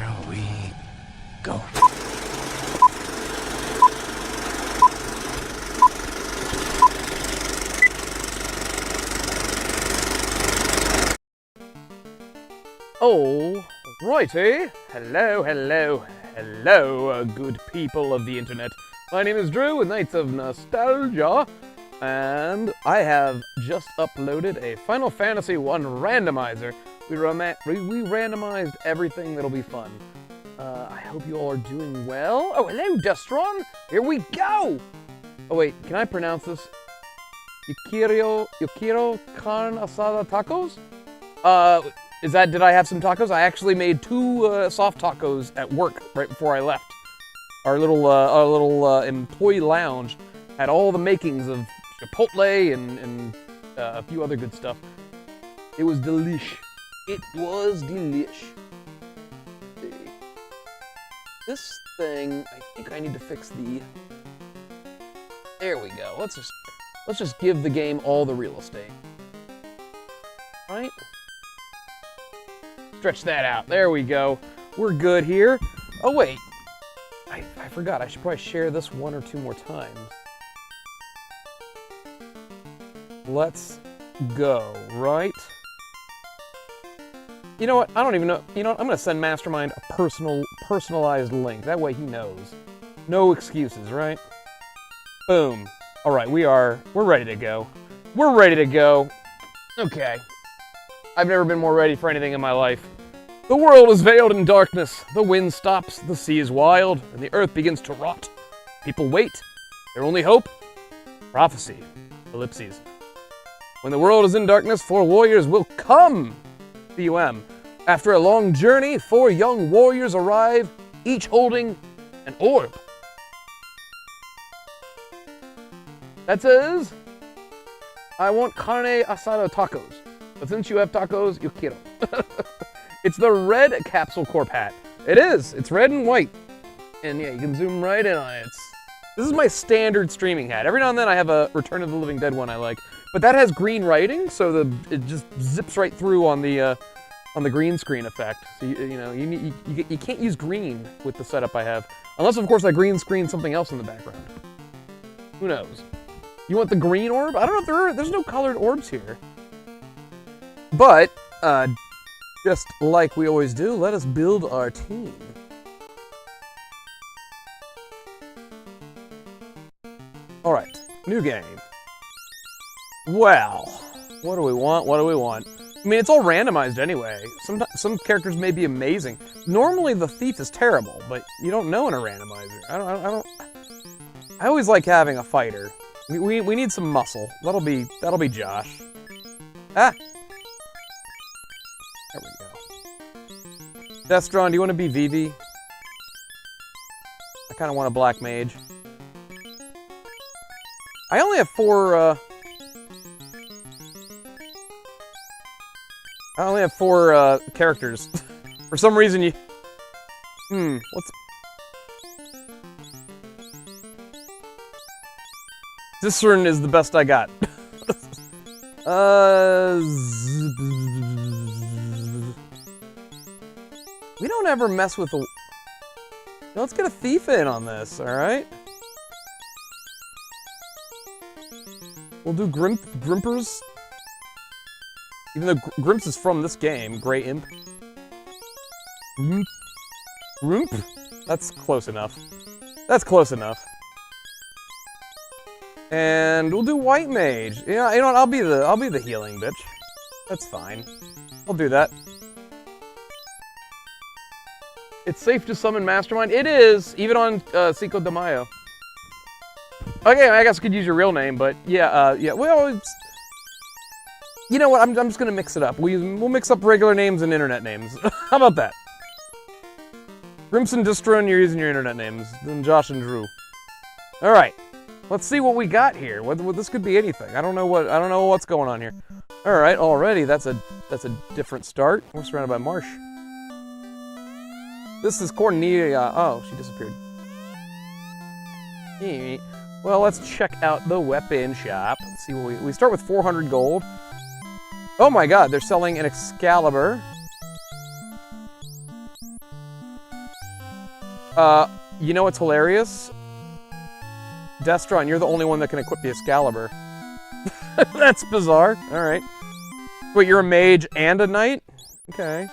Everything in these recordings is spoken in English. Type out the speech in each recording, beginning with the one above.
Here we go. Oh, righty. Hello, hello, hello, good people of the internet. My name is Drew with Knights of Nostalgia, and I have just uploaded a Final Fantasy I randomizer. We randomized everything that'll be fun. I hope you all are doing well. Oh, hello, Dustron. Here we go. Oh, wait, can I pronounce this? Yukiro Carne Asada Tacos? Did I have some tacos? I actually made two soft tacos at work right before I left. Our little employee lounge had all the makings of Chipotle and a few other good stuff. It was delish. It was delish. This thing, I think I need to fix the... There we go. Let's just give the game all the real estate. Right? Stretch that out. There we go. We're good here. Oh, wait. I forgot. I should probably share this one or two more times. Let's go, right? You know what? I don't even know. You know what? I'm going to send Mastermind a personalized link. That way he knows. No excuses, right? Boom. All right, we're ready to go. We're ready to go. Okay. I've never been more ready for anything in my life. The world is veiled in darkness. The wind stops, the sea is wild, and the earth begins to rot. People wait. Their only hope? Prophecy. Ellipses. When the world is in darkness, 4 warriors will come. C-U-M. After a long journey, 4 young warriors arrive, each holding an orb. That says, I want carne asada tacos. But since you have tacos, you quiero. It's the red Capsule Corp hat. It is. It's red and white. And yeah, you can zoom right in on it. This is my standard streaming hat. Every now and then I have a Return of the Living Dead one I like. But that has green writing, so it just zips right through on the green screen effect. So you can't use green with the setup I have. Unless, of course, I green screen something else in the background. Who knows? You want the green orb? I don't know if there's no colored orbs here. But, just like we always do, let us build our team. Alright, new game. Well, what do we want? What do we want? I mean, it's all randomized anyway. Some characters may be amazing. Normally the thief is terrible, but you don't know in a randomizer. I always like having a fighter. We need some muscle. That'll be Josh. Ah! There we go. Destron, do you want to be Vivi? I kind of want a black mage. I only have 4, characters. For some reason you... what's... Cistern is the best I got. We don't ever mess with the... Let's get a thief in on this, alright? We'll do Grimpers. Even though Grimps is from this game, Grey Imp. Grimp? That's close enough. That's close enough. And we'll do White Mage. You know what? I'll be the healing bitch. That's fine. I'll do that. It's safe to summon Mastermind. It is, even on Cinco de Mayo. Okay, I guess I could use your real name, but yeah. Well, it's... You know what? I'm just gonna mix it up. We'll mix up regular names and internet names. How about that? Grimps and Distron, you're using your internet names. Then Josh and Drew. All right. Let's see what we got here. This could be anything. I don't know what's going on here. All right, already that's a different start. We're surrounded by marsh. This is Cornelia. Oh, she disappeared. Well, let's check out the weapon shop. Let's see what we start with 400 gold. Oh my God, they're selling an Excalibur. You know what's hilarious? Destron, you're the only one that can equip the Excalibur. That's bizarre. Alright. Wait, you're a mage and a knight? Okay.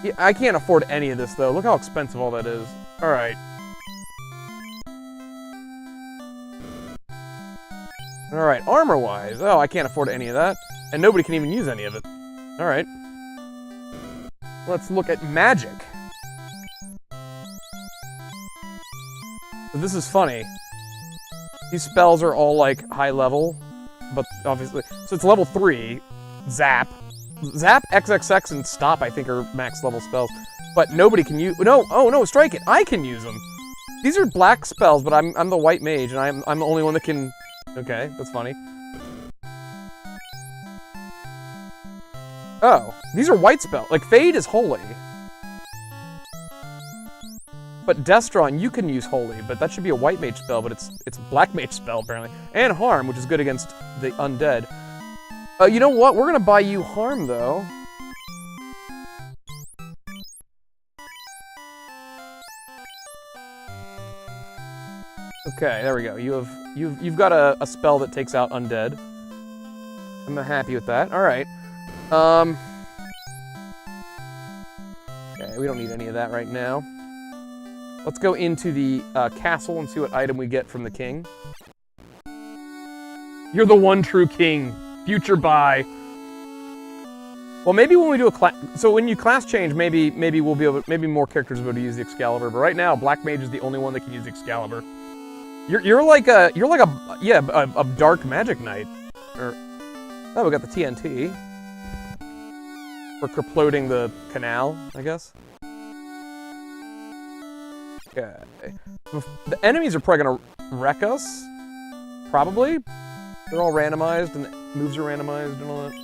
Yeah, I can't afford any of this, though. Look how expensive all that is. Alright. Alright, armor-wise. Oh, I can't afford any of that. And nobody can even use any of it. Alright. Let's look at magic. So this is funny. These spells are all, like, high level. But, obviously... So it's level 3. Zap. Zap, XXX, and Stop, I think, are max level spells. But nobody can use... No! Oh, no! Strike It! I can use them! These are black spells, but I'm the white mage, and I'm the only one that can... Okay, that's funny. Oh. These are white spells. Like, Fade is holy. But Destron, you can use Holy, but that should be a white mage spell, but it's a black mage spell, apparently. And Harm, which is good against the undead. You know what? We're gonna buy you Harm, though. Okay, there we go. You've got a spell that takes out undead. I'm happy with that. Alright. Okay, we don't need any of that right now. Let's go into the castle and see what item we get from the king. You're the one true king. Future buy. Well, maybe when we do a class... So when you class change, maybe we'll be able... Maybe more characters will be able to use the Excalibur. But right now, Black Mage is the only one that can use the Excalibur. You're like a dark magic knight. Or... Oh, we got the TNT. For kerploding the canal, I guess. Okay. The enemies are probably gonna wreck us. Probably. They're all randomized, and the moves are randomized and all that.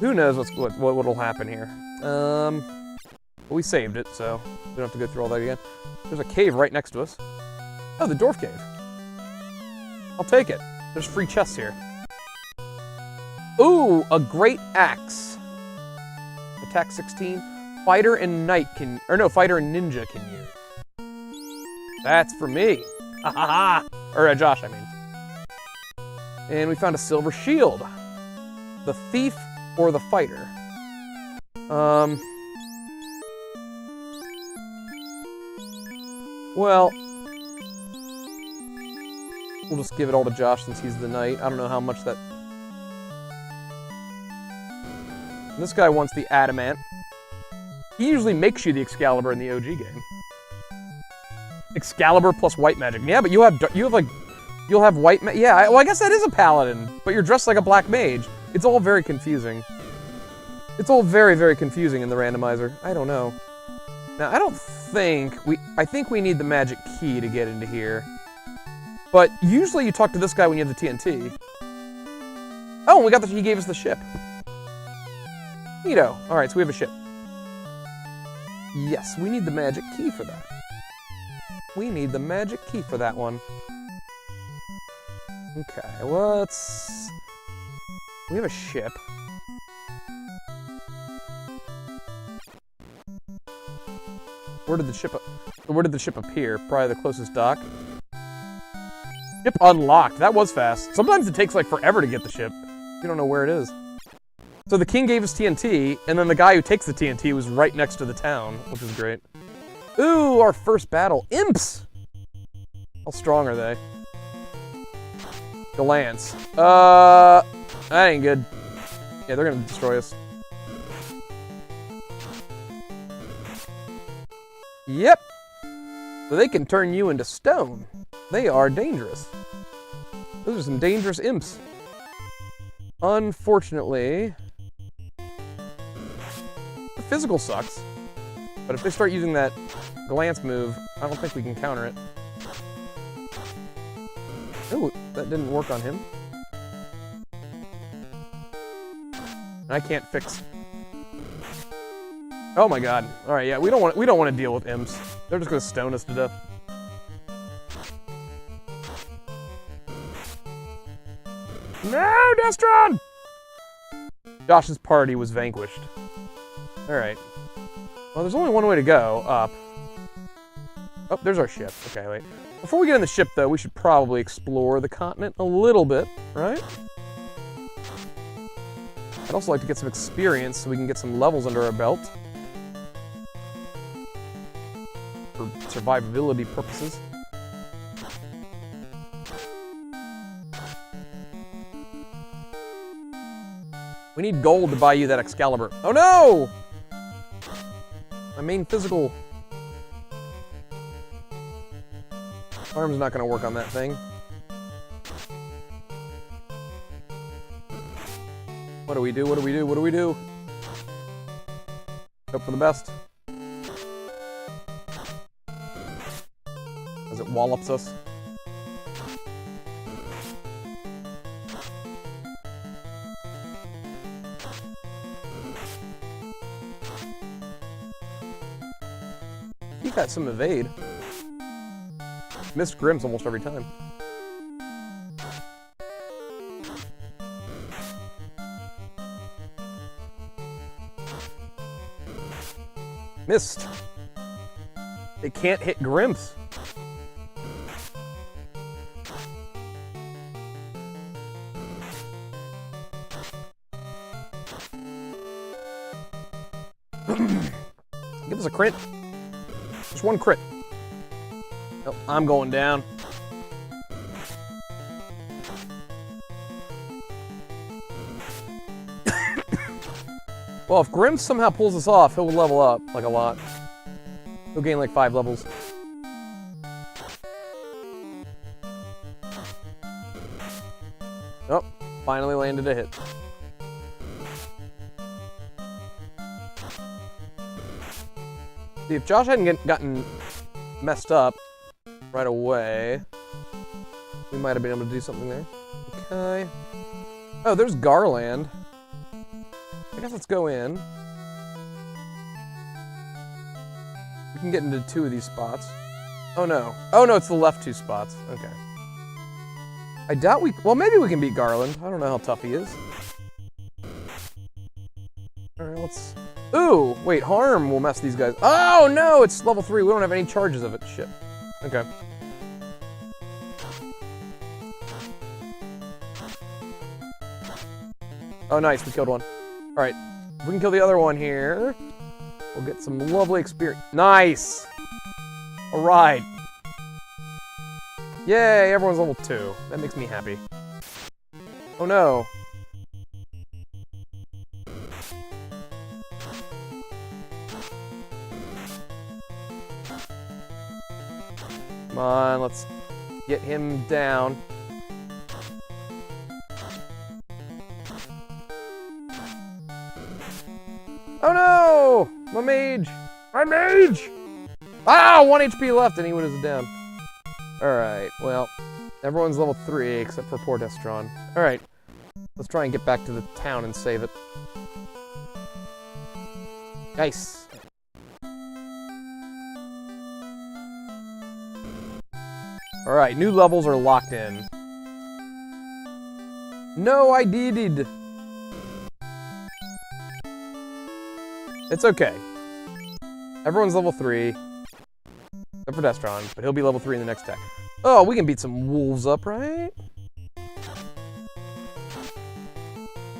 Who knows what'll happen here. We saved it, so we don't have to go through all that again. There's a cave right next to us. Oh, the Dwarf Cave. I'll take it. There's free chests here. Ooh, a Great Axe. Attack 16. Fighter and Knight can... Or no, Fighter and Ninja can use. That's for me. Ha ha ha. Or Josh, I mean. And we found a silver shield. The Thief or the Fighter. Well, we'll just give it all to Josh since he's the knight. I don't know how much that... This guy wants the adamant. He usually makes you the Excalibur in the OG game. Excalibur plus white magic. Yeah, but you'll have white magic. Yeah, well, I guess that is a paladin, but you're dressed like a black mage. It's all very confusing. It's all very, very confusing in the randomizer. I don't know. Now, I don't think I think we need the magic key to get into here. But usually you talk to this guy when you have the TNT. Oh, we got he gave us the ship. Neato. Alright, so we have a ship. Yes, we need the magic key for that. We need the magic key for that one. Okay, let's... We have a ship. Where did the ship appear? Probably the closest dock. Ship unlocked. That was fast. Sometimes it takes like forever to get the ship. You don't know where it is. So the king gave us TNT, and then the guy who takes the TNT was right next to the town, which is great. Ooh, our first battle. Imps! How strong are they? The lance. That ain't good. Yeah, they're gonna destroy us. Yep. So they can turn you into stone. They are dangerous. Those are some dangerous imps. Unfortunately, the physical sucks. But if they start using that glance move, I don't think we can counter it. Ooh, that didn't work on him. I can't fix. Oh my god. All right, yeah, we don't want to deal with imps. They're just going to stone us to death. No, Destron! Josh's party was vanquished. All right. Well, there's only one way to go, up. Oh, there's our ship. Okay, wait. Before we get in the ship, though, we should probably explore the continent a little bit, right? I'd also like to get some experience so we can get some levels under our belt. For survivability purposes. We need gold to buy you that Excalibur. Oh no! My main physical arm's not gonna work on that thing. What do we do? What do we do? What do we do? Hope for the best. As it wallops us. He got some evade. Missed Grims almost every time. Missed. They can't hit Grims. Give us a crit. Just one crit. Nope, I'm going down. Well, if Grim somehow pulls this off, he'll level up, like, a lot. He'll gain, like, 5 levels. Oh, finally landed a hit. See, if Josh hadn't gotten messed up right away, we might have been able to do something there. Okay. Oh, there's Garland. I guess let's go in. We can get into 2 of these spots. Oh no. Oh no, it's the left 2 spots. Okay. I doubt we... Well, maybe we can beat Garland. I don't know how tough he is. Alright, let's... Ooh! Wait, Harm will mess these guys... Oh no! It's level 3. We don't have any charges of it. Shit. Okay. Oh nice, we killed one. Alright, if we can kill the other one here, we'll get some lovely experience. Nice! Alright. Yay, everyone's level 2. That makes me happy. Oh no. Come on, let's get him down. Oh no! My mage! My mage! Ah! 1 HP left and he was down. Alright, well, everyone's level 3 except for poor Destron. Alright, let's try and get back to the town and save it. Nice! Alright, new levels are locked in. No, I did. It's okay. Everyone's level 3. Except for Destron, but he'll be level 3 in the next deck. Oh, we can beat some wolves up, right?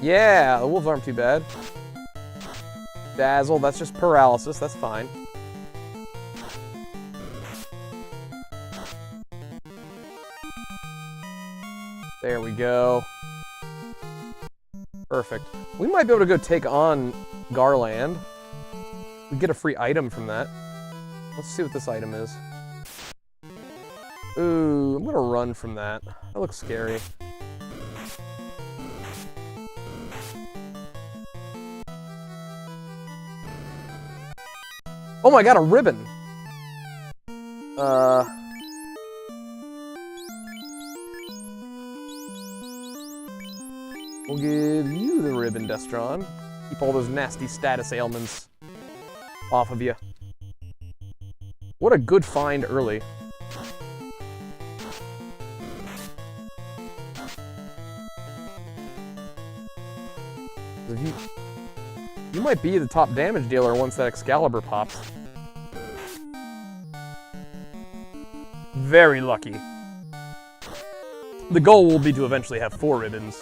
Yeah, the wolves aren't too bad. Dazzle, that's just paralysis, that's fine. There we go. Perfect. We might be able to go take on Garland. We get a free item from that. Let's see what this item is. Ooh, I'm gonna run from that. That looks scary. Oh my god, a ribbon! We'll give you the ribbon, Destron. Keep all those nasty status ailments off of you. What a good find early. If You might be the top damage dealer once that Excalibur pops. Very lucky. The goal will be to eventually have 4 ribbons.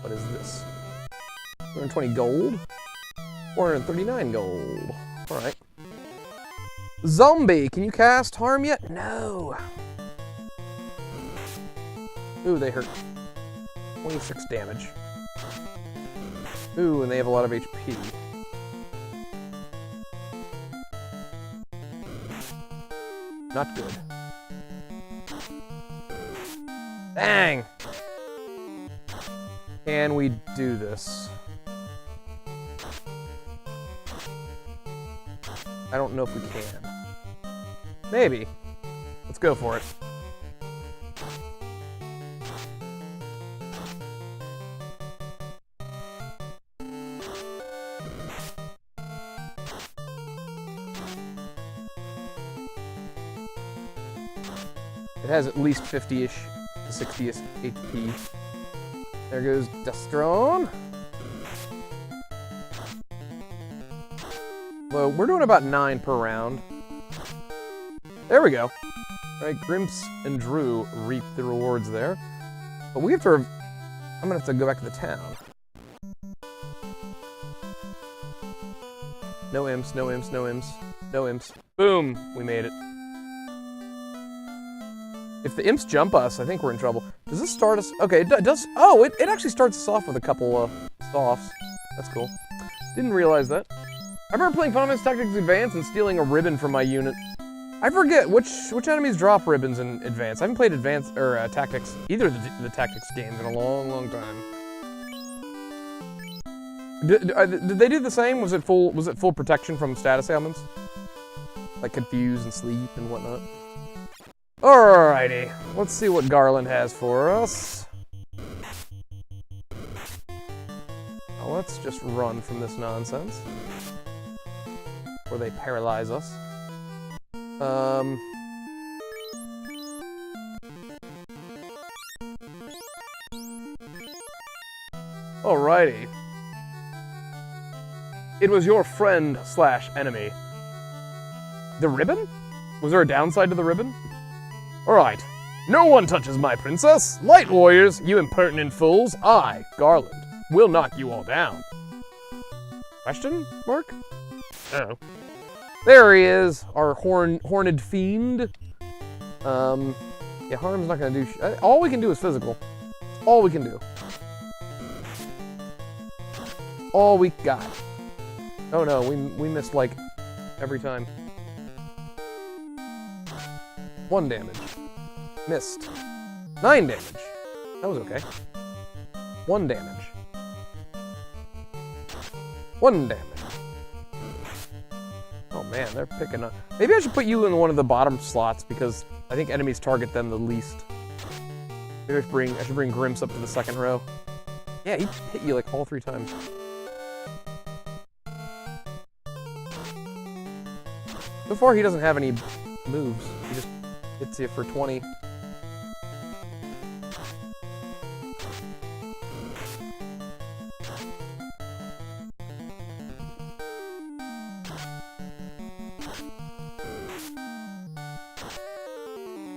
What is this? 220 gold? 439 gold. Alright. Zombie, can you cast harm yet? No. Ooh, they hurt. 26 damage. Ooh, and they have a lot of HP. Not good. Dang! Can we do this? I don't know if we can. Maybe. Let's go for it. It has at least 50-ish to 60-ish HP. There goes Destron. Well, we're doing about 9 per round. There we go. Alright, Grimps and Drew reap the rewards there. But we have to... I'm gonna have to go back to the town. No imps, no imps, no imps, no imps. Boom! We made it. If the imps jump us, I think we're in trouble. Does this start us? Okay, it does. Oh, it actually starts us off with a couple softs. That's cool. Didn't realize that. I remember playing Final Fantasy Tactics Advance and stealing a ribbon from my unit. I forget which enemies drop ribbons in Advance. I haven't played Advance or Tactics, either of the Tactics games in a long, long time. Did they do the same? Was it full protection from status ailments? Like Confuse and Sleep and whatnot? Alrighty, let's see what Garland has for us. Well, let's just run from this nonsense. Or they paralyze us. Alrighty. It was your friend / enemy. The ribbon? Was there a downside to the ribbon? Alright. No one touches my princess! Light warriors, you impertinent fools! I, Garland, will knock you all down. Question mark? Oh. There he is, our horned fiend. Yeah, harm's not gonna do all we can do is physical. All we can do. All we got. Oh no, we missed like every time. 1 damage. Missed. 9 damage. That was okay. 1 damage. 1 damage. Oh man, they're picking up. Maybe I should put you in one of the bottom slots because I think enemies target them the least. Maybe I should bring Grimps up to the 2nd row. Yeah, he hit you like all 3 times. So far, he doesn't have any moves. He just hits you for 20.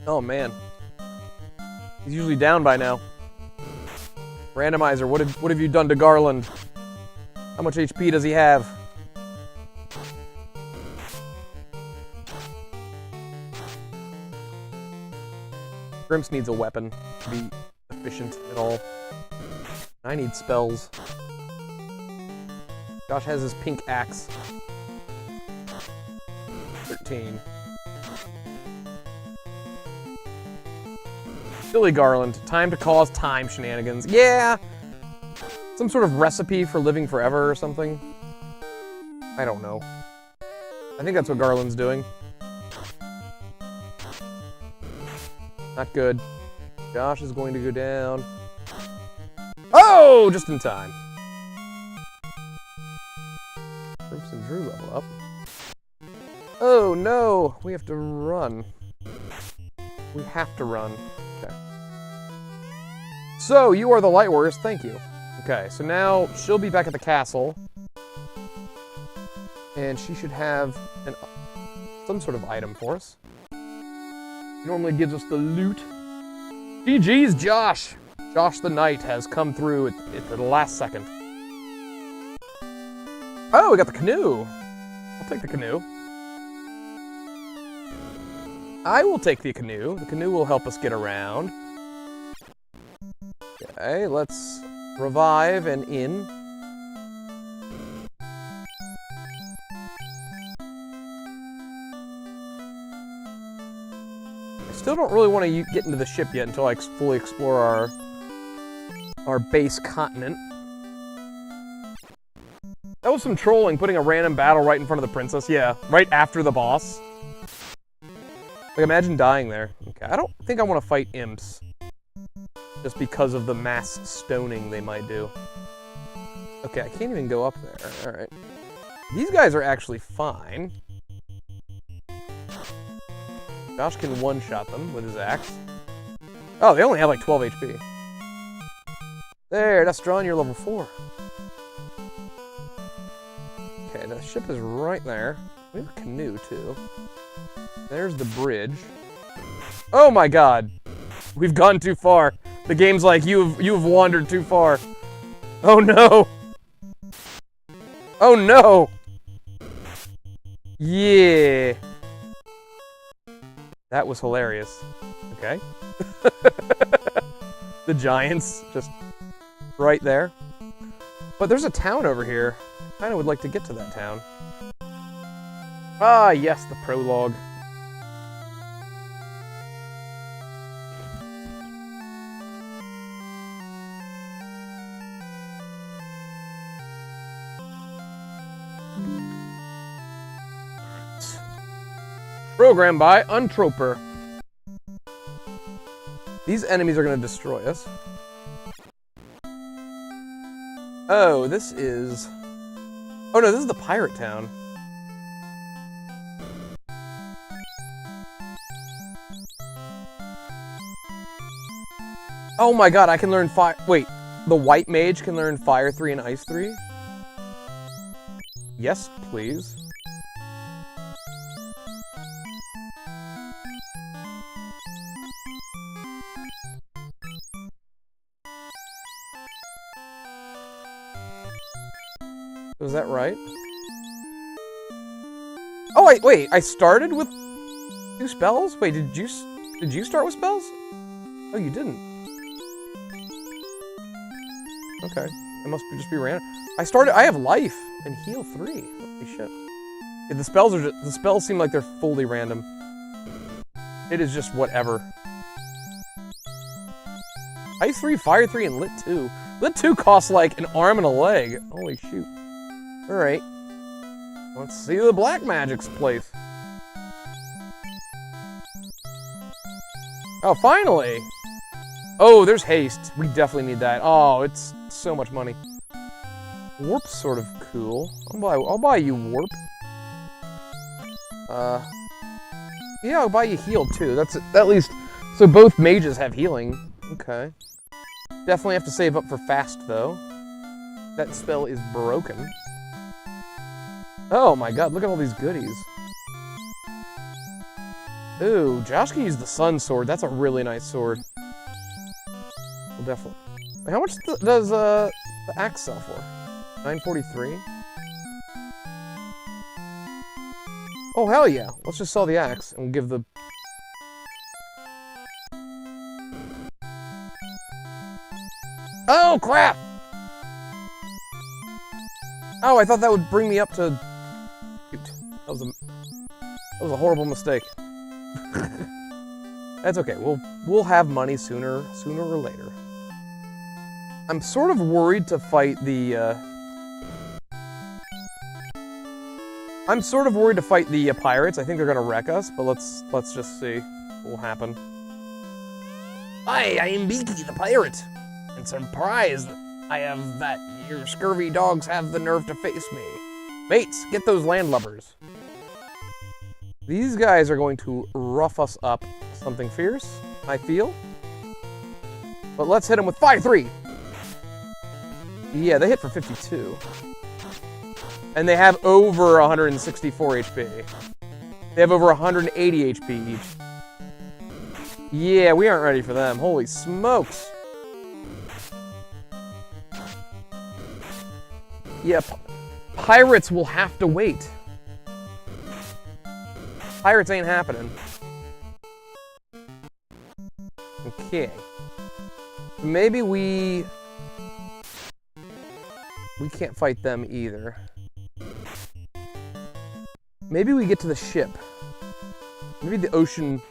Oh man. He's usually down by now. Randomizer, what have you done to Garland? How much HP does he have? Grimps needs a weapon to be efficient at all. I need spells. Josh has his pink axe. 13. Silly Garland. Time to cause time shenanigans. Yeah! Some sort of recipe for living forever or something. I don't know. I think that's what Garland's doing. Not good. Josh is going to go down. Oh! Just in time. Grimps and Drew level up. Oh no! We have to run. We have to run. Okay. So, you are the light warriors. Thank you. Okay, so now she'll be back at the castle. And she should have some sort of item for us. He normally gives us the loot. GG's, Josh! Josh the Knight has come through at the last second. Oh, we got the canoe. I'll take the canoe. I will take the canoe. The canoe will help us get around. Okay, let's revive and in. I still don't really want to get into the ship yet until I fully explore our base continent. That was some trolling, putting a random battle right in front of the princess. Yeah, right after the boss. Like, imagine dying there. Okay, I don't think I want to fight imps. Just because of the mass stoning they might do. Okay, I can't even go up there. Alright. These guys are actually fine. Josh can one-shot them with his axe. Oh, they only have like 12 HP. There, that's drawing your level 4. Okay, the ship is right there. We have a canoe, too. There's the bridge. Oh my god! We've gone too far. The game's like, you've wandered too far. Oh no! Oh no! Yeah! That was hilarious. Okay. The giants just right there. But there's a town over here. I kinda would like to get to that town. Ah, yes, the prologue. Programmed by Untroper. These enemies are going to destroy us. Oh, this is... Oh no, this is the pirate town. Oh my god, I can learn fire... Wait, the white mage can learn Fire 3 and Ice 3? Yes, please. Was that right? Oh, wait, I started with 2 spells? Wait, did you start with spells? Oh, you didn't. Okay, that must just be random. I have life and heal 3. Holy shit. Yeah, the spells seem like they're fully random. It is just whatever. Ice 3, Fire 3, and Lit 2. Lit 2 costs like an arm and a leg. Holy shoot. Alright. Let's see the black magic's place. Oh, finally! Oh, there's haste. We definitely need that. Oh, it's so much money. Warp's sort of cool. I'll buy you warp. Yeah, I'll buy you heal too. That's at least so both mages have healing. Okay. Definitely have to save up for fast though. That spell is broken. Oh my god, look at all these goodies. Ooh, Josh can use the Sun Sword. That's a really nice sword. We'll definitely... How much does the axe sell for? 943? Oh, hell yeah. Let's just sell the axe and we'll give the... Oh, crap! Oh, I thought that would bring me up to... Shoot. That was a horrible mistake. That's okay. We'll have money sooner or later. I'm sort of worried to fight the pirates. I think they're gonna wreck us, but let's just see what will happen. Hi, I am Beaky the pirate, and surprised I have that your scurvy dogs have the nerve to face me. Mates, get those landlubbers. These guys are going to rough us up something fierce, I feel. But let's hit them with Fire 3. Yeah, they hit for 52. And they have over 164 HP. They have over 180 HP each. Yeah, we aren't ready for them. Holy smokes. Yep. Pirates will have to wait. Pirates ain't happening. Okay. Maybe we can't fight them either. Maybe we get to the ship. Maybe the ocean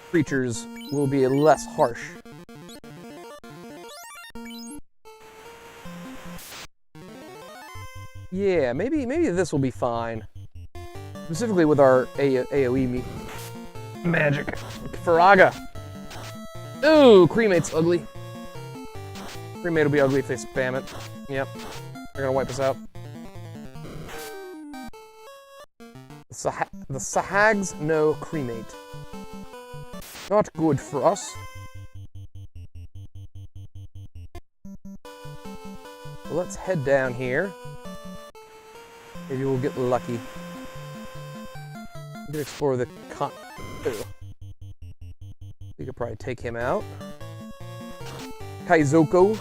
creatures will be less harsh. Yeah, maybe this will be fine. Specifically with our AoE magic. Faraga. Ooh, cremate's ugly. Cremate will be ugly if they spam it. Yep. They're gonna wipe us out. The Sahags no cremate. Not good for us. Well, let's head down here. Maybe we'll get lucky. We can explore the we could probably take him out. Kaizuku.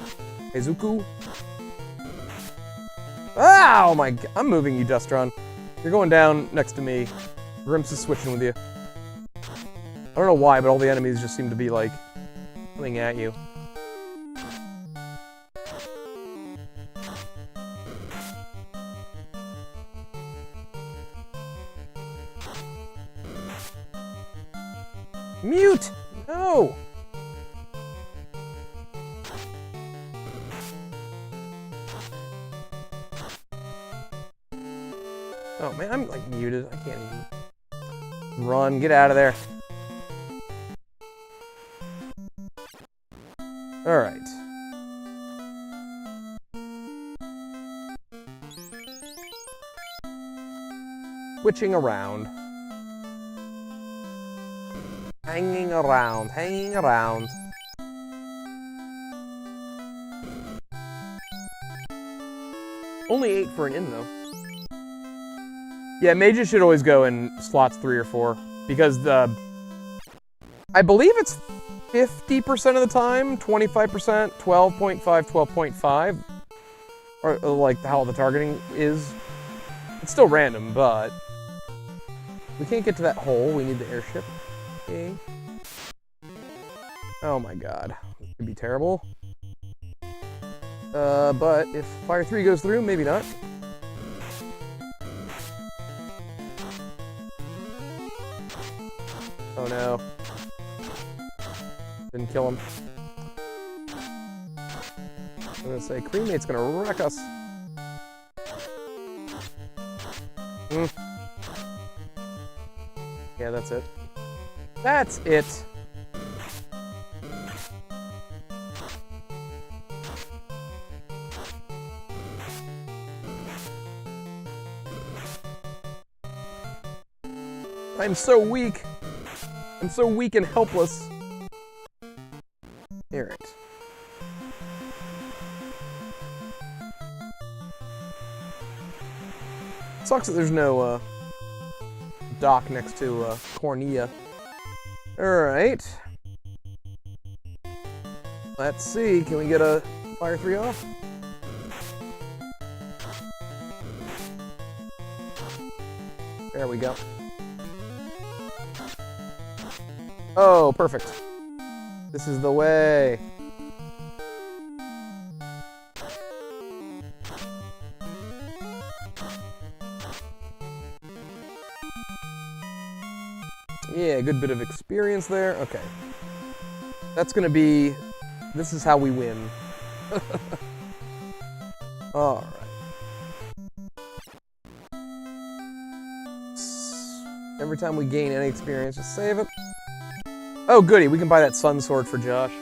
Ah, oh my god. I'm moving you, Dustron. You're going down next to me. Grimps is switching with you. I don't know why, but all the enemies just seem to be, like, coming at you. Mute! No! Oh man, I'm like muted. I can't even run. Get out of there. All right. Switching around. Hanging around. Only 8 for an in, though. Yeah, mages should always go in slots 3 or 4. Because I believe it's 50% of the time, 25%, 12.5, 12.5. Or like how the targeting is. It's still random, but we can't get to that hole. We need the airship. Okay. Oh my god. This could be terrible. But if Fire 3 goes through, maybe not. Oh no. Didn't kill him. I'm gonna say Cremate's gonna wreck us. Yeah, that's it. That's it! I'm so weak! I'm so weak and helpless. Alright. Sucks that there's no dock next to Cornea. Alright. Let's see, can we get a Fire 3 off? There we go. Oh, perfect. This is the way. Yeah, good bit of experience there. Okay. That's gonna be... This is how we win. Alright. Every time we gain any experience, just save it. Oh, goody, we can buy that sun sword for Josh.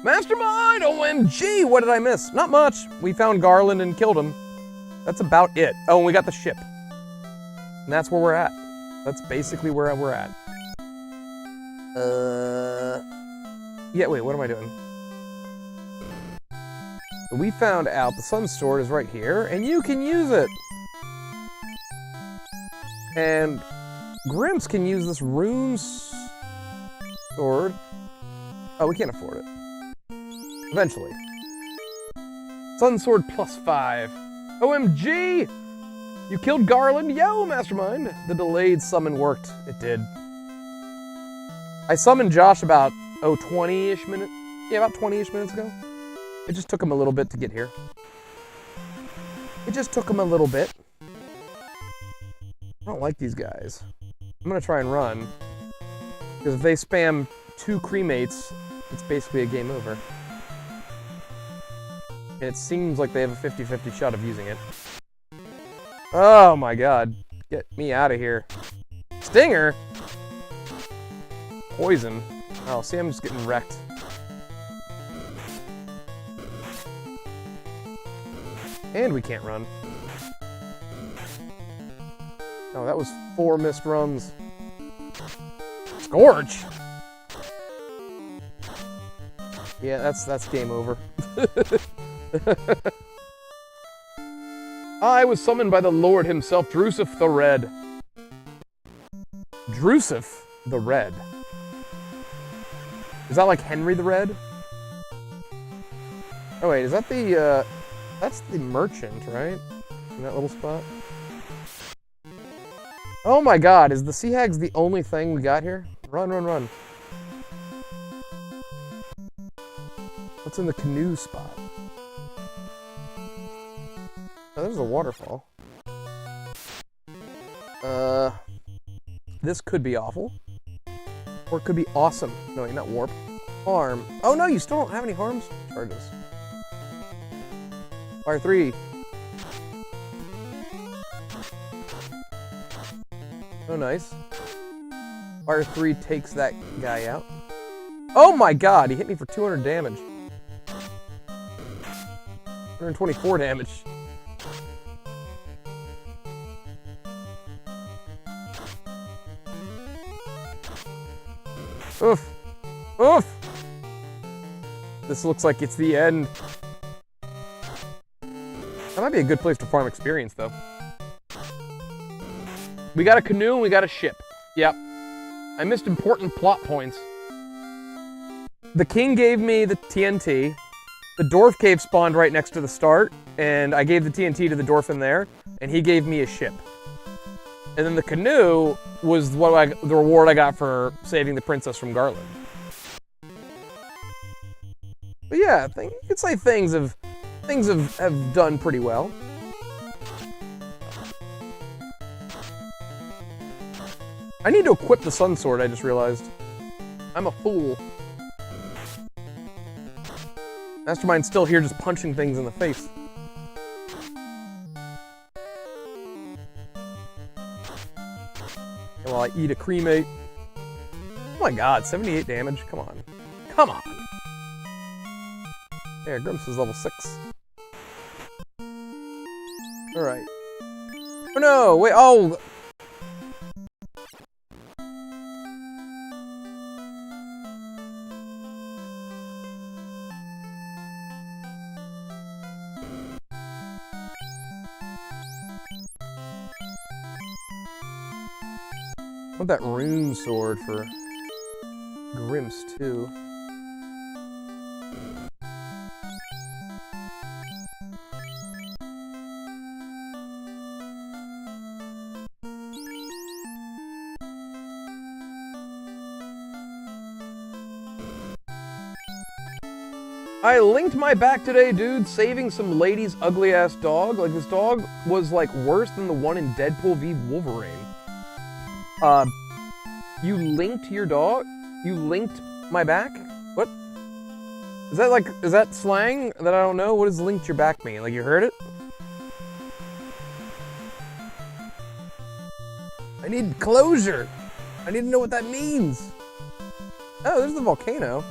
Mastermind! OMG! What did I miss? Not much. We found Garland and killed him. That's about it. Oh, and we got the ship. And that's where we're at. That's basically where we're at. Yeah, wait, what am I doing? We found out the sun sword is right here, and you can use it. And Grimps can use this rune sword. Oh, we can't afford it. Eventually. Sun sword +5. OMG! You killed Garland? Yo, Mastermind! The delayed summon worked. It did. I summoned Josh about, 20-ish minutes. Yeah, about 20-ish minutes ago. It just took him a little bit to get here. It just took him a little bit. I don't like these guys. I'm gonna try and run. Because if they spam 2 cremates, it's basically a game over. And it seems like they have a 50-50 shot of using it. Oh my god. Get me out of here. Stinger? Poison. Oh, see, I'm just getting wrecked. And we can't run. Oh, that was 4 missed runs. Scorch! Yeah, that's game over. I was summoned by the Lord himself, Drusif the Red. Drusif the Red. Is that like Henry the Red? Oh wait, is that the, that's the merchant, right? In that little spot? Oh my god, is the Sea Hags the only thing we got here? Run, run, run. What's in the canoe spot? Oh, there's a waterfall. This could be awful. Or it could be awesome. No, wait, not warp. Harm. Oh no, you still don't have any harms charges. Fire 3. Oh, nice. Fire 3 takes that guy out. Oh my god, he hit me for 200 damage. 124 damage. Oof. Oof! This looks like it's the end. That might be a good place to farm experience, though. We got a canoe and we got a ship. Yep. I missed important plot points. The king gave me the TNT. The dwarf cave spawned right next to the start, and I gave the TNT to the dwarf in there, and he gave me a ship. And then the canoe was the reward I got for saving the princess from Garland. But yeah, you could say things have done pretty well. I need to equip the sun sword, I just realized. I'm a fool. Mastermind's still here just punching things in the face. While I eat a cremate. Oh my god, 78 damage? Come on. Come on! Yeah, Grimps is level 6. Alright. Oh no! Wait, oh! I want that rune sword for Grimps, too. I linked my back today, dude, saving some lady's ugly-ass dog. Like, this dog was, like, worse than the one in Deadpool v Wolverine. You linked your dog? You linked my back? What? Is that slang that I don't know? What does linked your back mean? Like, you heard it? I need closure. I need to know what that means. Oh, there's the volcano.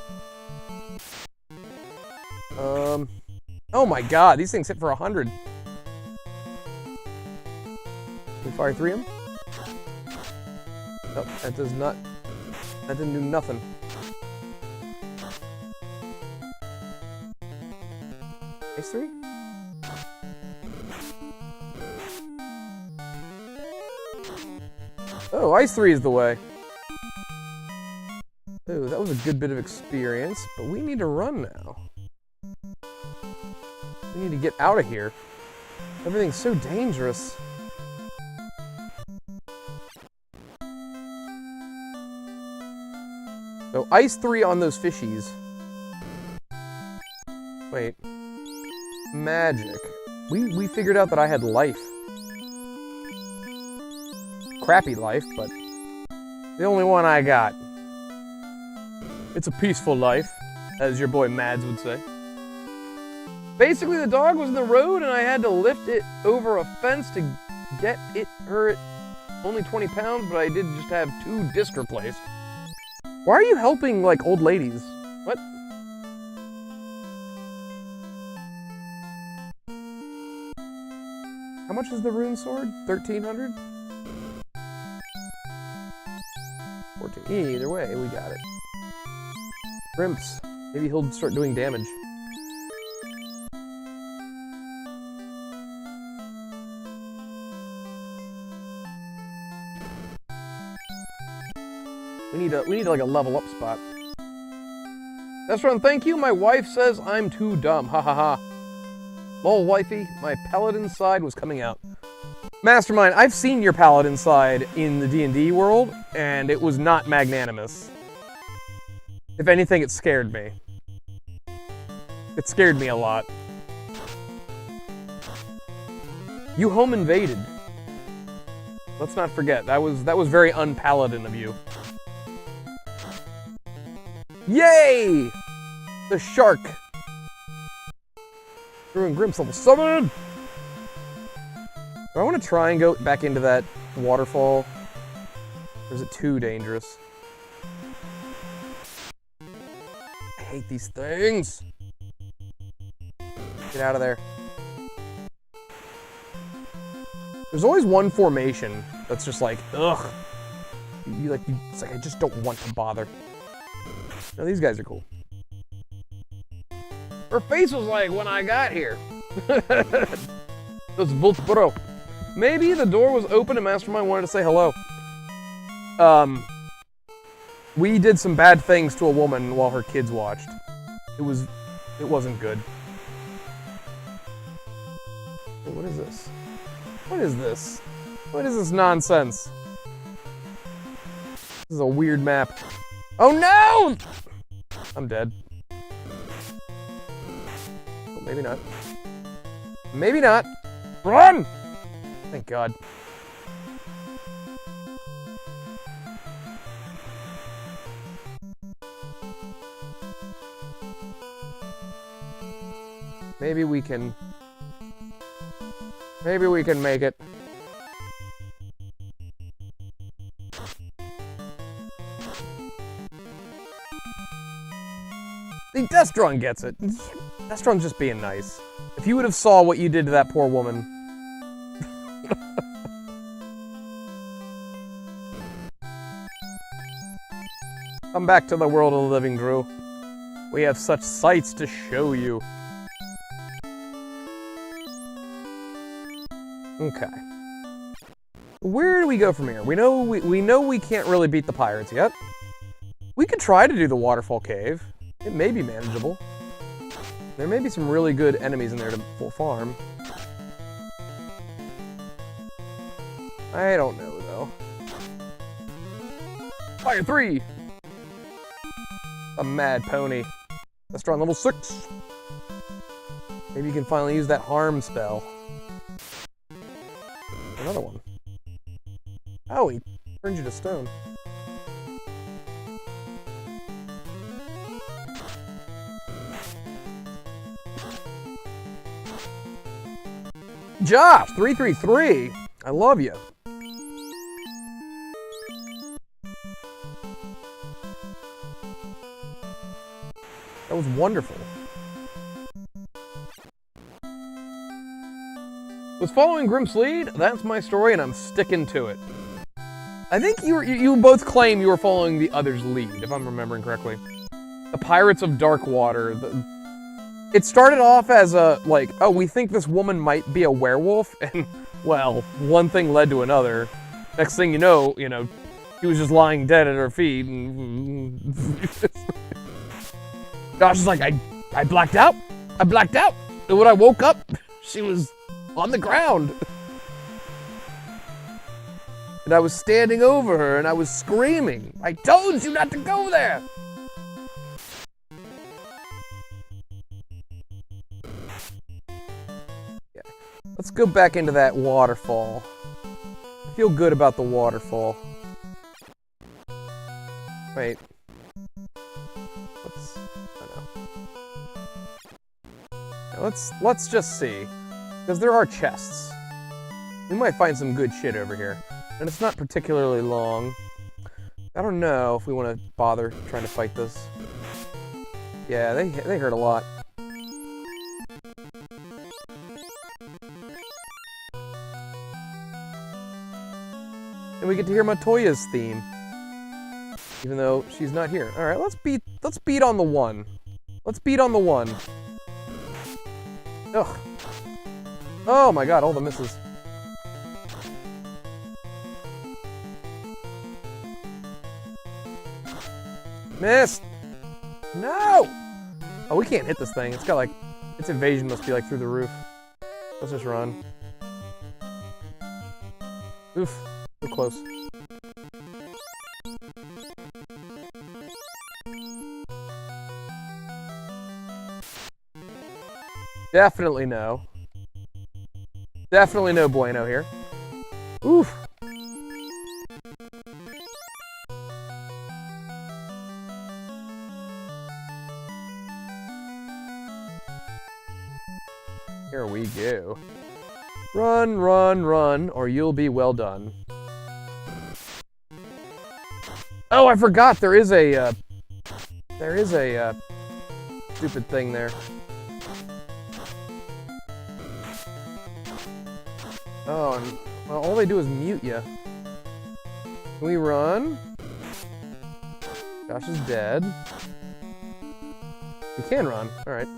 Oh my god, these things hit for 100. We fire 3 of them? Nope, that does not. That didn't do nothing. Ice 3? Oh, Ice 3 is the way. Oh, that was a good bit of experience, but we need to run now. We need to get out of here. Everything's so dangerous. So, Ice 3 on those fishies. Wait. Magic. We figured out that I had life. Crappy life, but the only one I got. It's a peaceful life, as your boy Mads would say. Basically, the dog was in the road, and I had to lift it over a fence to get her at only 20 pounds, but I did just have 2 discs replaced. Why are you helping, like, old ladies? What? How much is the rune sword? 1,300? 14. Either way, we got it. Grimps. Maybe he'll start doing damage. We need like a level up spot. That's right, thank you. My wife says I'm too dumb. Ha ha ha. Lol, wifey, my paladin side was coming out. Mastermind, I've seen your paladin side in the D&D world, and it was not magnanimous. If anything, it scared me. It scared me a lot. You home invaded. Let's not forget, that was very unpaladin of you. Yay! The shark! Ruin Grimps level 7! Do I want to try and go back into that waterfall? Or is it too dangerous? I hate these things! Get out of there. There's always one formation that's just like, ugh. It's like, I just don't want to bother. No, these guys are cool. Her face was like when I got here. Those Volts Bro. Maybe the door was open and Mastermind wanted to say hello. We did some bad things to a woman while her kids watched. It wasn't good. What is this? What is this? What is this nonsense? This is a weird map. Oh no! I'm dead. Well, maybe not. Maybe not. Run! Thank God. Maybe we can make it. The Destron gets it. Destron's just being nice. If you would have saw what you did to that poor woman. Come back to the world of the living, Drew. We have such sights to show you. Okay. Where do we go from here? We know we can't really beat the pirates yet. We could try to do the waterfall cave. It may be manageable. There may be some really good enemies in there to farm. I don't know, though. Fire 3! A mad pony. That's on level 6. Maybe you can finally use that harm spell. Another one. Oh, he turned you to stone. Josh, 333. I love you. That was wonderful. Was following Grimp's lead? That's my story, and I'm sticking to it. I think you both claim you were following the other's lead, if I'm remembering correctly. The Pirates of Darkwater. It started off as a, like, oh, we think this woman might be a werewolf, and, well, one thing led to another. Next thing you know, he was just lying dead at her feet, and... Josh is like, I blacked out. I blacked out. And when I woke up, she was on the ground. And I was standing over her, and I was screaming. I told you not to go there. Yeah. Let's go back into that waterfall. I feel good about the waterfall. Wait. Let's just see, because there are chests. We might find some good shit over here, and it's not particularly long. I don't know if we want to bother trying to fight this. Yeah, they hurt a lot. And we get to hear Matoya's theme, even though she's not here. All right, let's beat on the one. Let's beat on the one. Ugh. Oh my god, all the misses. Missed! No! Oh, we can't hit this thing. It's got like... its evasion must be like through the roof. Let's just run. Oof. So close. Definitely no. Definitely no bueno here. Oof. Here we go. Run, run, run, or you'll be well done. Oh, I forgot there is a stupid thing there. Oh, and, well, all they do is mute you. Can we run? Josh is dead. We can run. All right.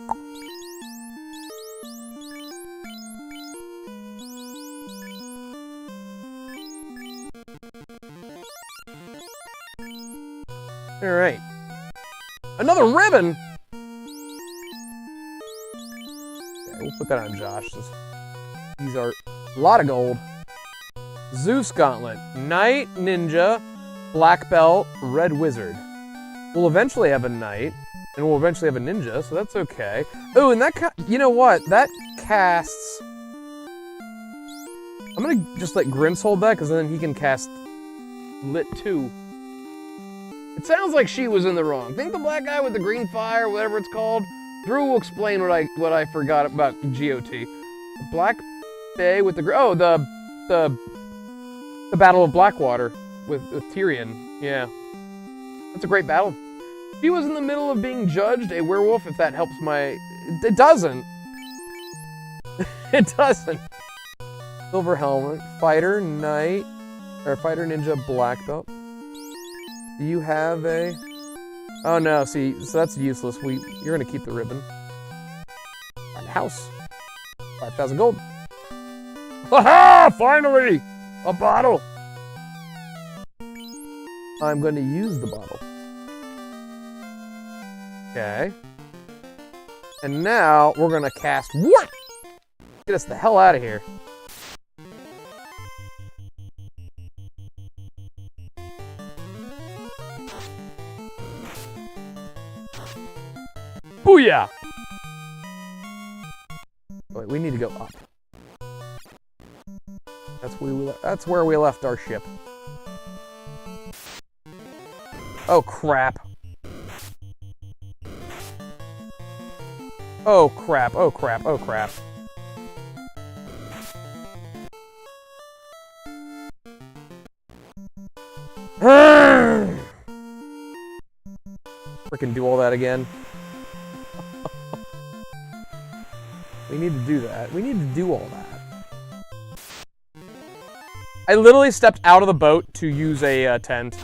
All right. Another ribbon. Okay, we'll put that on Josh. These are a lot of gold. Zeus Gauntlet, Knight, Ninja, Black Belt, Red Wizard. We'll eventually have a Knight, and we'll eventually have a Ninja, so that's okay. Oh, and that, you know what? That casts... I'm gonna just let Grimps hold that, because then he can cast Lit 2. It sounds like she was in the wrong. Think the black guy with the green fire, whatever it's called? Drew will explain what I forgot about GOT. The Black Bay with the the Battle of Blackwater with Tyrion. Yeah, that's a great battle. He was in the middle of being judged a werewolf. If that helps my, it doesn't. It doesn't. Silver helmet, fighter, knight, or fighter, ninja, black belt. Do you have a? Oh no, see, so that's useless. You're gonna keep the ribbon. House. 5,000 gold. Haha! Finally! A bottle! I'm going to use the bottle. Okay. And now we're going to cast what? Get us the hell out of here. Booyah! Wait, we need to go up. That's where we left our ship. Oh crap. Oh crap, oh crap, oh crap. Frickin' do all that again. We need to do that. We need to do all that. I literally stepped out of the boat to use a tent,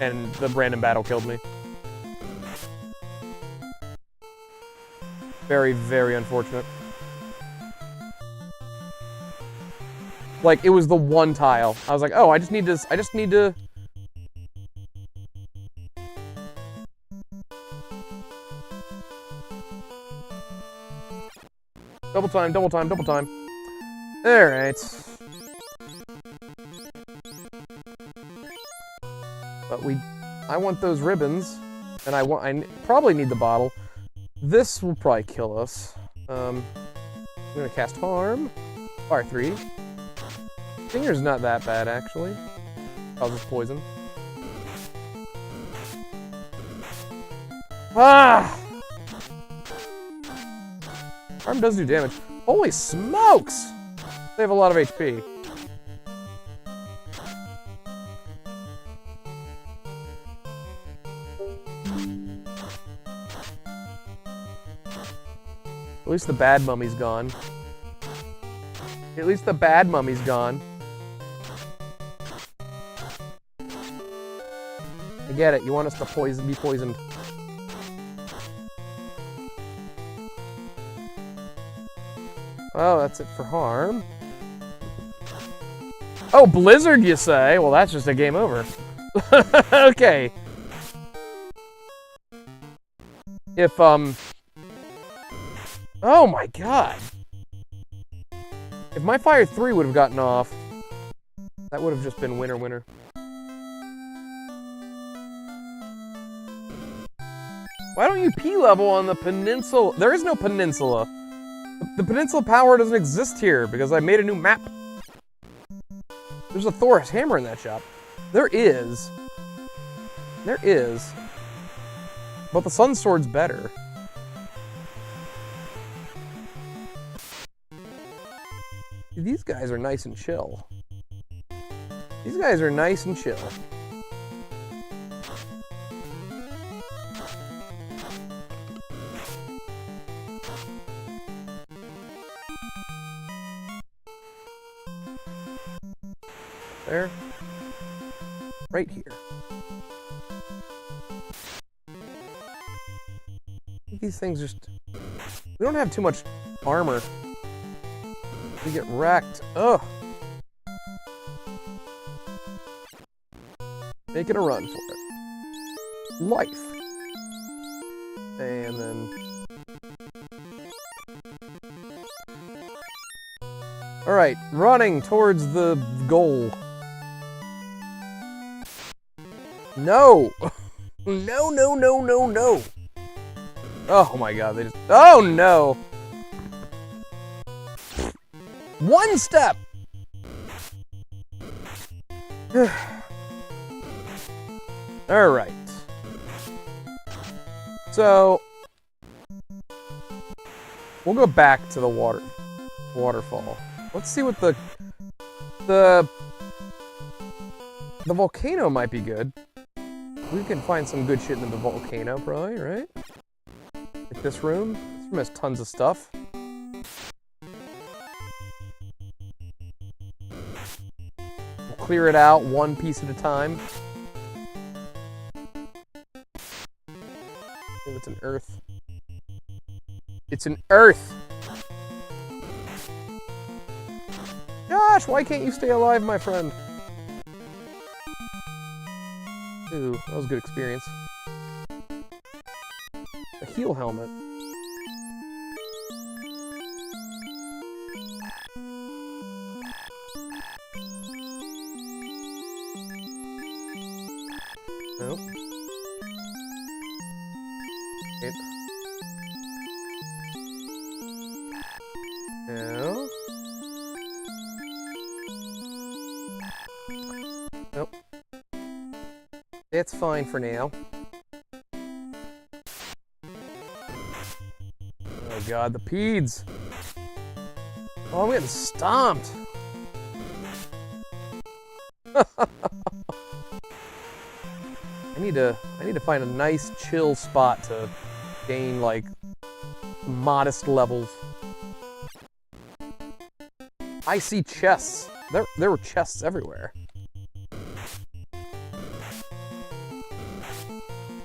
and the random battle killed me. Very, very unfortunate. Like, it was the one tile. I was like, oh, I just need to... Double time, double time, double time. Alright. But I want those ribbons, and I probably need the bottle. This will probably kill us. I'm gonna cast Harm. Fire 3. Finger's not that bad, actually. Causes poison. Ah! Harm does do damage. Holy smokes! They have a lot of HP. At least the bad mummy's gone. At least the bad mummy's gone. I get it. You want us to be poisoned. Oh, that's it for Harm. Oh, Blizzard, you say? Well, that's just a game over. Okay. If, oh my god. If my Fire 3 would have gotten off, that would have just been winner, winner. Why don't you P-level on the peninsula? There is no peninsula. The peninsula power doesn't exist here because I made a new map. There's a Thor's hammer in that shop. There is. There is. But the Sun Sword's better. These guys are nice and chill. These guys are nice and chill. There. Right here. These things just... We don't have too much armor. We get wrecked. Ugh. Making a run for it. Life. And then... Alright, running towards the goal. No! No, no, no, no, no! Oh my god, they just... Oh no! One step! Alright. So... We'll go back to the waterfall. Let's see what the volcano might be good. We can find some good shit in the volcano, probably, right? Like this room. This room has tons of stuff. We'll clear it out one piece at a time. Oh, it's an earth. It's an earth! Josh, why can't you stay alive, my friend? Ooh, that was a good experience. A heal helmet. Nope. It. No. Nope. It's fine for now. Oh god, the peds! Oh, I'm getting stomped! I need to find a nice chill spot to gain like modest levels. I see chests. There were chests everywhere.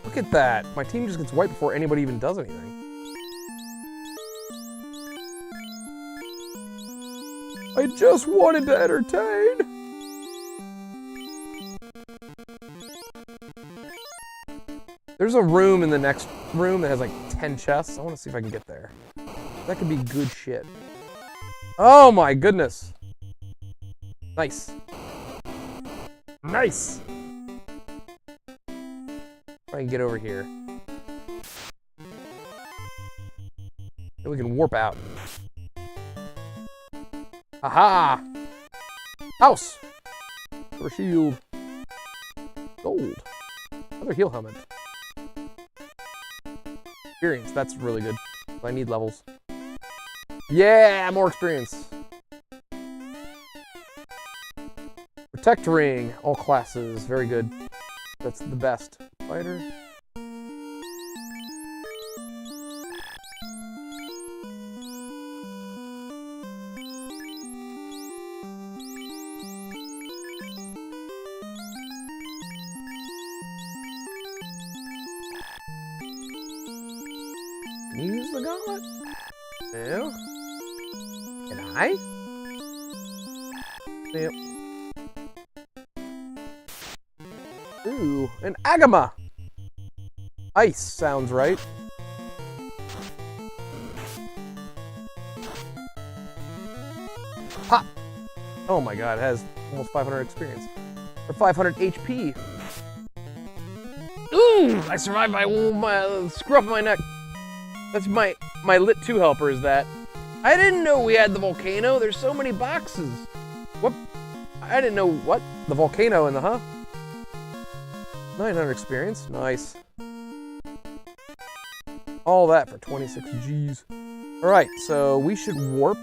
Look at that. My team just gets wiped before anybody even does anything. I just wanted to entertain. There's a room in the next room that has like 10 chests. I want to see if I can get there. That could be good shit. Oh my goodness. Nice. Nice. Try and get over here. Then we can warp out. Aha! House! Or shield. Gold. Another heal helmet. Experience, that's really good. I need levels. Yeah, more experience. Protect ring, all classes, very good. That's the best. Fighter. Can you use the gauntlet? No. Can I? Yep. Ooh, an agama! Ice sounds right. Pop! Oh my god, it has almost 500 experience. Or 500 HP. Ooh! I survived my scruff of my neck. That's my lit 2 helper is that. I didn't know we had the volcano. There's so many boxes. What? I didn't know what? The volcano in the, huh? 900 experience. Nice. All that for 26 G's. Alright, so we should warp.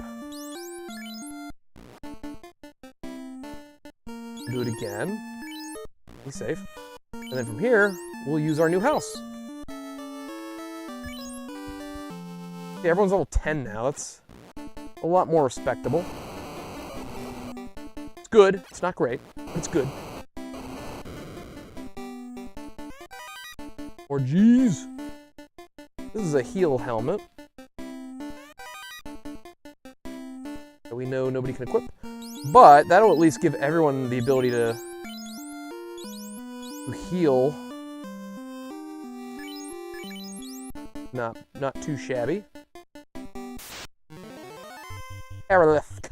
Do it again. Be safe. And then from here, we'll use our new house. Yeah, everyone's level 10 now. That's a lot more respectable. It's good. It's not great, but it's good. Or G's. This is a heal helmet. That we know nobody can equip. But that'll at least give everyone the ability to heal. Not too shabby. Paralytic.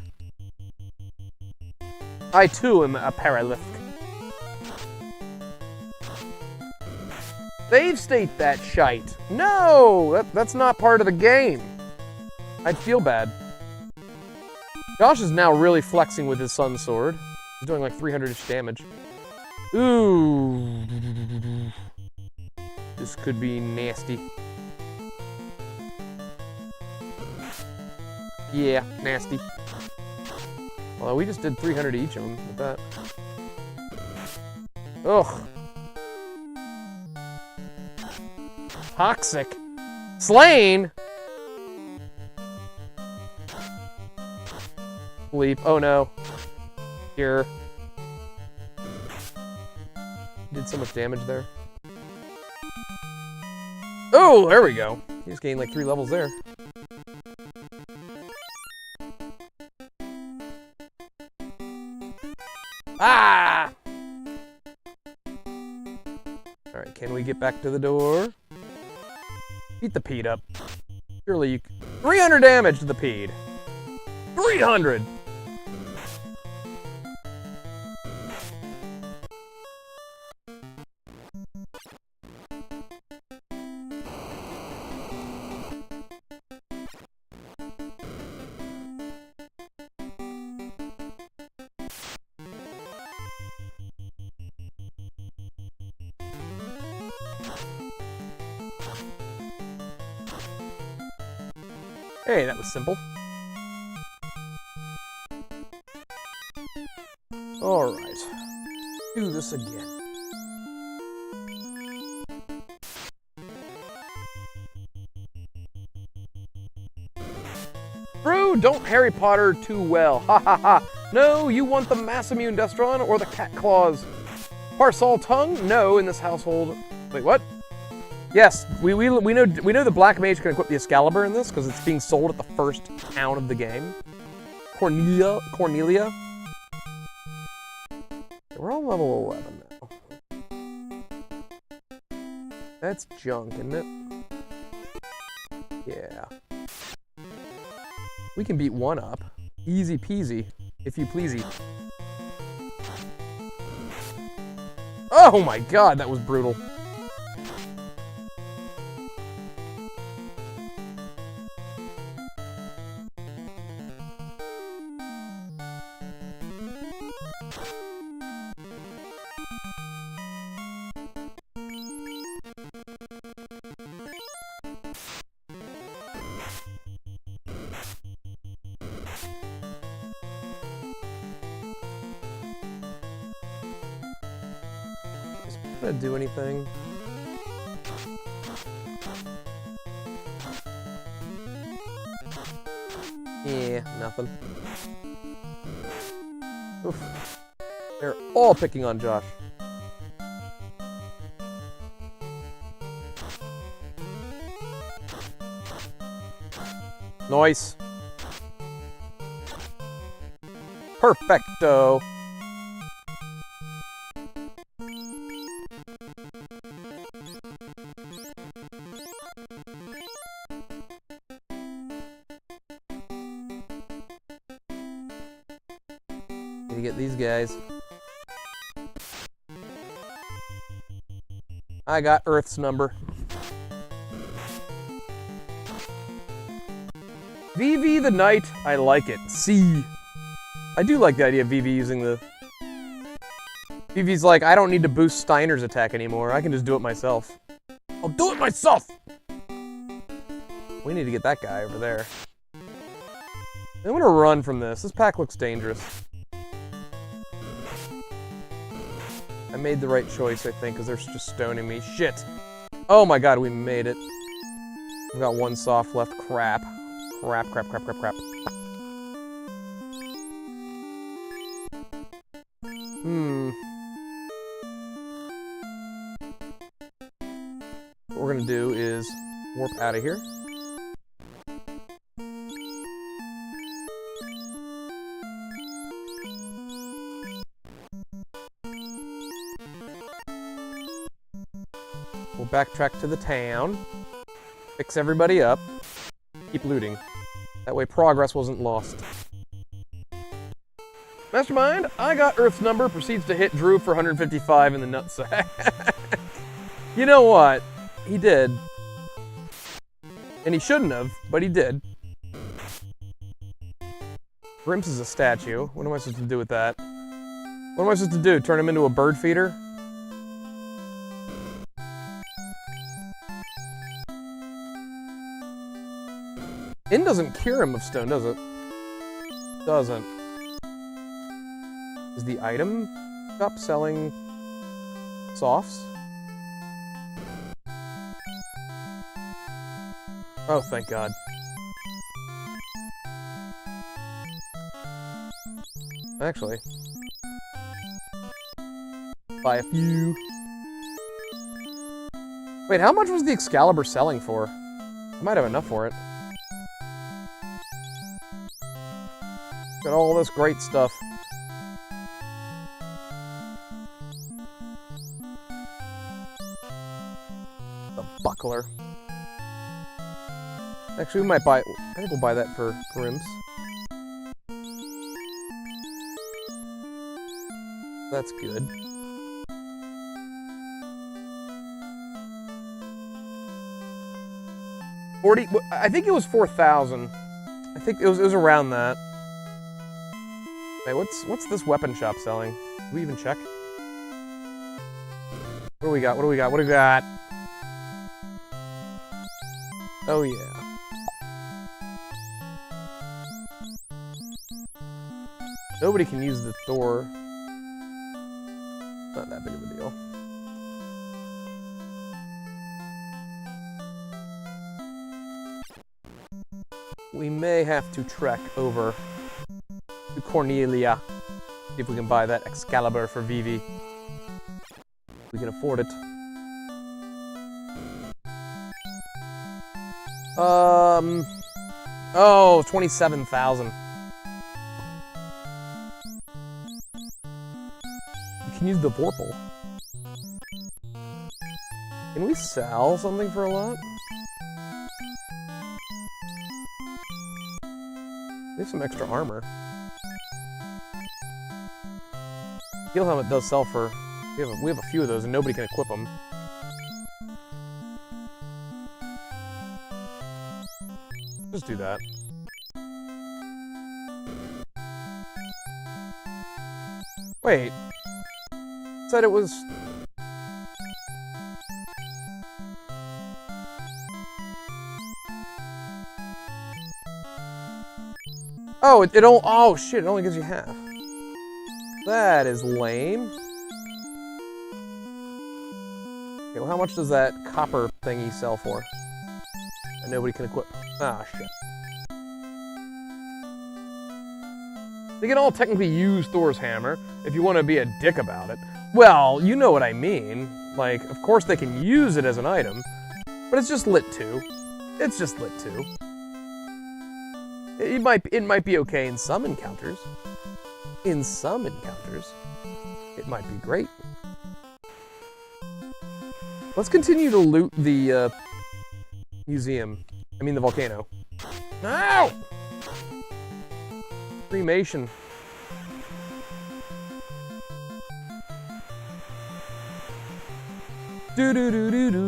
I too am a paralytic. Save state that shite. No, that's not part of the game. I'd feel bad. Josh is now really flexing with his sun sword. He's doing like 300-ish damage. Ooh. This could be nasty. Yeah, nasty. Well, we just did 300 each of them with that. Ugh. Toxic. Slain? Sleep. Oh no. Here. Did so much damage there. Oh, there we go. He just gained like 3 levels there. Ah! Alright, can we get back to the door? Beat the Pede up. Surely you... 300 damage to the Pede! 300! Hey, that was simple. Alright. Do this again. Bro, don't Harry Potter too well. Ha ha ha. No, you want the Massamune Destron or the Cat Claws? Parsol Tongue? No, in this household. Wait, what? Yes, we know the Black Mage can equip the Excalibur in this because it's being sold at the first town of the game. Cornelia. We're on level 11 now. That's junk, isn't it? Yeah. We can beat one up. Easy peasy, if you pleasey. Oh my god, that was brutal. Gonna do anything? Yeah, nothing. Oof. They're all picking on Josh. Nice. Perfecto. Need to get these guys. I got Earth's number. VV the Knight, I like it. C. I do like the idea of VV using the... VV's like, I don't need to boost Steiner's attack anymore. I can just do it myself. I'll do it myself! We need to get that guy over there. I'm gonna run from this. This pack looks dangerous. I made the right choice, I think, because they're just stoning me. Shit! Oh my god, we made it. We've got one soft left. Crap. Crap. What we're gonna do is warp out of here. We'll backtrack to the town, fix everybody up, keep looting. That way progress wasn't lost. Mastermind, I got Earth's number, proceeds to hit Drew for 155 in the nutsack. You know what? He did. And he shouldn't have, but he did. Grimps is a statue. What am I supposed to do with that? What am I supposed to do? Turn him into a bird feeder? In doesn't cure him of stone, does it? Doesn't. Is the item shop selling softs? Oh, thank God. Actually, buy a few. Wait, how much was the Excalibur selling for? I might have enough for it. Got all this great stuff. The buckler. Actually, we might buy... I think we'll buy that for Grimps. That's good. I think it was 4,000. I think it was around that. Wait, what's this weapon shop selling? Did we even check? What do we got? What do we got? What do we got? Oh yeah. Nobody can use the Thor. Not that big of a deal. We may have to trek over to Cornelia. See if we can buy that Excalibur for Vivi. We can afford it. Oh, 27,000. can use the Vorpal. Can we sell something for a lot? We have some extra armor. Heal helmet does sell for... We have a few of those and nobody can equip them. Just do that. Wait. Said it was... Oh, it only... Oh, shit, it only gives you half. That is lame. Okay, well, how much does that copper thingy sell for? And nobody can equip. Ah, shit. They can all technically use Thor's hammer, if you want to be a dick about it. Well, you know what I mean. Like, of course they can use it as an item, but it's just lit 2. It's just lit 2. It might be okay in some encounters. In some encounters, it might be great. Let's continue to loot the museum. I mean the volcano. No! Cremation. Do do do do do.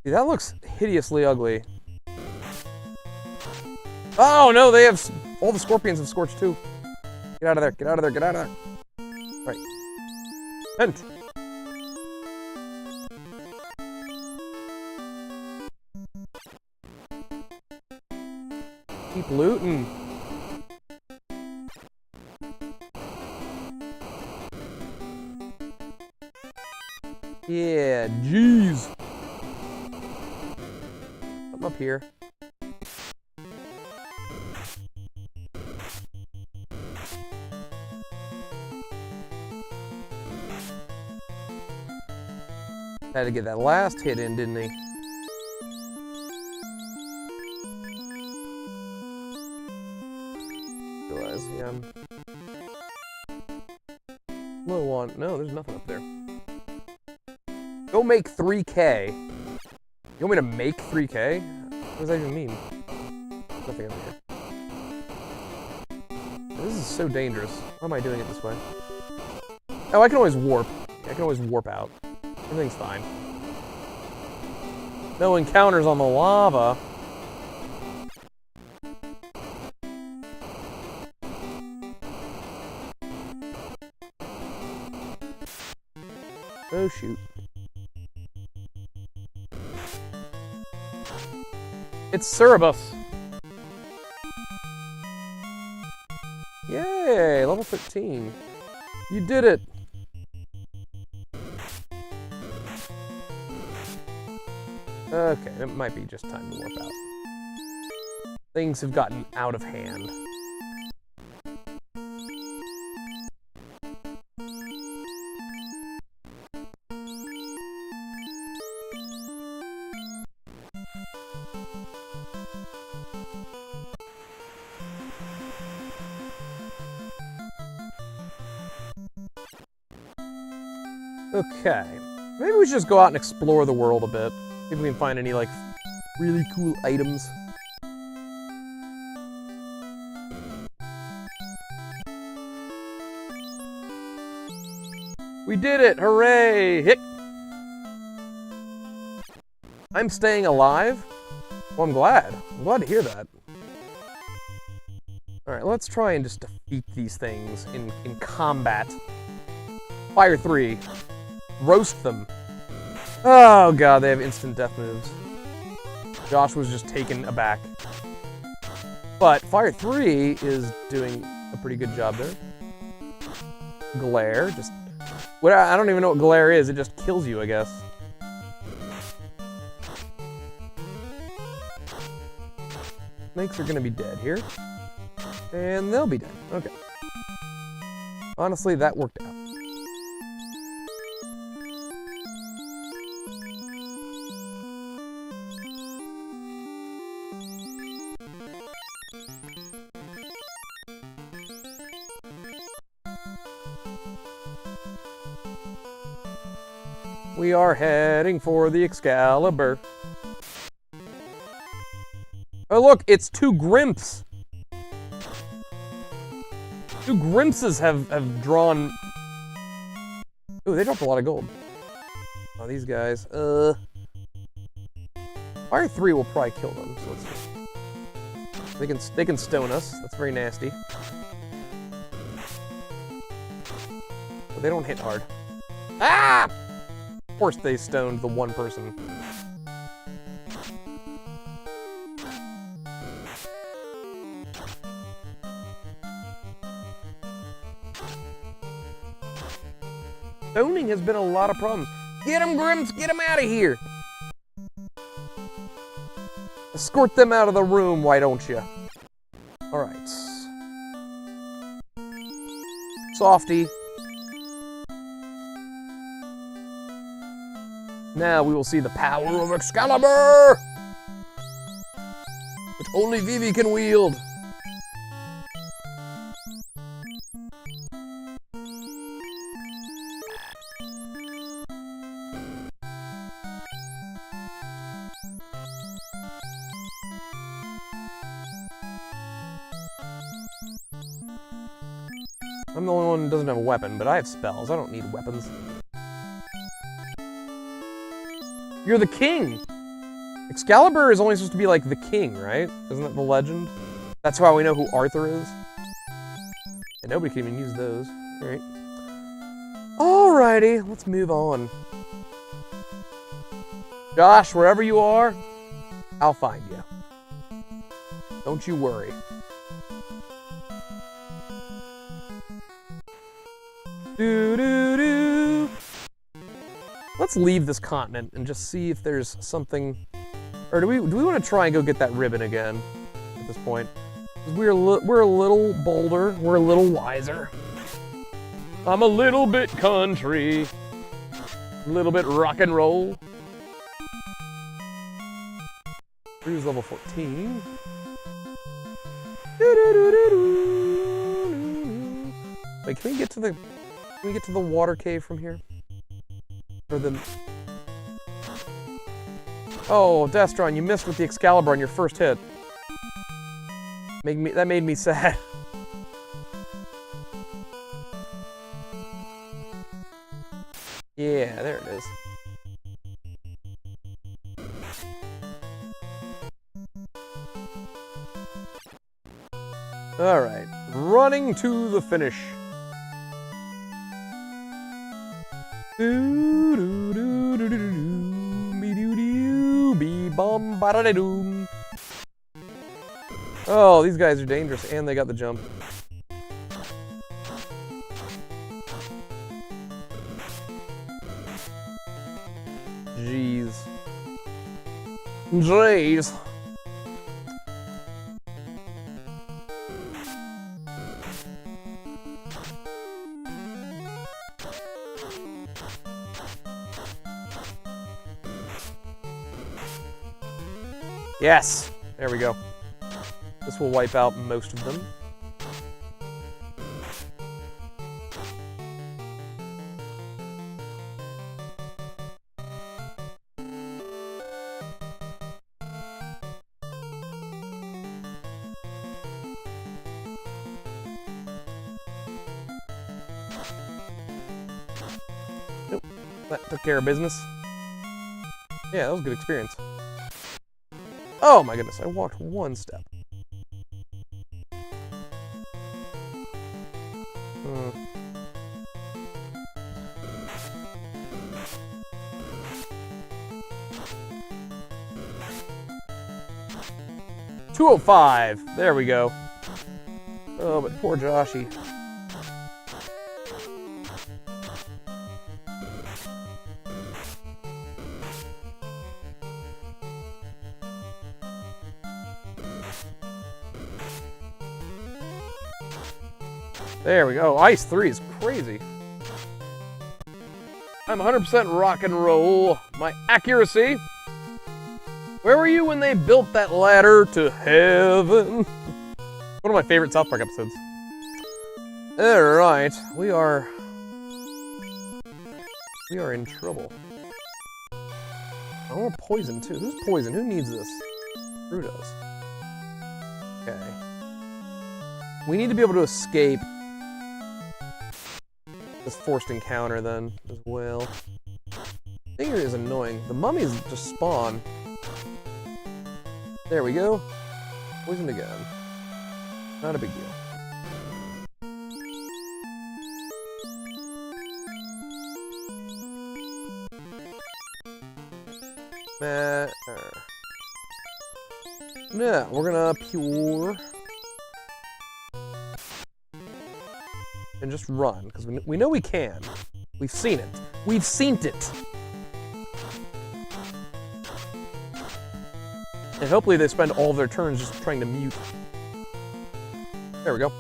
Dude, that looks hideously ugly. Oh no, they have all the scorpions have scorched too. Get out of there! Get out of there! Get out of there! Right. Hunt. Keep looting. Yeah, jeez. I'm up here. Had to get that last hit in, didn't he? Realize, yeah. Low on. No, there's nothing up there. Go make 3K. You want me to make 3K? What does that even mean? Nothing over here. This is so dangerous. Why am I doing it this way? Oh, I can always warp. I can always warp out. Everything's fine. No encounters on the lava. Oh, shoot. It's Cerebus. Yay, level 13. You did it. Okay, it might be just time to warp out. Things have gotten out of hand. Okay, maybe we should just go out and explore the world a bit. See if we can find any, like, really cool items. We did it! Hooray! Hick! I'm staying alive? Well, I'm glad. I'm glad to hear that. Alright, let's try and just defeat these things in combat. Fire 3. Roast them. Oh god, they have instant death moves. Josh was just taken aback. But Fire 3 is doing a pretty good job there. Glare, just... Well, I don't even know what glare is, it just kills you, I guess. Snakes are gonna be dead here. And they'll be dead. Okay. Honestly, that worked out. We are heading for the Excalibur. Oh look, it's two Grimps. Two Grimpses have drawn... Ooh, they dropped a lot of gold. Oh, these guys. Fire 3 will probably kill them, so let's just... They can stone us. That's very nasty. But they don't hit hard. Ah! Of course they stoned the one person. Stoning has been a lot of problems. Get them, Grimps! Get them out of here! Escort them out of the room, why don't you? Alright. Softy. Now we will see the power of Excalibur! Which only Vivi can wield. I'm the only one who doesn't have a weapon, but I have spells. I don't need weapons. You're the king! Excalibur is only supposed to be like the king, right? Isn't that the legend? That's why we know who Arthur is. And nobody can even use those. Alright. Alrighty, let's move on. Josh, wherever you are, I'll find you. Don't you worry. Doo-doo-doo. Let's leave this continent and just see if there's something... Or do we want to try and go get that ribbon again at this point? We're a little bolder. We're a little wiser. I'm a little bit country. A little bit rock and roll. Cruise level 14. Wait, can we get to the water cave from here? Or the... Oh, Destron, you missed with the Excalibur on your first hit. That made me sad. Yeah, there it is. Alright, running to the finish. Oh, these guys are dangerous, and they got the jump. Jeez. Jeez. Yes! There we go. This will wipe out most of them. Nope. That took care of business. Yeah, that was a good experience. Oh my goodness, I walked one step. 205. There we go. Oh, but poor Joshy. There we go. Ice 3 is crazy. I'm 100% rock and roll. My accuracy. Where were you when they built that ladder to heaven? One of my favorite South Park episodes. Alright, we are We are in trouble. I want poison too. Who's poison? Who needs this? Who does? Okay. We need to be able to escape this forced encounter then as well. Finger is annoying. The mummies just spawn. There we go. Poisoned again. Not a big deal. Yeah, we're gonna pure and just run because we know we can. We've seen it. We've seen it. And hopefully they spend all of their turns just trying to mute. There we go.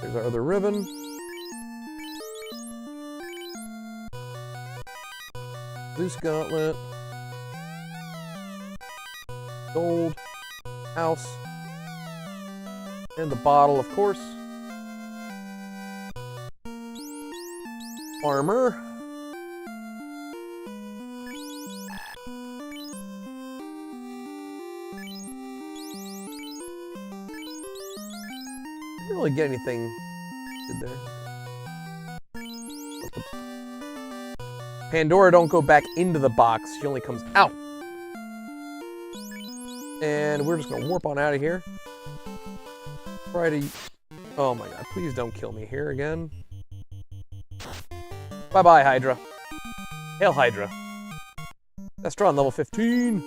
There's our other ribbon. Zeus Gauntlet. Gold. House. And the bottle, of course. Armor. Didn't really get anything good there. Pandora, don't go back into the box. She only comes out. And we're just gonna warp on out of here. Try to... Oh my god, please don't kill me here again. Bye-bye, Hydra. Hail, Hydra. Estron, level 15.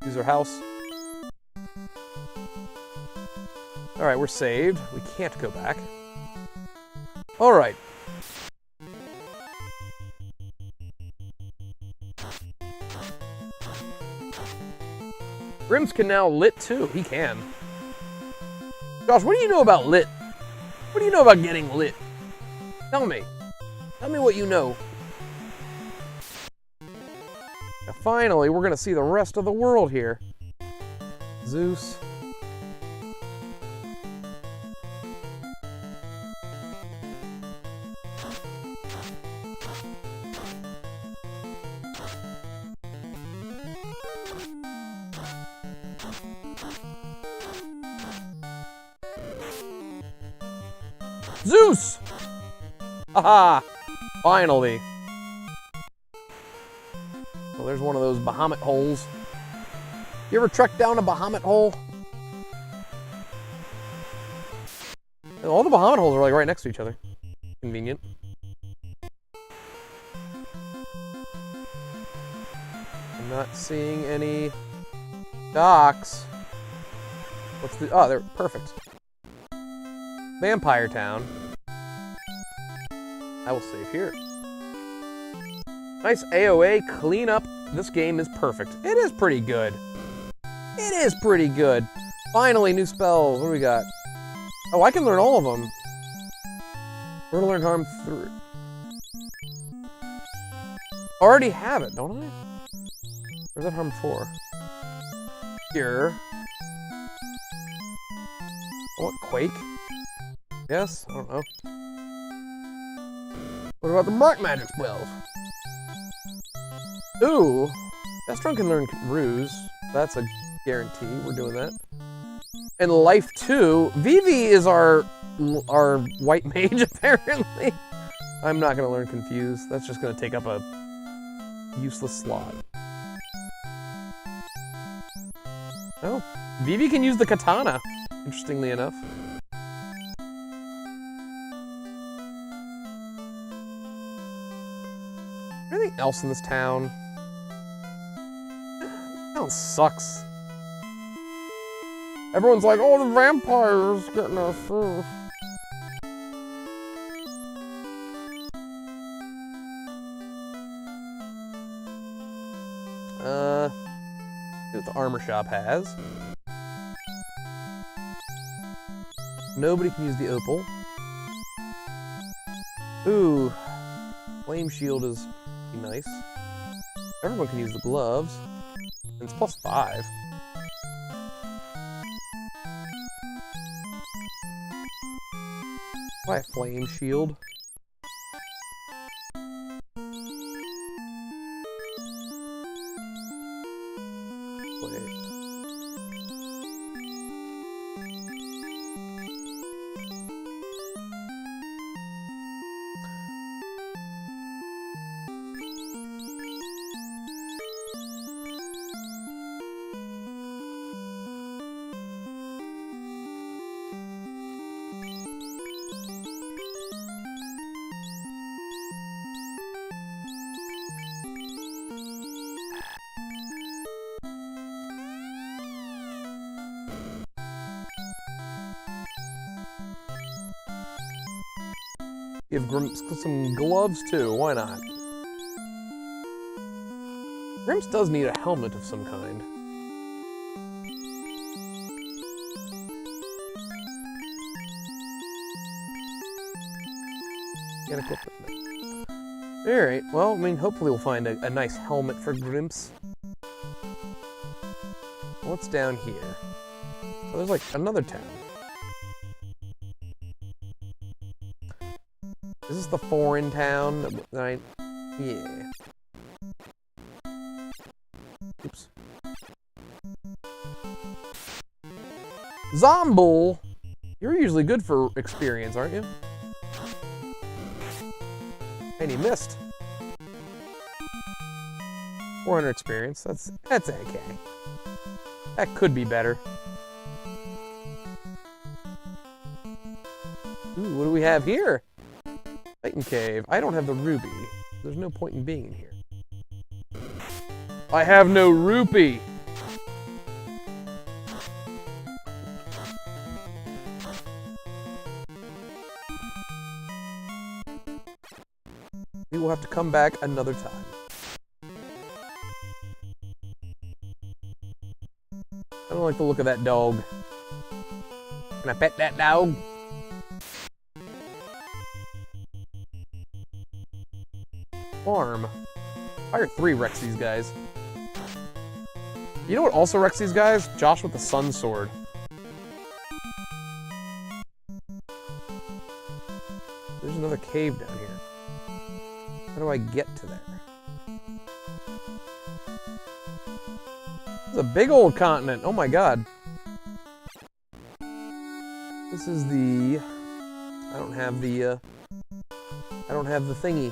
Use our house. Alright, we're saved. We can't go back. Alright. Grims can now lit too. He can. Josh, what do you know about lit? What do you know about getting lit? Tell me. Tell me what you know. Now finally, we're gonna see the rest of the world here. Zeus. Zeus! Haha! Finally. Well, there's one of those Bahamut holes. You ever trekked down a Bahamut hole? All the Bahamut holes are like right next to each other. Convenient. I'm not seeing any docks. What's the... Oh, they're perfect. Vampire Town. I will save here. Nice AOA cleanup. This game is perfect. It is pretty good. It is pretty good. Finally, new spells. What do we got? Oh, I can learn all of them. We're gonna learn Harm 3. Already have it, don't I? Or is that Harm 4? Here. I want Quake. Yes? I don't know. What about the Mark Magic spells? Ooh! Estron can learn Ruse. That's a guarantee. We're doing that. And Life 2. Vivi is our white mage, apparently. I'm not going to learn Confuse. That's just going to take up a useless slot. Oh. Vivi can use the katana, interestingly enough. Anything else in this town? This town sucks. Everyone's like, oh, the vampires getting us through. See what the armor shop has. Nobody can use the opal. Ooh. Flame shield is nice. Everyone can use the gloves. And it's +5. Buy a flame shield. Wait. Give Grimps some gloves too, why not? Grimps does need a helmet of some kind. Can't equip it. Alright, well, I mean, hopefully we'll find a nice helmet for Grimps. What's down here? Oh, there's like another town. Is this the foreign town that I... Yeah. Oops. Zombull! You're usually good for experience, aren't you? And he missed. 400 experience. That's okay. That could be better. Ooh, what do we have here? Titan Cave. I don't have the ruby. There's no point in being in here. I have no rupee! We will have to come back another time. I don't like the look of that dog. Can I pet that dog? Farm. Fire 3 wrecks these guys. You know what also wrecks these guys? Josh with the Sun Sword. There's another cave down here. How do I get to there? It's a big old continent. Oh my god. This is the... I don't have the thingy.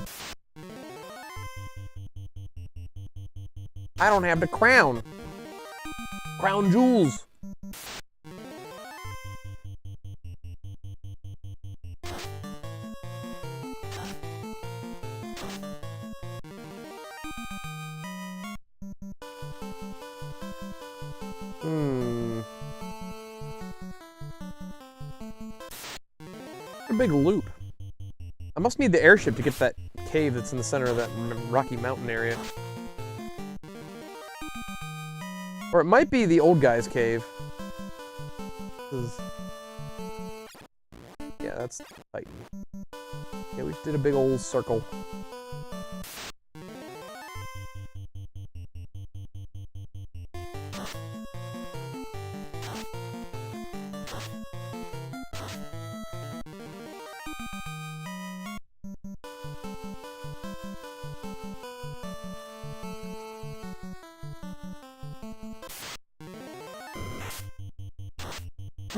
I don't have the crown. Crown jewels. A big loop. I must need the airship to get to that cave that's in the center of that rocky mountain area. Or it might be the old guy's cave. Yeah, that's Titan. Yeah, we did a big old circle.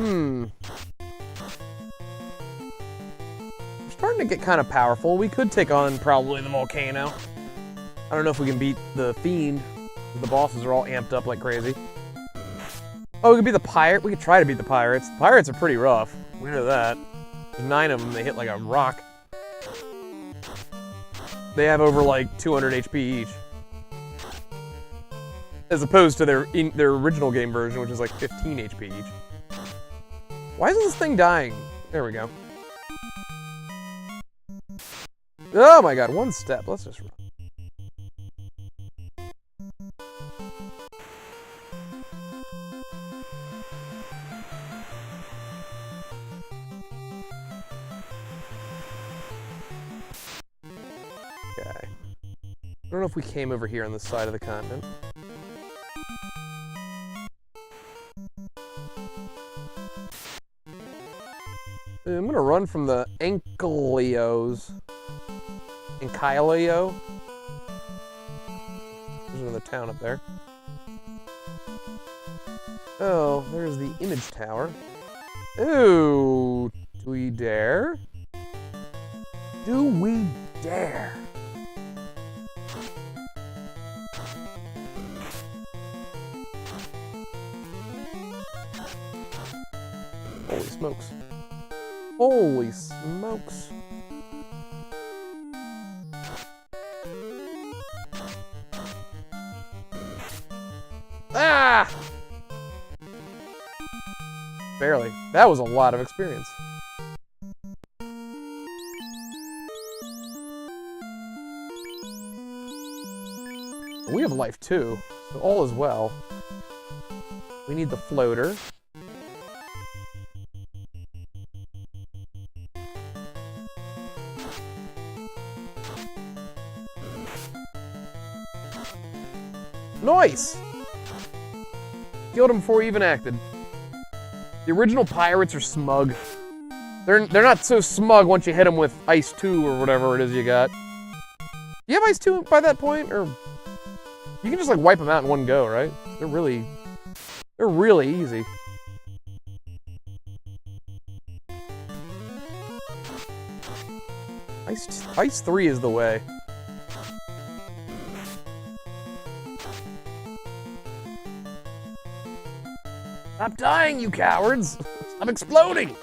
We're starting to get kind of powerful. We could take on probably the volcano. I don't know if we can beat the Fiend. The bosses are all amped up like crazy. Oh, we could be the pirate. We could try to beat the pirates. The pirates are pretty rough. We know that. There's 9 of them. They hit like a rock. They have over like 200 HP each. As opposed to their original game version, which is like 15 HP each. Why isn't this thing dying? There we go. Oh my god, one step. Let's just run. Okay. I don't know if we came over here on this side of the continent. I'm gonna run from the Ankylios. Ankylio. There's another town up there. Oh, there's the image tower. Ooh, do we dare? Do we dare? Holy smokes. Holy smokes. Ah! Barely. That was a lot of experience. We have life too, so all is well. We need the floater. Nice! Killed him before he even acted. The original pirates are smug. They're not so smug once you hit them with Ice 2 or whatever it is you got. Do you have Ice 2 by that point, or you can just like wipe them out in one go, right? They're really easy. Ice 3 is the way. Stop dying, you cowards! Stop exploding!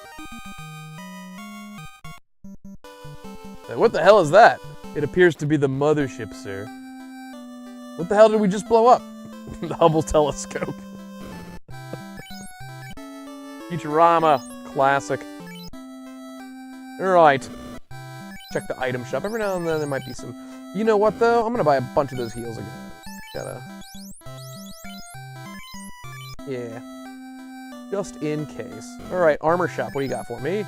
What the hell is that? It appears to be the mothership, sir. What the hell did we just blow up? The Hubble telescope. Futurama. Classic. Alright. Check the item shop. Every now and then there might be some... You know what, though? I'm gonna buy a bunch of those heals again. Yeah. Just in case. Alright, armor shop. What do you got for me?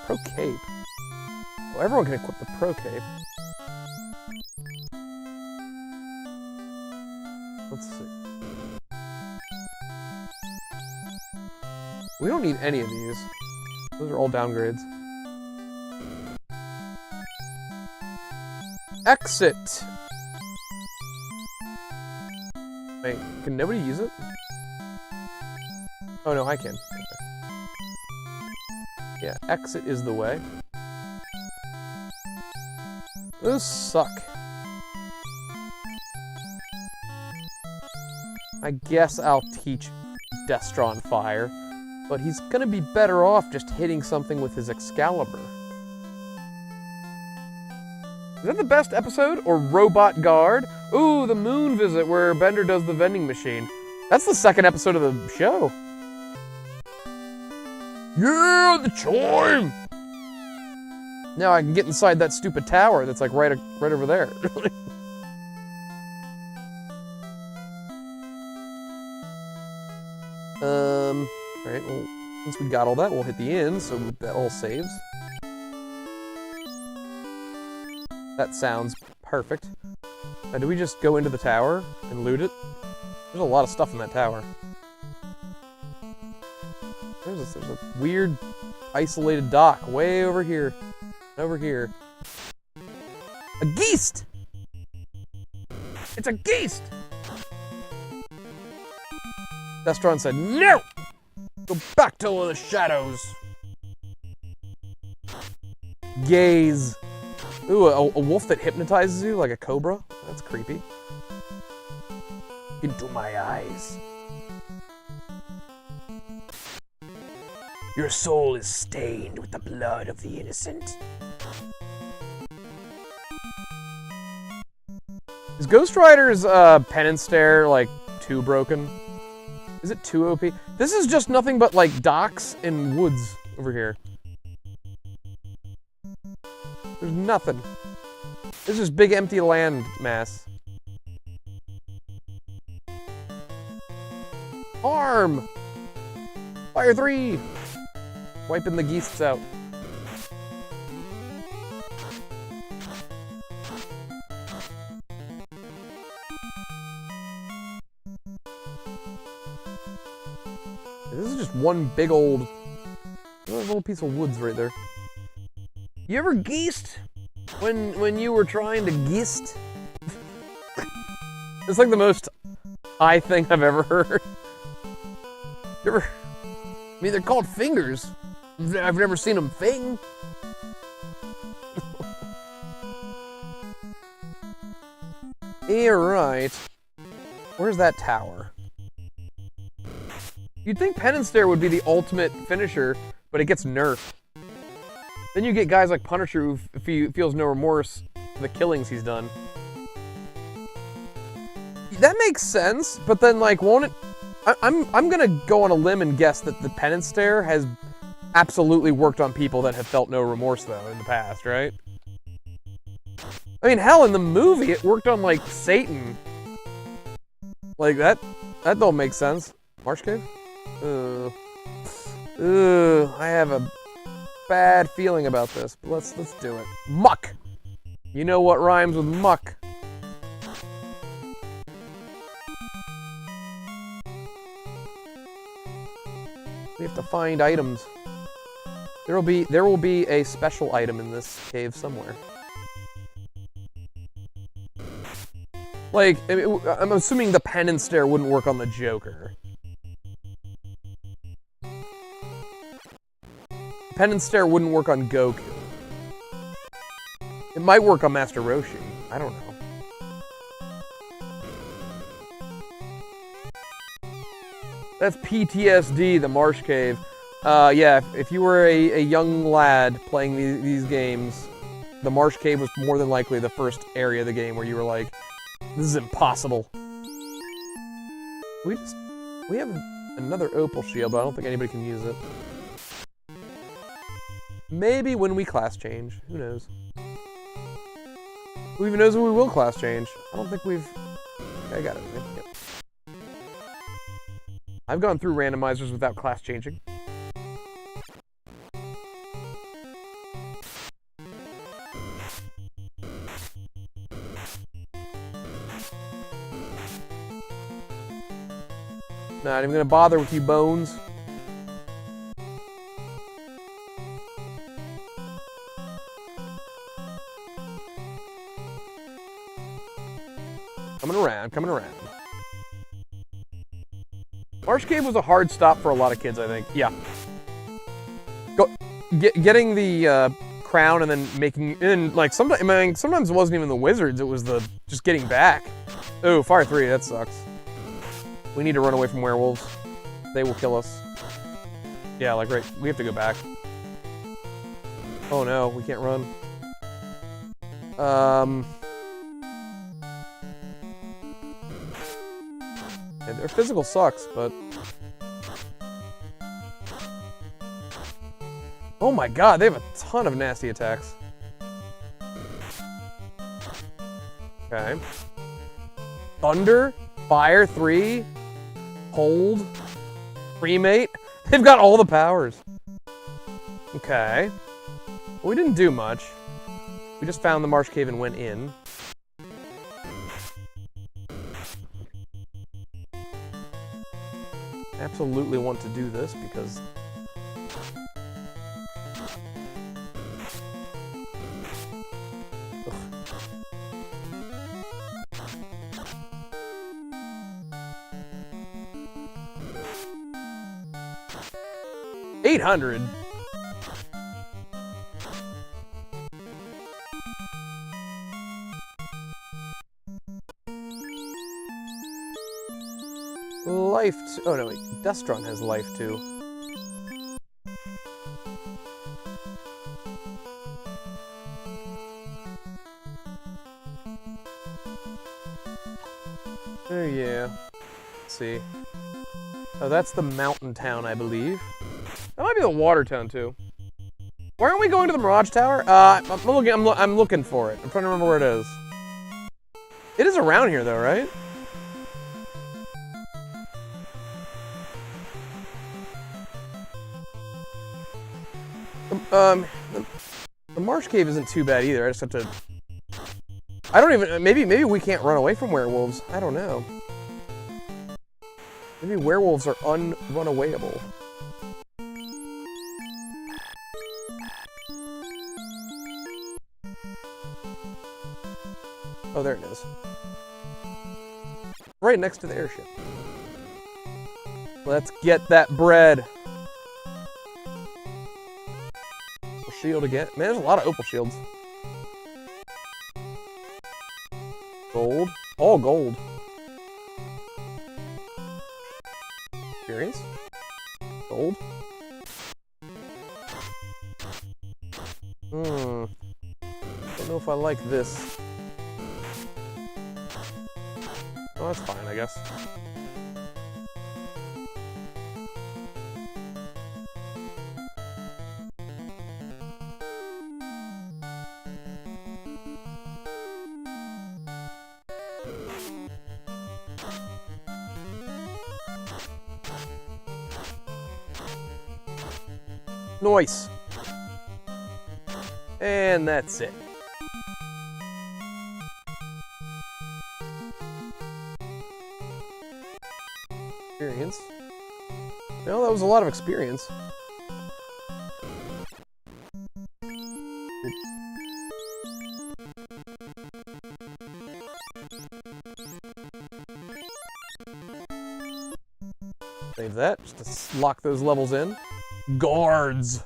Pro cape. Well, everyone can equip the pro cape. Let's see. We don't need any of these. Those are all downgrades. Exit! Wait, can nobody use it? Oh no, I can. Okay. Yeah, exit is the way. Those suck. I guess I'll teach Destron fire, but he's gonna be better off just hitting something with his Excalibur. Is that the best episode? Or Robot Guard? Ooh, the moon visit where Bender does the vending machine. That's the second episode of the show. Yeah, the chime! Now I can get inside that stupid tower that's like right over there. Alright, well, since we got all that, we'll hit the inn, so that all saves. That sounds perfect. Now, do we just go into the tower and loot it? There's a lot of stuff in that tower. There's a weird, isolated dock way over here. Over here. A geist! It's a geist! Destron said, no! Go back to the shadows! Gaze. Ooh, a wolf that hypnotizes you like a cobra? That's creepy. Into my eyes. Your soul is stained with the blood of the innocent. Is Ghost Rider's penance stare like too broken? Is it too OP? This is just nothing but like docks and woods over here. There's nothing. There's just big empty land mass. Arm! Fire 3! Wiping the geese out. This is just one big old a little piece of woods right there. You ever geesed when you were trying to geest? It's like the most high thing I've ever heard. You ever? I mean, they're called fingers. I've never seen them fing. Yeah, right. Where's that tower? You'd think Pen and Stare would be the ultimate finisher, but it gets nerfed. Then you get guys like Punisher who feels no remorse for the killings he's done. That makes sense, but then like, won't it? I'm gonna go on a limb and guess that the Pen and Stare has absolutely worked on people that have felt no remorse though in the past, right? I mean, hell, in the movie it worked on like Satan. Like that don't make sense. Marsh Cave? I have a bad feeling about this, but let's do it. Muck! You know what rhymes with muck. We have to find items. There will be a special item in this cave somewhere. Like, I'm assuming the Pen and Stare wouldn't work on the Joker. Pen and Stare wouldn't work on Goku. It might work on Master Roshi. I don't know. That's PTSD, the Marsh Cave. Yeah, if you were a young lad playing these games, the Marsh Cave was more than likely the first area of the game where you were like, this is impossible. We have another opal shield, but I don't think anybody can use it. Maybe when we class change. Who knows? Who even knows when we will class change? I don't think we've... I got it. Yep. I've gone through randomizers without class changing. Not even gonna bother with you, Bones. Coming around. Marsh Cave was a hard stop for a lot of kids, I think. Yeah. Getting the crown and then making, and like sometimes it wasn't even the wizards, it was just getting back. Oh, Fire 3, that sucks. We need to run away from werewolves. They will kill us. Yeah, like right, we have to go back. Oh no, we can't run. Yeah, their physical sucks, but... Oh my god, they have a ton of nasty attacks. Okay. Thunder, Fire 3, Hold, Cremate. They've got all the powers. Okay. Well, we didn't do much. We just found the Marsh Cave and went in. Absolutely want to do this because... Ugh. 800. Life. Oh no, wait. Destron has life too. Oh yeah. Let's see. Oh, that's the mountain town, I believe. That might be the water town too. Why aren't we going to the Mirage Tower? I'm looking for it. I'm trying to remember where it is. It is around here though, right? The Marsh Cave isn't too bad either. I just have to... I don't even... Maybe we can't run away from werewolves. I don't know. Maybe werewolves are unrunawayable. Oh, there it is. Right next to the airship. Let's get that bread. Opal shield again. Man, there's a lot of opal shields. Gold. All gold. Experience. Gold. Don't know if I like this. Oh, that's fine, I guess. Nice. And that's it. Experience. Well, that was a lot of experience. Save that, just to lock those levels in. Guards!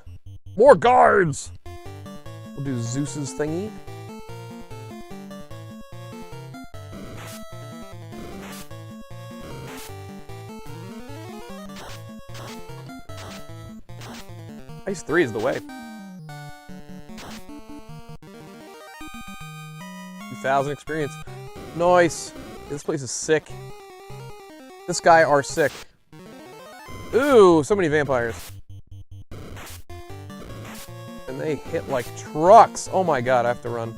More guards! We'll do Zeus's thingy. Ice 3 is the way. 2,000 experience. Nice. This place is sick. This guy are sick. Ooh, so many vampires. And they hit like trucks. Oh my god, I have to run.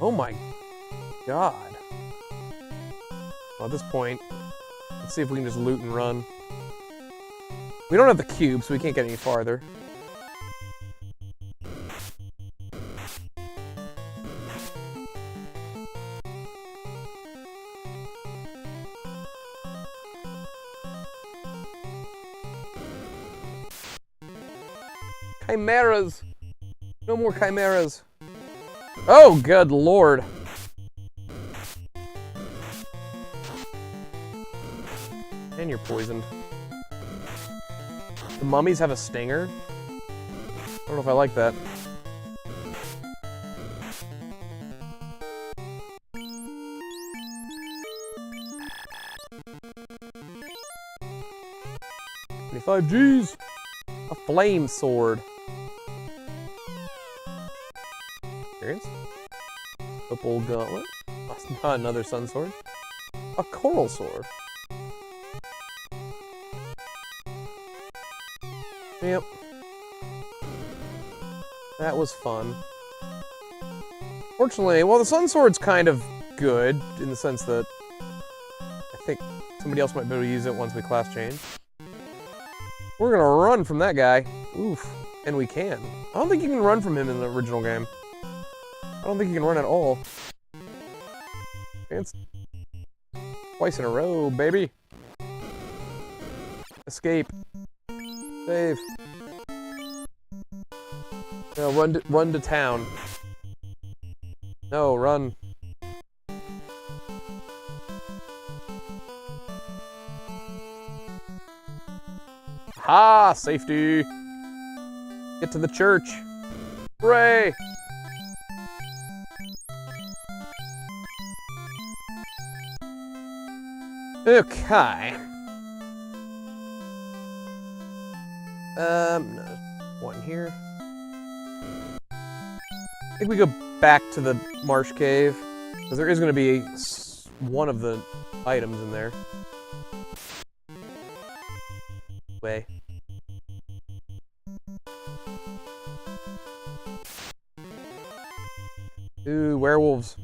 Oh my god. Well, at this point, let's see if we can just loot and run. We don't have the cube, so we can't get any farther. Chimeras! No more chimeras. Oh, good lord. And you're poisoned. The mummies have a stinger? I don't know if I like that. $25 Gs! A flame sword. Experience? Opal gauntlet. That's not another sun sword. A coral sword. Yep. That was fun. Fortunately, well, the sun sword's kind of good in the sense that I think somebody else might be able to use it once we class change. We're gonna run from that guy. Oof. And we can. I don't think you can run from him in the original game. I don't think you can run at all. It's twice in a row, baby. Escape. Save. No, run to town. No, run. Ha! Safety! Get to the church. Hooray! Okay. No. One here. I think we go back to the marsh cave, because there is going to be one of the items in there. Way. Ooh, werewolves.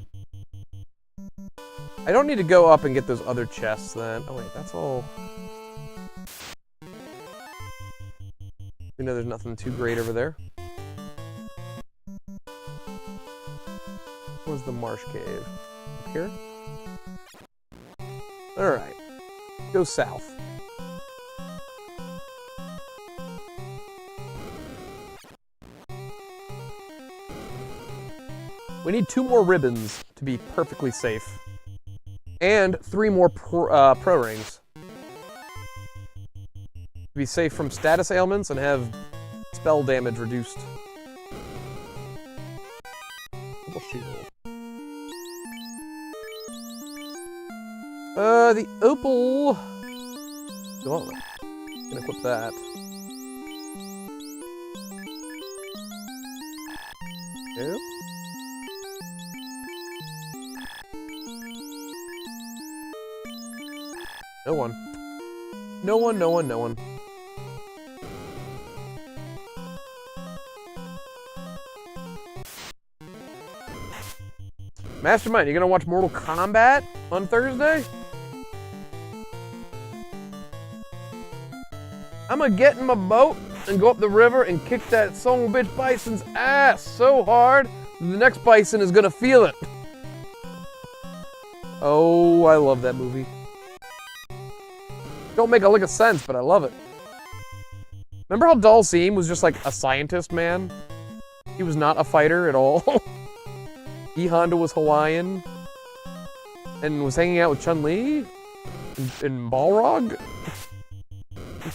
I don't need to go up and get those other chests then. Oh wait, that's all. You know there's nothing too great over there. Where's the marsh cave? Up here? Alright. Go south. We need 2 more ribbons to be perfectly safe. And 3 more pro rings. To be safe from status ailments and have spell damage reduced. Double shield. The opal gauntlet. Gonna equip that. Yep. No one. No one, no one, no one. Mastermind, you gonna watch Mortal Kombat on Thursday? I'm gonna get in my boat and go up the river and kick that son of a bitch bison's ass so hard the next bison is gonna feel it. Oh, I love that movie. Don't make a lick of sense, but I love it. Remember how Dhalsim was just like a scientist, man? He was not a fighter at all. E Honda was Hawaiian and was hanging out with Chun-Li in Balrog.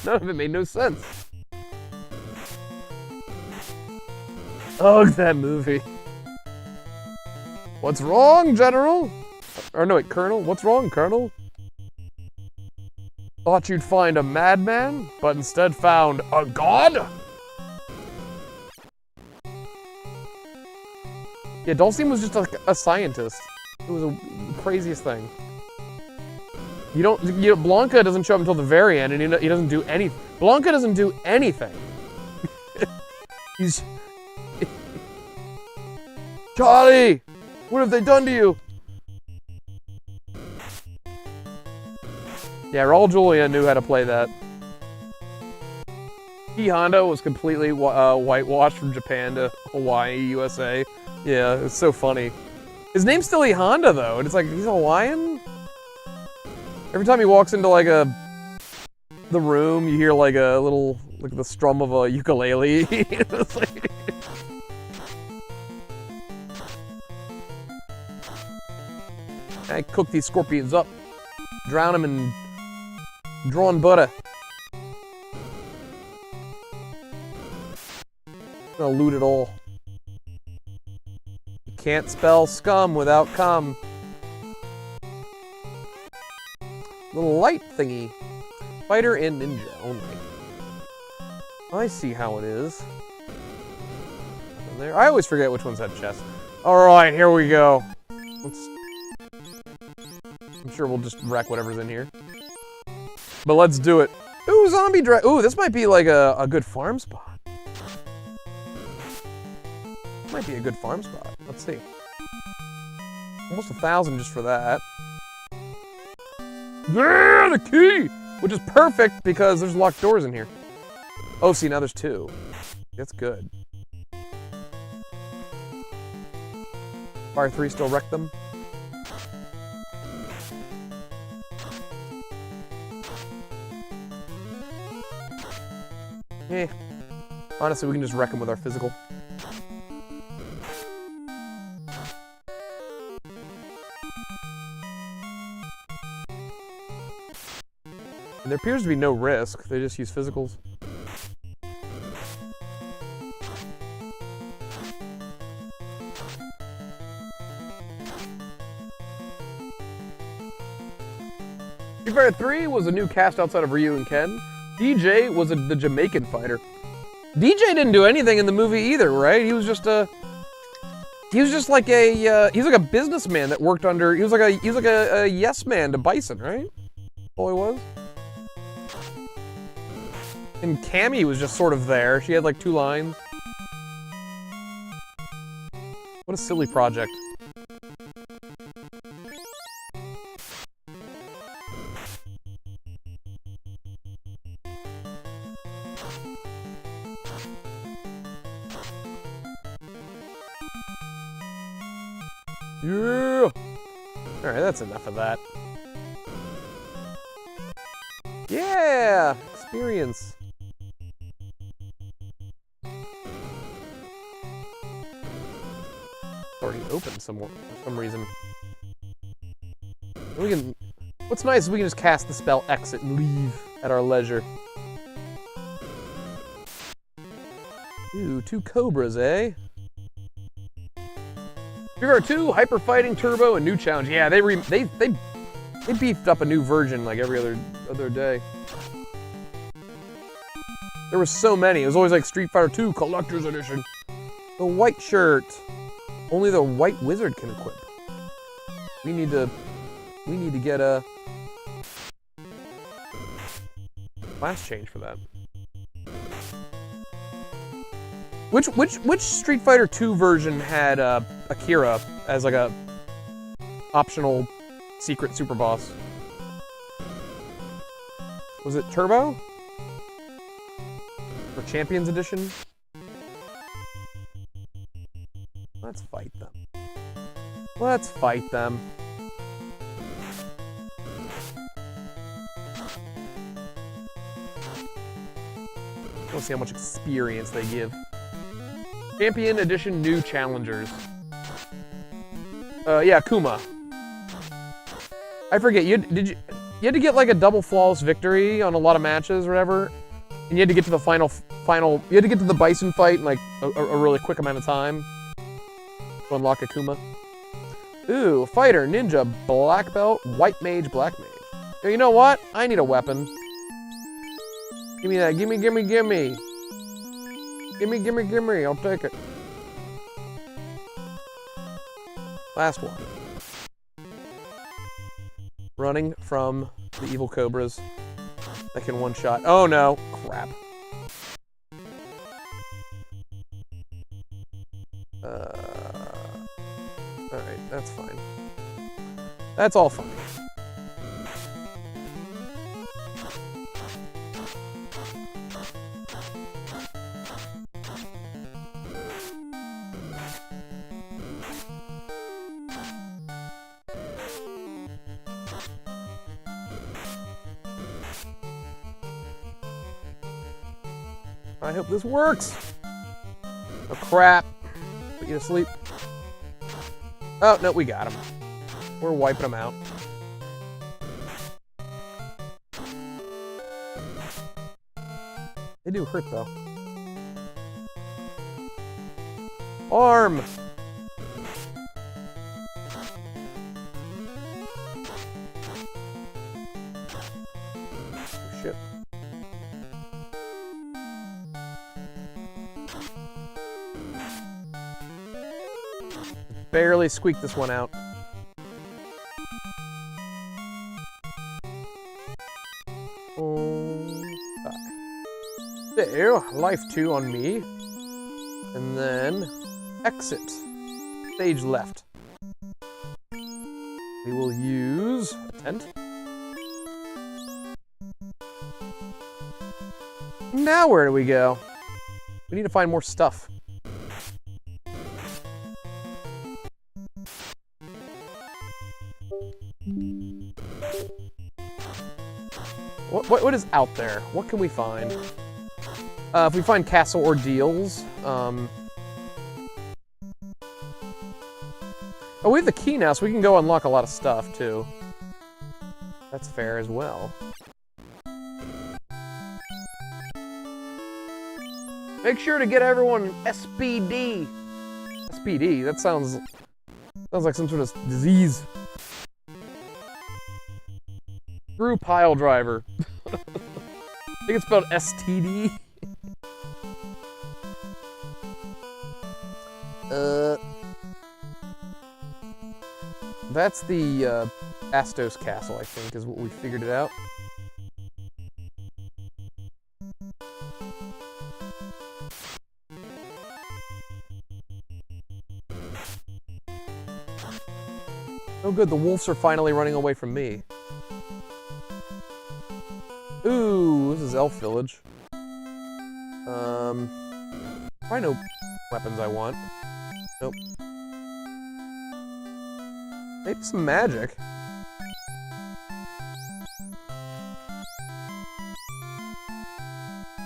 None of it made no sense. Ugh, that movie. What's wrong, General? Or no, wait, Colonel? What's wrong, Colonel? Thought you'd find a madman, but instead found a god? Yeah, Dhalsim was just like a scientist. It was the craziest thing. Blanca doesn't show up until the very end, and he doesn't do anything. Blanca doesn't do anything. He's... Charlie! What have they done to you? Yeah, Raul Julia knew how to play that. E Honda was completely whitewashed from Japan to Hawaii, USA. Yeah, it's so funny. His name's still E Honda though, and it's like, he's Hawaiian? Every time he walks into like the room, you hear like a little, like the strum of a ukulele. It's like... I cook these scorpions up, drown them in drawn butter. Gonna loot it all. You can't spell scum without cum. Little light thingy. Fighter and ninja only. I see how it is. There. I always forget which ones have chests. Alright, here we go. I'm sure we'll just wreck whatever's in here. But let's do it. Ooh, zombie drag. Ooh, this might be like a good farm spot. Might be a good farm spot. Let's see. Almost 1,000 just for that. Yeah, the key! Which is perfect because there's locked doors in here. Oh, see, now there's 2. That's good. Fire 3 still wrecked them. Eh. Honestly, we can just wreck them with our physical. And there appears to be no risk. They just use physicals. Street Fighter 3 was a new cast outside of Ryu and Ken. DJ was the Jamaican fighter. DJ didn't do anything in the movie either, right? He was just like a businessman that worked under. He was like a yes man to Bison, right? All he was. And Cammy was just sort of there. She had like 2 lines. What a silly project. Yeah! Alright, that's enough of that. Yeah! Experience. Already open somewhere for some reason. We can. What's nice is we can just cast the spell Exit and leave at our leisure. Ooh, 2 Cobras, eh? Here are 2 Hyper Fighting Turbo and new challenge. Yeah, they beefed up a new version like every other day. There was so many. It was always like Street Fighter 2 Collector's Edition. The white shirt. Only the white wizard can equip. We need to get a class change for that. Which Street Fighter 2 version had Akira as like a optional secret super boss? Was it Turbo? Or Champions Edition? Let's fight them. Let's fight them. Let's see how much experience they give. Champion Edition new challengers. Yeah, Kuma. I forget, you had to get like a double flawless victory on a lot of matches or whatever, and you had to get to the final. You had to get to the Bison fight in like a really quick amount of time to unlock a Kuma. Ooh, fighter, ninja, black belt, white mage, black mage. You know what? I need a weapon. Give me that. Gimme. Gimme. I'll take it. Last one. Running from the evil cobras that can one-shot. Oh no. Crap. Alright, that's fine. That's all fine. I hope this works. Oh crap. Put you to sleep. Oh, no, we got him. We're wiping him out. They do hurt, though. Arm! Oh, shit. Barely squeaked this one out. There, life 2 on me. And then exit. Stage left. We will use a tent. Now where do we go? We need to find more stuff. What is out there? What can we find? If we find castle ordeals, oh, we have the key now, so we can go unlock a lot of stuff, too. That's fair as well. Make sure to get everyone SPD. SPD, that sounds like some sort of disease. Screw pile driver. I think it's spelled STD. That's the Astos Castle, I think, is what we figured it out. Oh good, the wolves are finally running away from me. Ooh, this is Elf Village. Probably no weapons I want. Nope. Maybe some magic.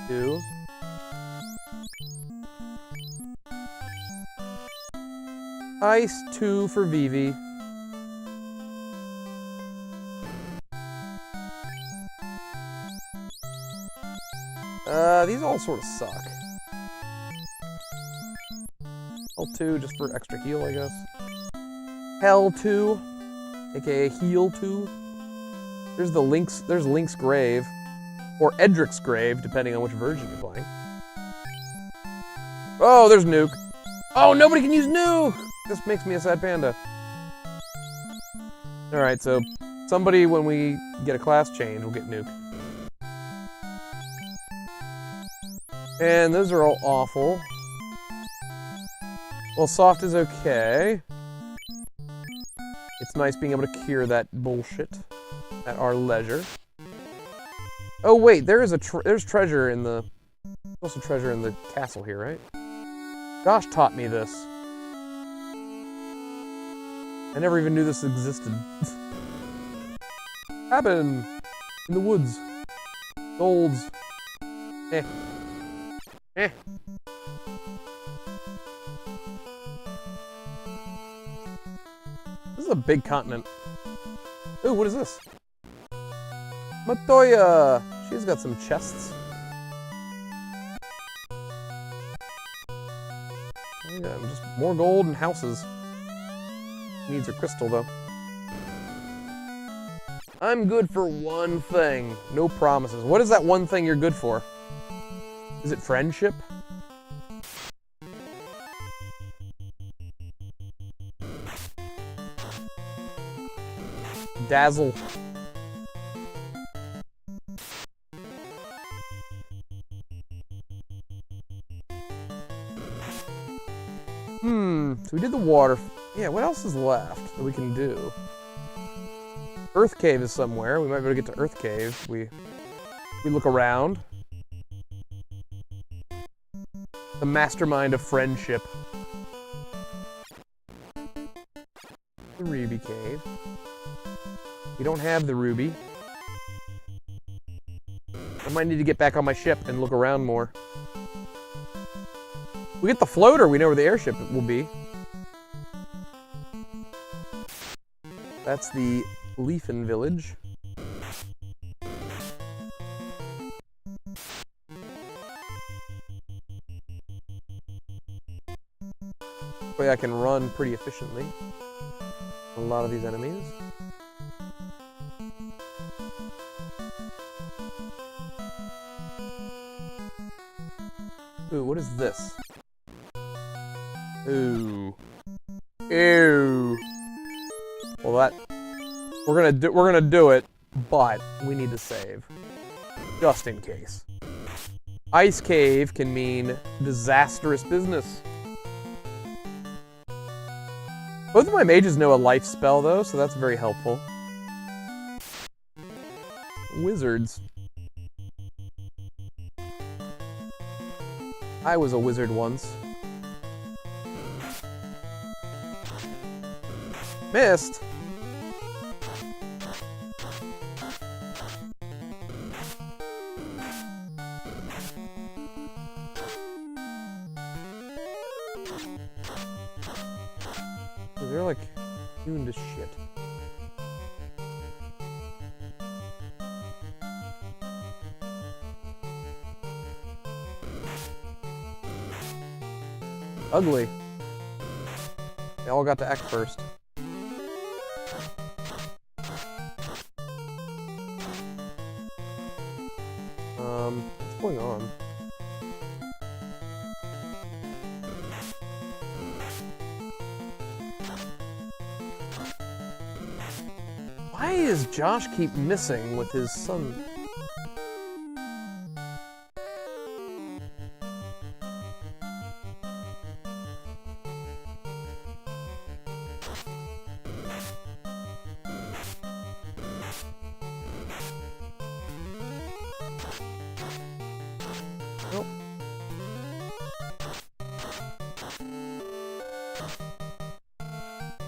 Two. Ice 2 for Vivi. These all sort of suck. L2 just for extra heal, I guess. Hell 2, aka Heal 2. There's Link's Grave, or Edric's Grave, depending on which version you're playing. Oh, there's Nuke. Oh, nobody can use Nuke! This makes me a sad panda. Alright, so somebody, when we get a class change, will get Nuke. And those are all awful. Well, soft is okay. It's nice being able to cure that bullshit at our leisure. Oh wait, there's treasure in the... also treasure in the castle here, right? Josh taught me this. I never even knew this existed. Cabin! In the woods. Golds. Eh. Eh. This is a big continent. Ooh, what is this? Matoya! She's got some chests. Oh yeah, just more gold and houses. Needs her crystal, though. I'm good for one thing. No promises. What is that one thing you're good for? Is it friendship? Dazzle. So we did the water. Yeah, what else is left that we can do? Earth Cave is somewhere. We might be able to get to Earth Cave. We look around. The mastermind of friendship. The Ruby Cave. We don't have the ruby. I might need to get back on my ship and look around more. We get the floater, we know where the airship will be. That's the Leafin village. Way I can run pretty efficiently. A lot of these enemies. Ooh, what is this? Ooh. Ew. Well, we're gonna do it, but we need to save. Just in case. Ice Cave can mean disastrous business. Both of my mages know a life spell, though, so that's very helpful. Wizards. I was a wizard once. Missed! They're like tuned to shit. Ugly. They all got to act first. What's going on? Why does Josh keep missing with his son? Nope.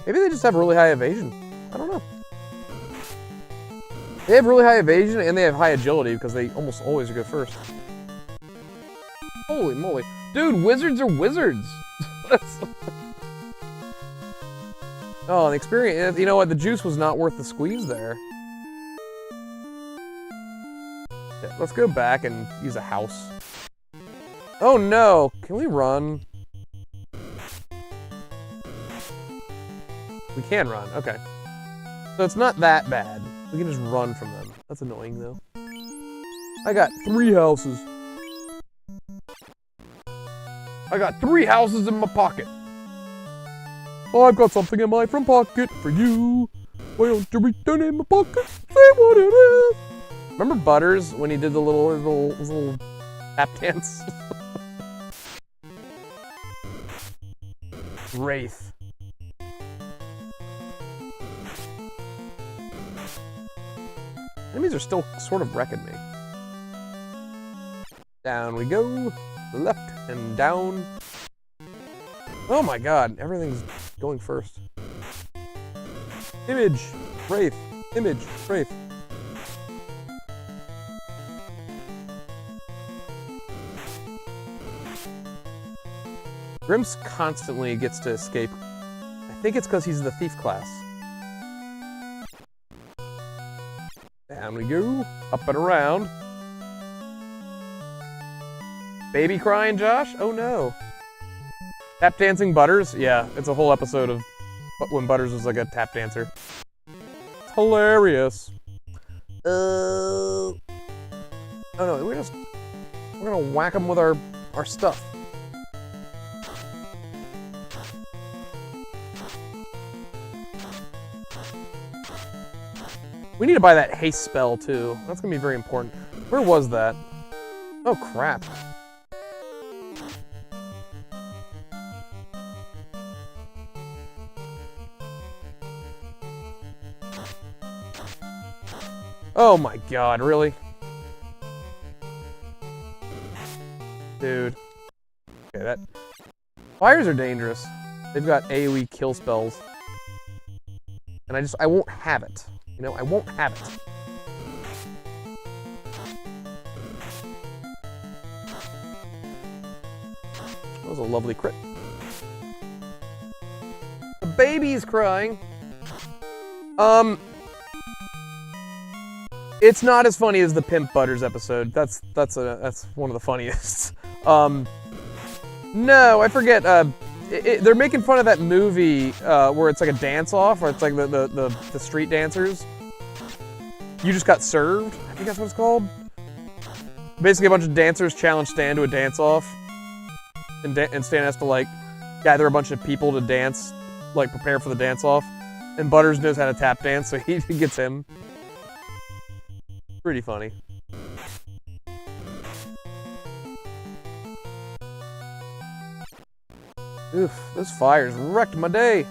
Maybe they just have really high evasion. I don't know. They have really high evasion and they have high agility because they almost always go first. Holy moly. Dude, wizards are wizards! Oh, the experience. You know what? The juice was not worth the squeeze there. Okay, let's go back and use a house. Oh no! Can we run? We can run. Okay. So it's not that bad. We can just run from them. That's annoying though. I got 3 houses. I got 3 houses in my pocket. I've got something in my front pocket for you. Why don't you reach down in my pocket? Say what it is. Remember Butters when he did the little tap dance? Wraith. Enemies are still sort of wrecking me. Down we go. Left and down. Oh my god, everything's going first. Image, Wraith, image, Wraith. Grimps constantly gets to escape. I think it's because he's the thief class. Down we go, up and around. Baby crying, Josh? Oh no. Tap dancing Butters? Yeah, it's a whole episode of when Butters was like a tap dancer. It's hilarious. Oh no, we're gonna whack him with our stuff. We need to buy that haste spell too. That's gonna be very important. Where was that? Oh crap. Oh my god, really? Dude. Okay, that... Fires are dangerous. They've got AoE kill spells. And I won't have it. You know, I won't have it. That was a lovely crit. The baby's crying. It's not as funny as the Pimp Butters episode. That's one of the funniest. No, I forget. They're making fun of that movie where it's like a dance-off, where it's like the street dancers. You Just Got Served. I think that's what it's called. Basically, a bunch of dancers challenge Stan to a dance-off, and Stan has to like gather a bunch of people to dance, like prepare for the dance-off. And Butters knows how to tap dance, so he gets him. Pretty funny. Oof, those fires wrecked my day.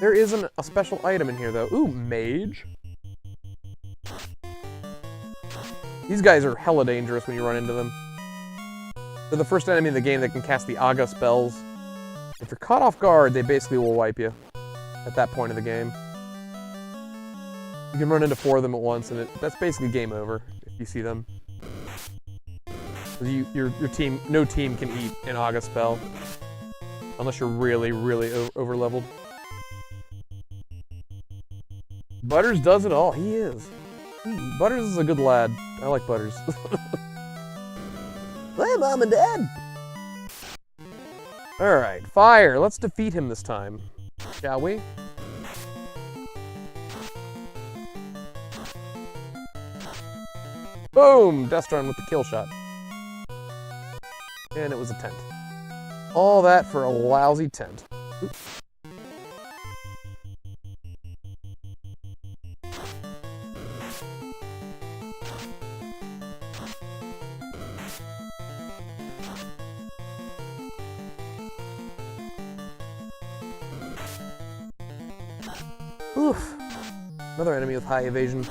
There isn't a special item in here, though. Ooh, mage. These guys are hella dangerous when you run into them. They're the first enemy in the game that can cast the Aga spells. If you're caught off guard, they basically will wipe you at that point of the game. You can run into 4 of them at once, and that's basically game over if you see them. Your team, no team can eat an Aga spell unless you're really, really over leveled. Butters does it all. He is. Butters is a good lad. I like Butters. Hey, Mom and Dad. All right, fire. Let's defeat him this time, shall we? Boom! Destron with the kill shot. And it was a tent. All that for a lousy tent. Oops. Oof. Another enemy with high evasion.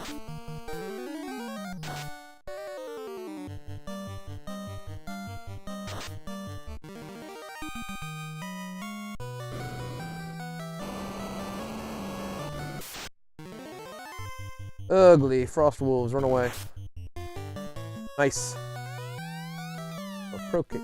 Ugly. Frost wolves, run away. Nice. A pro cape.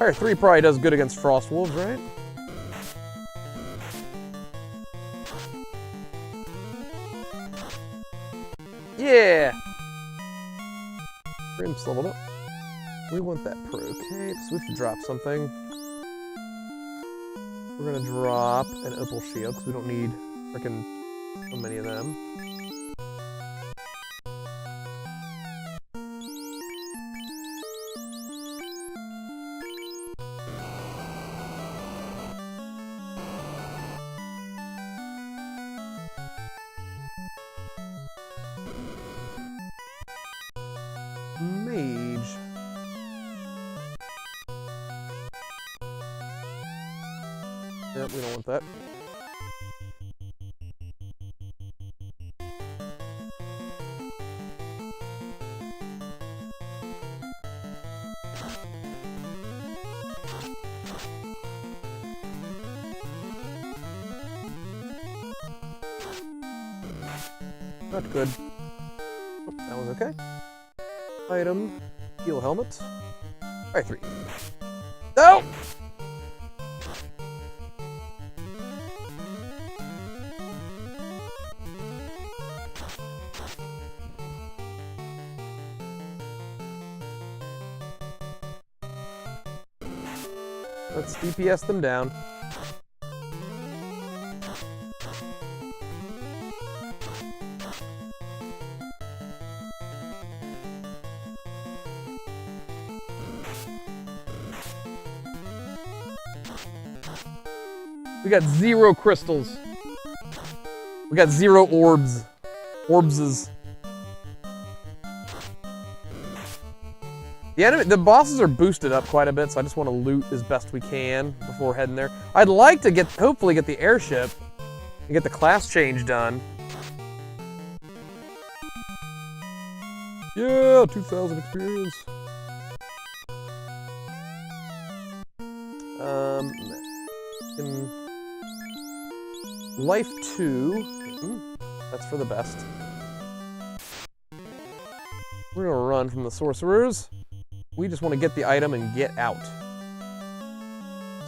Fire 3 probably does good against Frost Wolves, right? Yeah! Grim's leveled up. We want that pro cape, so we have to drop something. We're gonna drop an opal shield, because we don't need frickin' so many of them. Mage. Yep, we don't want that. Not good. Oh, that was okay. Item, steel helmet. Fire 3. No! Let's DPS them down. We got 0 crystals. We got 0 orbs. Orbses. The bosses are boosted up quite a bit, so I just want to loot as best we can before heading there. I'd like to hopefully get the airship and get the class change done. Yeah, 2,000 experience. In Life 2, that's for the best. We're gonna run from the sorcerers. We just want to get the item and get out.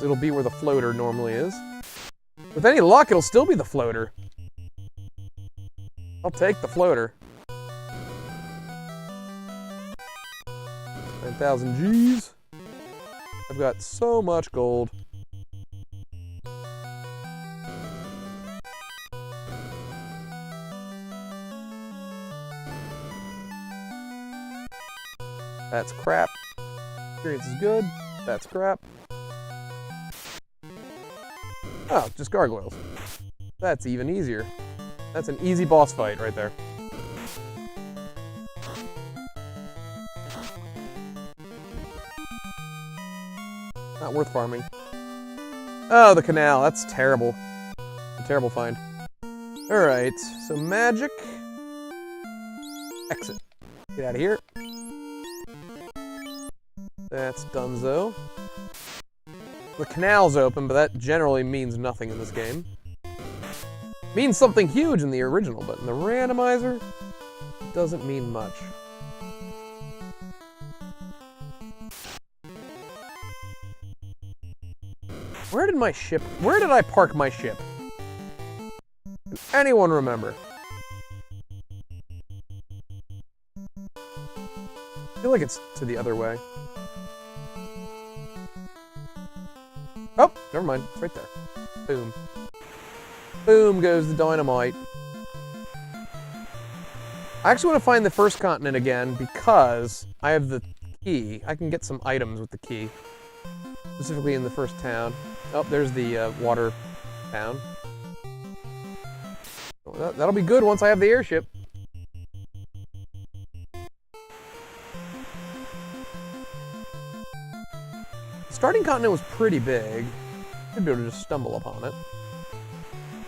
It'll be where the floater normally is. With any luck, it'll still be the floater. I'll take the floater. 9,000 G's. I've got so much gold. That's crap. Experience is good. That's crap. Oh, just gargoyles. That's even easier. That's an easy boss fight right there. Not worth farming. Oh, the canal. That's terrible. A terrible find. Alright, so magic. Exit. Get out of here. That's donezo. The canal's open, but that generally means nothing in this game. Means something huge in the original, but in the randomizer, it doesn't mean much. Where did I park my ship? Does anyone remember? I feel like it's to the other way. Oh, never mind. It's right there. Boom. Boom goes the dynamite. I actually want to find the first continent again because I have the key. I can get some items with the key. Specifically in the first town. Oh, there's the water town. Well, that'll be good once I have the airship. Starting continent was pretty big. Should be able to just stumble upon it.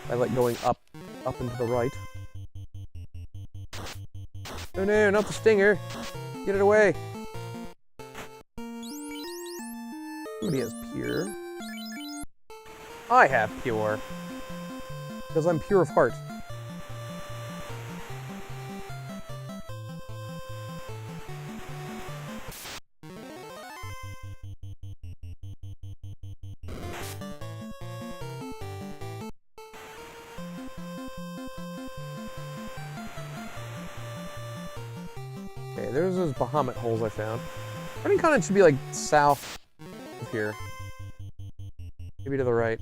I like going up and to the right. Oh no, not the stinger. Get it away. Somebody has pure. I have pure. Because I'm pure of heart. Okay, there's those Bahamut holes I found. I think kind of should be like south of here. Maybe to the right.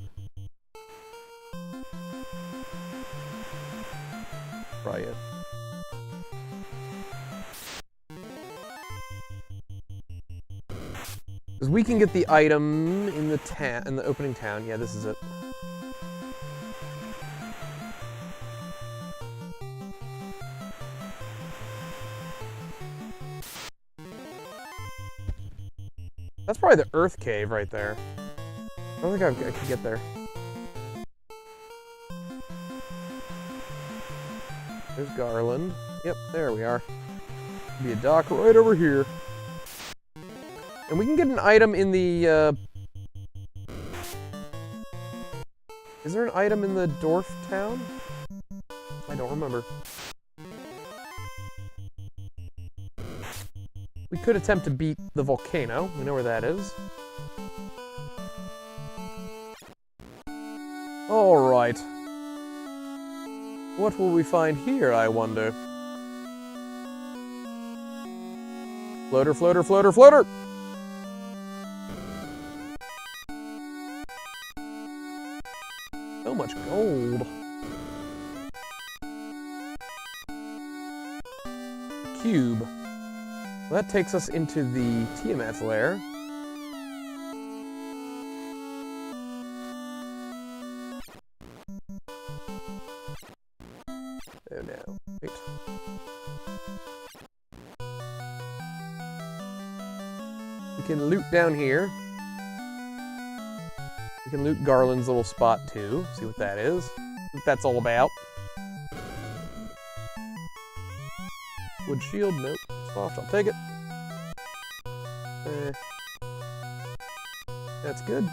Probably it. Because we can get the item in the opening town. Yeah, this is it. That's probably the Earth Cave right there. I don't think I could get there. There's Garland. Yep, there we are. Be a dock right over here. And we can get an item in the, Is there an item in the Dwarf town? I don't remember. We could attempt to beat the volcano. We know where that is. Alright. What will we find here, I wonder? Floater, floater, floater, floater! So much gold. Cube. Well, that takes us into the Tiamat's lair. Oh no. Wait. We can loot down here. We can loot Garland's little spot too. See what that is. What that's all about. Wood shield, nope. Soft, I'll take it. That's good.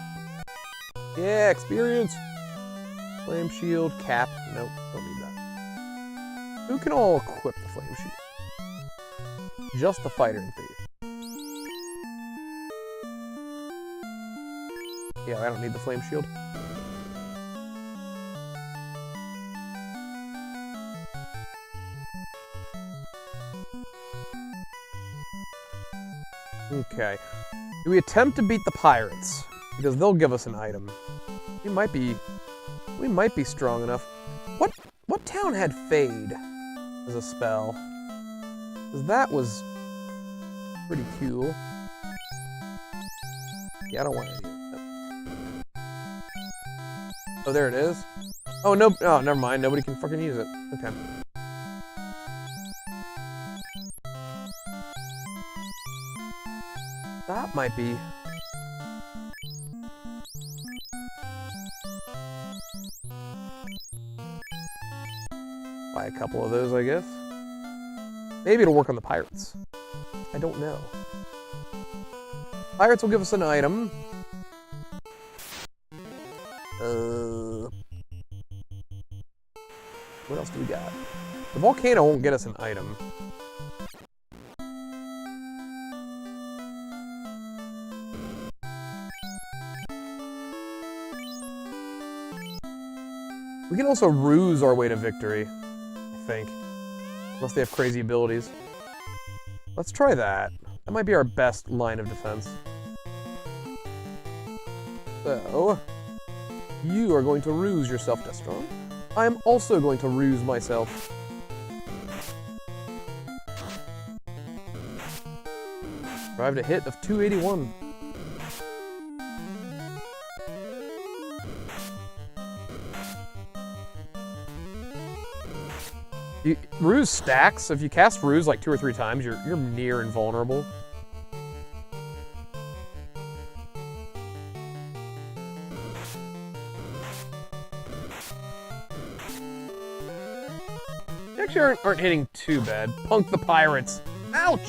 Yeah, experience. Flame shield, cap. Nope, don't need that. Who can all equip the flame shield? Just the fighter and thief. Yeah, I don't need the flame shield. Okay. Do we attempt to beat the pirates? Because they'll give us an item. We might be strong enough. What town had Fade as a spell? Because that was pretty cool. Yeah, I don't want any of that. Oh, there it is. Oh, no. Oh, never mind. Nobody can fucking use it. Okay. That might be... Buy a couple of those, I guess. Maybe it'll work on the pirates. I don't know. Pirates will give us an item. What else do we got? The volcano won't get us an item. We can also ruse our way to victory, I think. Unless they have crazy abilities. Let's try that. That might be our best line of defense. So, you are going to ruse yourself, Destron. I am also going to ruse myself. Survived a hit of 281. Ruse stacks, so if you cast Ruse like 2 or 3 times, you're near invulnerable. You actually aren't hitting too bad. Punk the pirates. Ouch!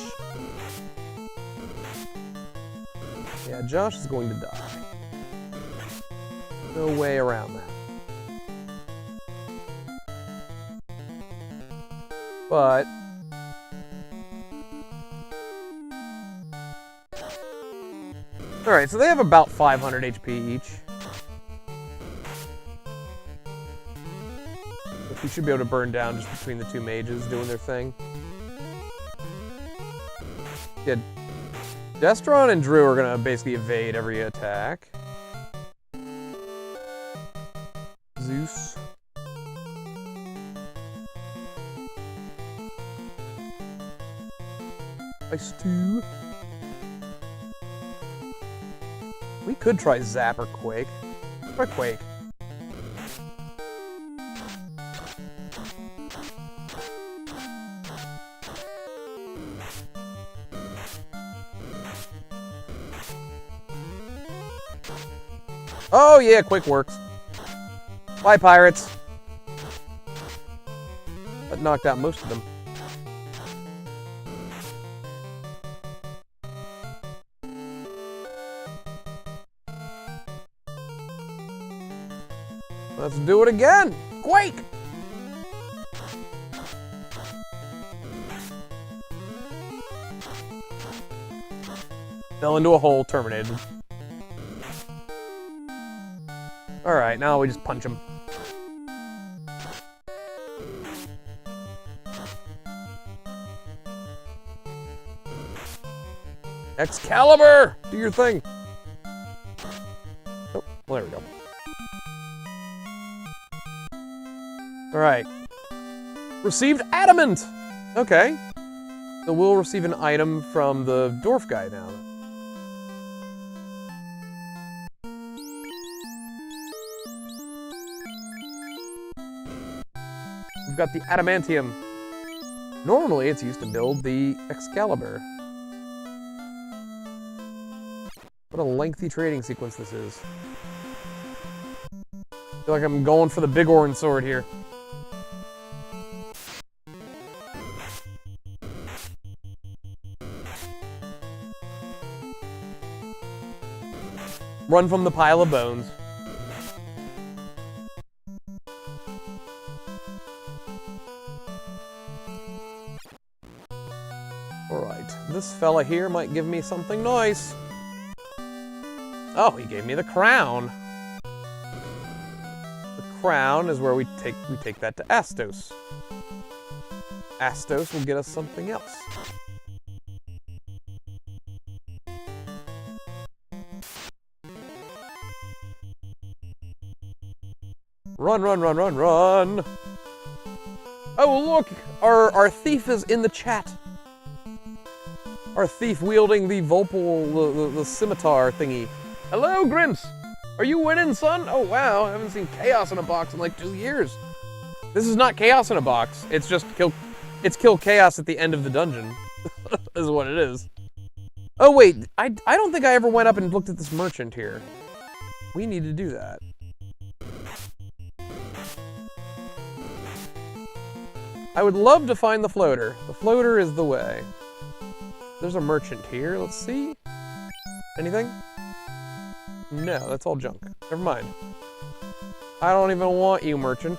Yeah, Josh is going to die. No way around that. But alright, so they have about 500 HP each. Which we should be able to burn down just between the two mages doing their thing. Yeah. Destron and Drew are gonna basically evade every attack. Zeus. Ice 2. We could try Zap or Quake. Try Quake. Oh yeah, Quake works. Bye, pirates. That knocked out most of them. Let's do it again! Quake! Fell into a hole, terminated. Alright, now we just punch him. Excalibur! Do your thing! Oh, well, there we go. Alright. Received adamant! Okay. So we'll receive an item from the dwarf guy now. We've got the adamantium. Normally, it's used to build the Excalibur. What a lengthy trading sequence this is. I feel like I'm going for the bighorn sword here. Run from the pile of bones. Alright, this fella here might give me something nice. Oh, he gave me the crown. The crown is where we take that to Astos. Astos will get us something else. Run, run, run, run, run! Oh, look! Our thief is in the chat. Our thief wielding the Volpal, the scimitar thingy. Hello, Grimps! Are you winning, son? Oh, wow, I haven't seen Chaos in a Box in like 2 years. This is not Chaos in a Box. It's just kill Chaos at the end of the dungeon. Is what it is. Oh, wait, I don't think I ever went up and looked at this merchant here. We need to do that. I would love to find the floater. The floater is the way. There's a merchant here. Let's see. Anything? No, that's all junk. Never mind. I don't even want you, merchant.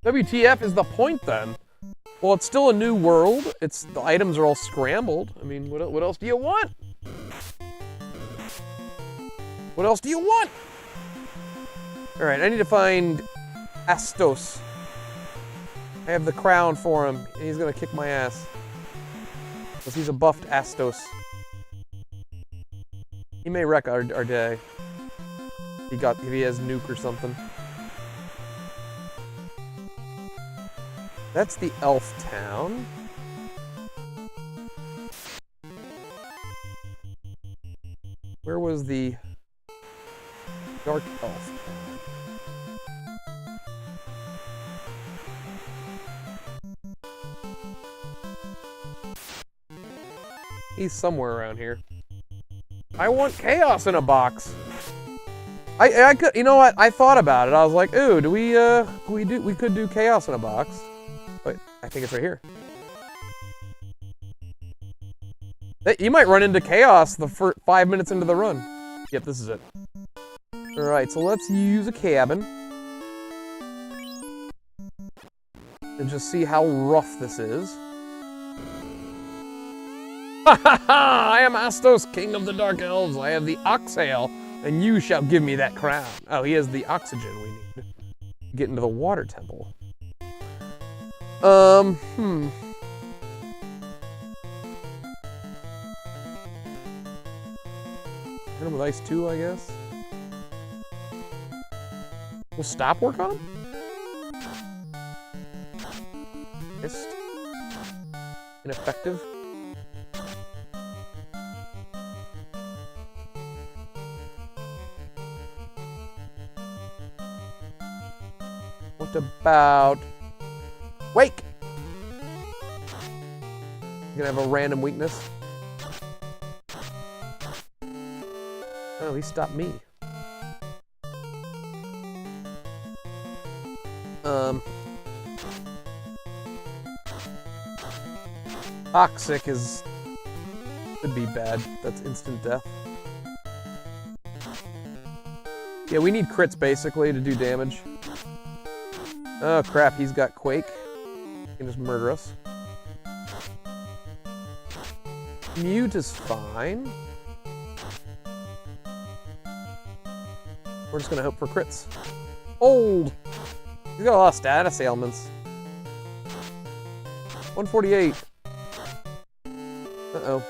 WTF is the point, then? Well, it's still a new world. The items are all scrambled. I mean, what else do you want? What else do you want? Alright, I need to find Astos. I have the crown for him, and he's gonna kick my ass. Because he's a buffed Astos. He may wreck our day. If he has nuke or something. That's the elf town. Where was the dark elf town? He's somewhere around here. I want Chaos in a Box. I could, you know what? I thought about it. I was like, ooh, we could do Chaos in a Box. But I think it's right here. You might run into Chaos the first 5 minutes into the run. Yep, this is it. Alright, so let's use a cabin. And just see how rough this is. Ha ha ha! I am Astos, king of the dark elves. I have the oxale, and you shall give me that crown. Oh, he has the oxygen we need. Get into the water temple. Hit him with ice 2, I guess. Will stop work on him? Missed. Ineffective. What about wake? You're gonna have a random weakness. Oh, he stopped me. Toxic could be bad. That's instant death. Yeah, we need crits basically to do damage. Oh crap, he's got Quake. He can just murder us. Mute is fine. We're just gonna hope for crits. Old! He's got a lot of status ailments. 148. Uh-oh.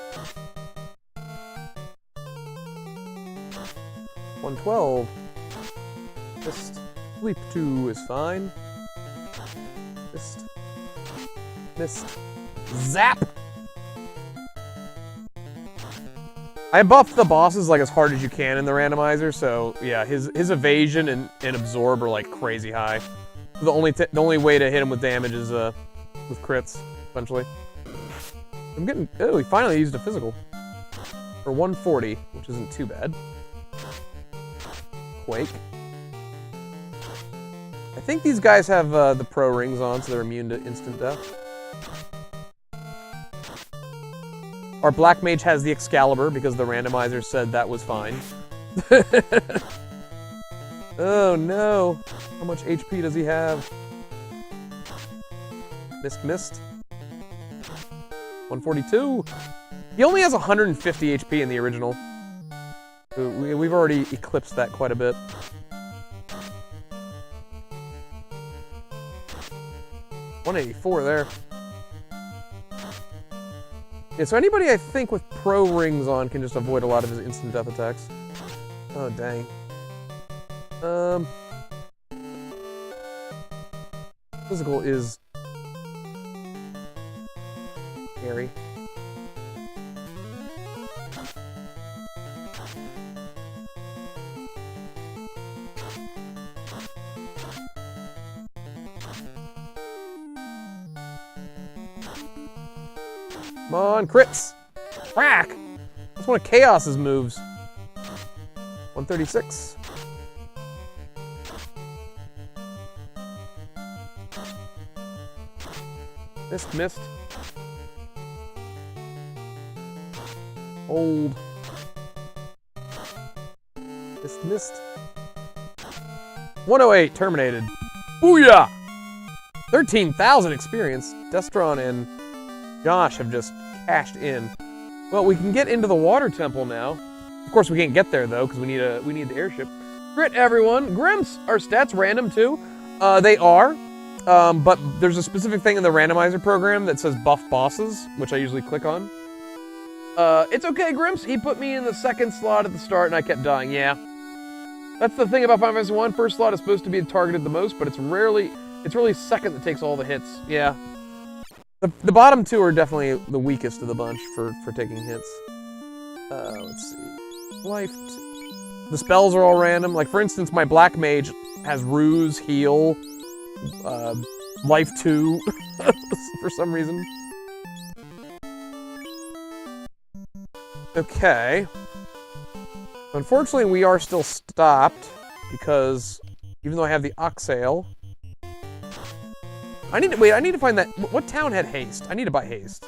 112. Just sleep 2 is fine. Missed. Zap! I buffed the bosses like as hard as you can in the randomizer, so yeah, his evasion and absorb are like crazy high. The only way to hit him with damage is with crits, essentially. I'm getting he finally used a physical. For 140, which isn't too bad. Quake. I think these guys have the pro rings on, so they're immune to instant death. Our black mage has the Excalibur because the randomizer said that was fine. Oh no! How much HP does he have? Missed. 142. He only has 150 HP in the original. We've already eclipsed that quite a bit. $184 there. Yeah, so anybody I think with pro rings on can just avoid a lot of his instant death attacks. Oh dang. Physical is scary. Come on, crits! Crack! That's one of Chaos's moves. 136. Missed. Old. Missed. 108, terminated. Booyah! 13,000 experience. Destron and Josh have just cashed in. Well, we can get into the water temple now. Of course, we can't get there though, because we need the airship. Grit, everyone. Grimps, are stats random too? They are. But there's a specific thing in the randomizer program that says buff bosses, which I usually click on. It's okay, Grimps. He put me in the second slot at the start and I kept dying. Yeah. That's the thing about Final Fantasy 1. First slot is supposed to be targeted the most, but it's really second that takes all the hits. Yeah. The bottom two are definitely the weakest of the bunch for taking hits. Let's see. The spells are all random. Like, for instance, my Black Mage has Ruse, Heal, Life 2, for some reason. Okay. Unfortunately, we are still stopped, because even though I have the Oxale... I need to find that... What town had haste? I need to buy haste.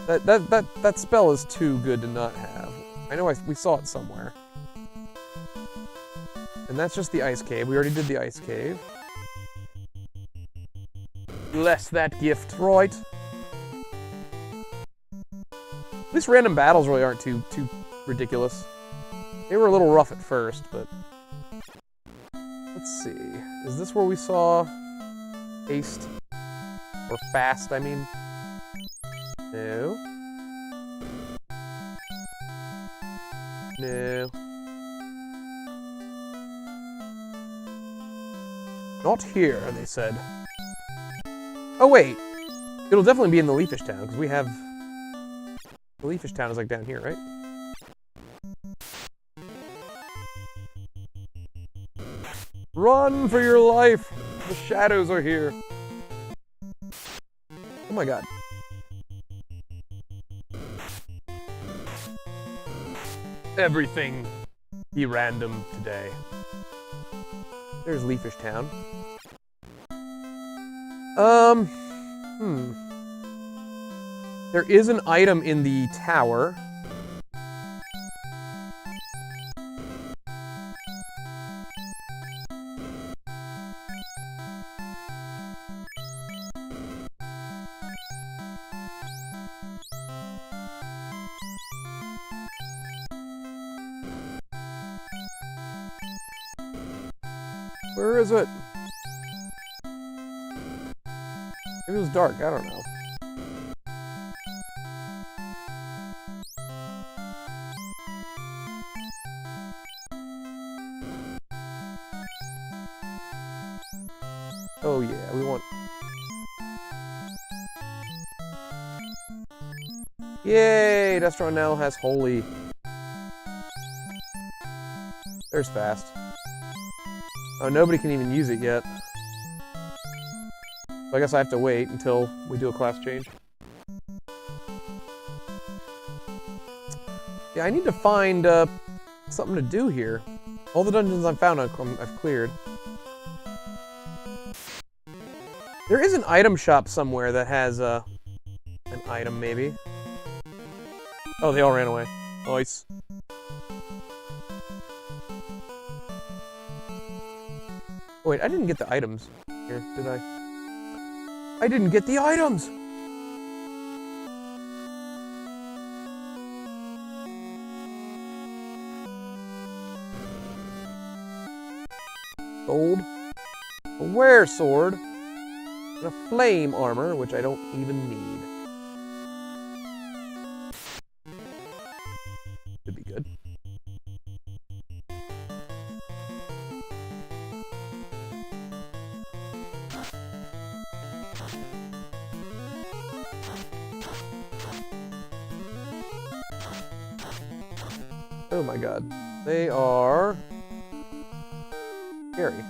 That spell is too good to not have. I know we saw it somewhere. And that's just the ice cave. We already did the ice cave. Bless that gift, right? At least random battles really aren't too ridiculous. They were a little rough at first, but... Let's see. Is this where we saw haste? Or fast, I mean. No. No. Not here, they said. Oh, wait. It'll definitely be in the Leafish Town, because we have... The Leafish Town is like down here, right? Run for your life! The shadows are here. Oh my god. Everything be random today. There's Leafish Town. There is an item in the tower. Where is it? Maybe it was dark, I don't know. Oh yeah, we want... Yay! Destron now has Holy. There's Fast. Oh, nobody can even use it yet. So I guess I have to wait until we do a class change. Yeah, I need to find something to do here. All the dungeons I've found, I've cleared. There is an item shop somewhere that has an item, maybe. Oh, they all ran away. Nice. Oh, wait, I didn't get the items here, did I? I didn't get the items! Gold. A wear sword. And a flame armor, which I don't even need. Could be good. Oh my god. They are... scary.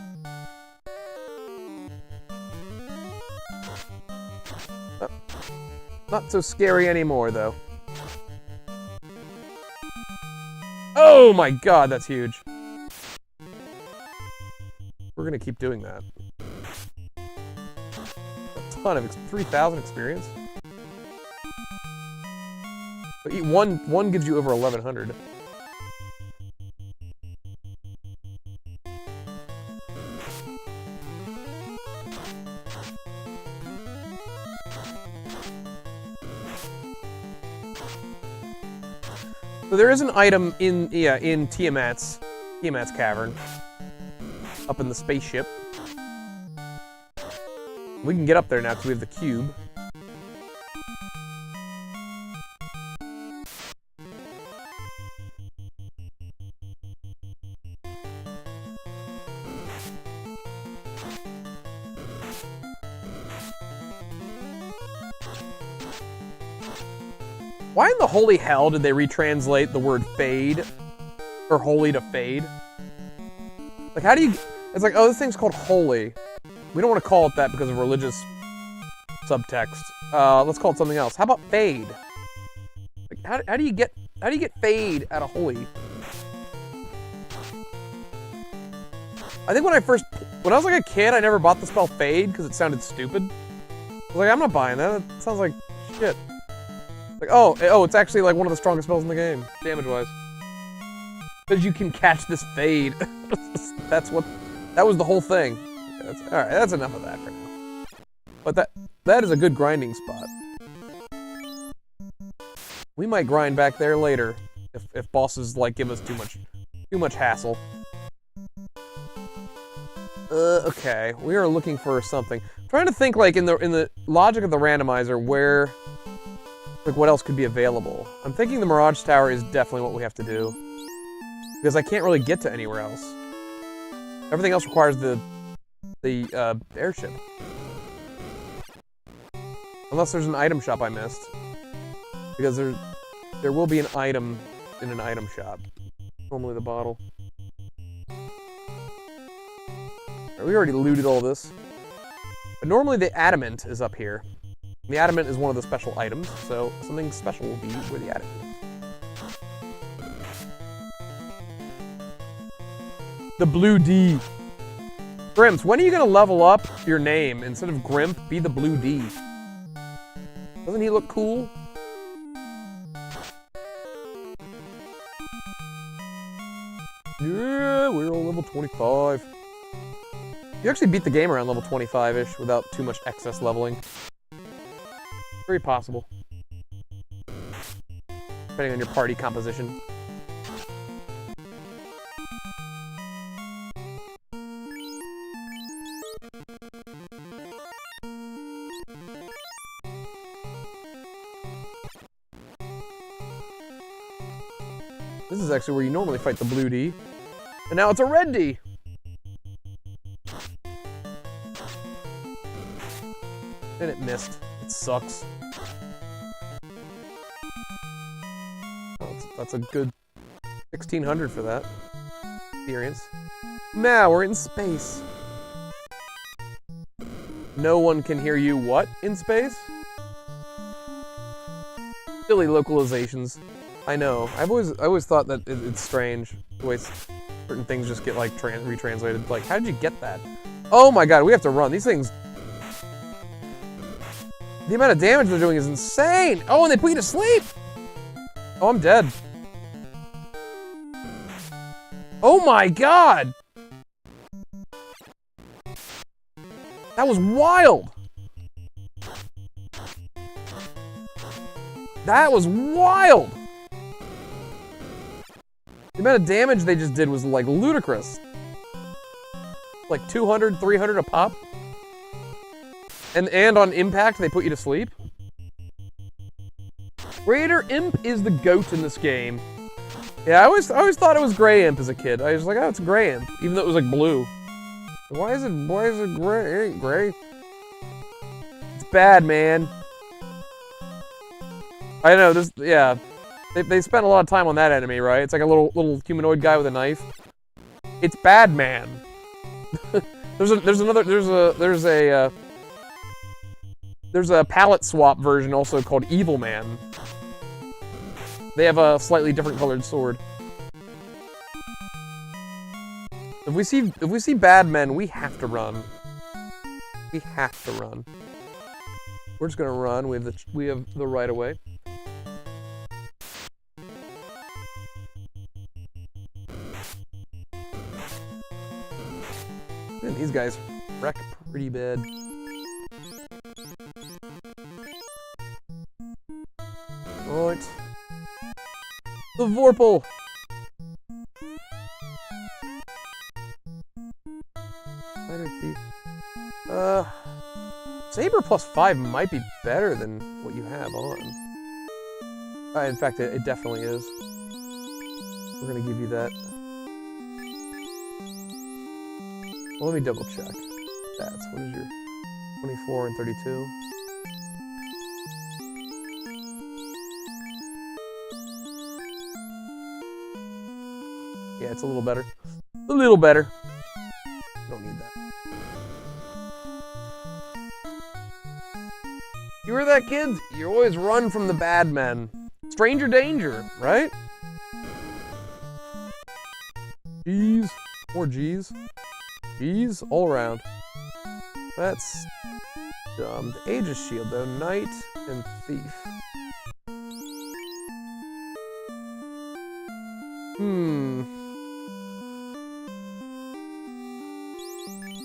Not so scary anymore, though. Oh my god, that's huge. We're gonna keep doing that. A ton of 3,000 experience. But one gives you over 1,100. So there is an item in Tiamat's cavern, up in the spaceship. We can get up there now because we have the cube. Why in the holy hell did they retranslate the word fade? Or holy to fade? Like, how do you... It's like, oh, this thing's called holy. We don't want to call it that because of religious subtext. Let's call it something else. How about fade? Like, how do you get fade out of holy? I think when I was like a kid, I never bought the spell fade because it sounded stupid. I was like, I'm not buying that. It sounds like shit. Like, oh, it's actually like one of the strongest spells in the game, damage-wise. Because you can catch this fade. That was the whole thing. Alright, that's enough of that for now. But that is a good grinding spot. We might grind back there later, if bosses, like, give us too much hassle. Okay. We are looking for something. I'm trying to think, like, in the logic of the randomizer, where, like, what else could be available. I'm thinking the Mirage Tower is definitely what we have to do. Because I can't really get to anywhere else. Everything else requires the airship. Unless there's an item shop I missed. Because there will be an item in an item shop. Normally the bottle. Right, we already looted all this. But normally the adamant is up here. The adamant is one of the special items, so something special will be where the adamant is. The blue D. Grimps, when are you gonna level up your name? Instead of Grimp, be the blue D. Doesn't he look cool? Yeah, we're on level 25. You actually beat the game around level 25-ish without too much excess leveling. Very possible. Depending on your party composition. This is actually where you normally fight the blue D. And now it's a red D! And it missed. It sucks. Oh, that's a good 1600 for that experience. Now we're in space. No one can hear you what in space? Silly localizations. I know. I always thought that it's strange the way certain things just get like retranslated. Like, how did you get that? Oh my god, we have to run. These things. The amount of damage they're doing is insane. Oh, and they put you to sleep. Oh, I'm dead. Oh my god. That was wild. That was wild. The amount of damage they just did was, like, ludicrous. Like 200, 300 a pop. And on impact, they put you to sleep. Raider Imp is the GOAT in this game. Yeah, I always thought it was Gray Imp as a kid. I was like, oh, it's Gray Imp, even though it was, like, blue. Why is it gray? It ain't gray. It's bad, man. I know, this, yeah. They spent a lot of time on that enemy, right? It's like a little humanoid guy with a knife. It's bad, man. there's a palette swap version also called Evil Man. They have a slightly different colored sword. If we see bad men, we have to run. We have to run. We're just gonna run. We have the right of way. And these guys wreck pretty bad. Right. The Vorpal! Spider Thief. Saber +5 might be better than what you have on. In fact, it definitely is. We're gonna give you that. Well, let me double check. That's, what is your 24 and 32? Yeah, it's a little better. A little better. Don't need that. You hear that, kids? You always run from the bad men. Stranger danger, right? G's. More G's. G's all around. That's dumb. The Aegis Shield, though. Knight and Thief.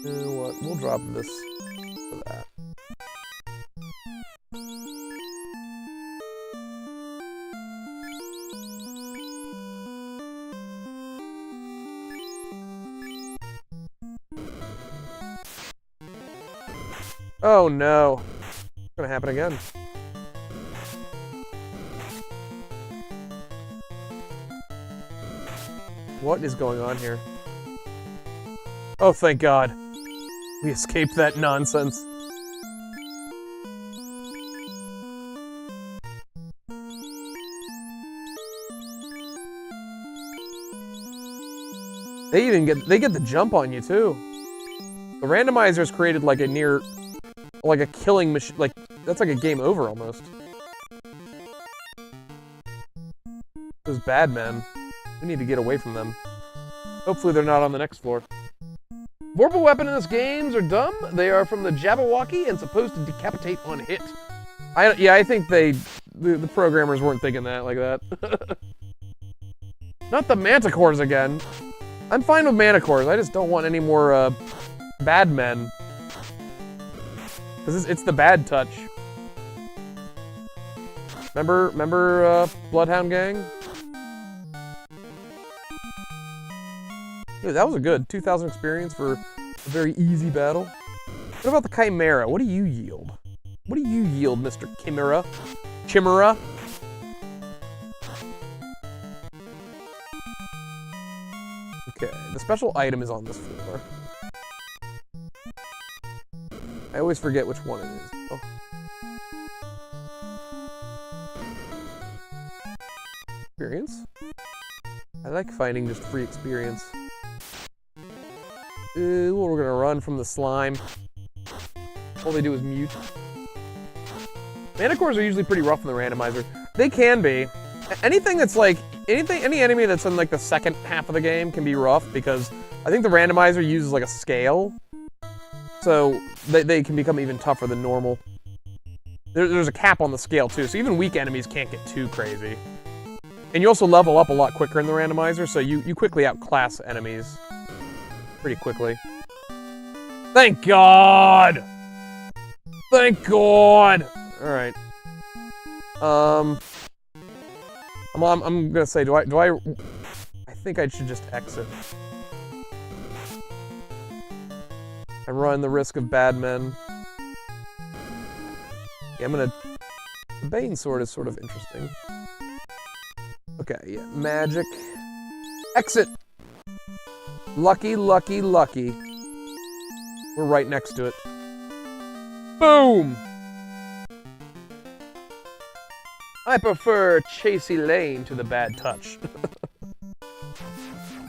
You know what? We'll drop this for that. Oh no. It's gonna happen again. What is going on here? Oh, thank God. We escaped that nonsense. They get the jump on you too. The randomizers created like a killing machine, like that's like a game over almost. Those bad men. We need to get away from them. Hopefully they're not on the next floor. Vorpal weapon in this games are dumb. They are from the Jabberwocky and supposed to decapitate on hit. I think the programmers weren't thinking that like that. Not the manticores again. I'm fine with manticores. I just don't want any more bad men. Because it's the bad touch. Remember Bloodhound Gang? Dude, that was a good 2,000 experience for a very easy battle. What about the Chimera? What do you yield? What do you yield, Mr. Chimera? Chimera? Okay, the special item is on this floor. I always forget which one it is. Oh. Experience? I like finding just free experience. We're gonna run from the slime. All they do is mute. Manticores are usually pretty rough in the randomizer. They can be. Anything that's like, any enemy that's in like the second half of the game can be rough because I think the randomizer uses like a scale. So they can become even tougher than normal. There's a cap on the scale too, so even weak enemies can't get too crazy. And you also level up a lot quicker in the randomizer, so you quickly outclass enemies. Pretty quickly. Thank God! Thank God! Alright. I'm gonna say, do I think I should just exit. I run the risk of bad men. Yeah, the Bane Sword is sort of interesting. Okay, yeah, magic. Exit! Lucky, lucky, lucky. We're right next to it. Boom! I prefer Chasey Lane to the bad touch.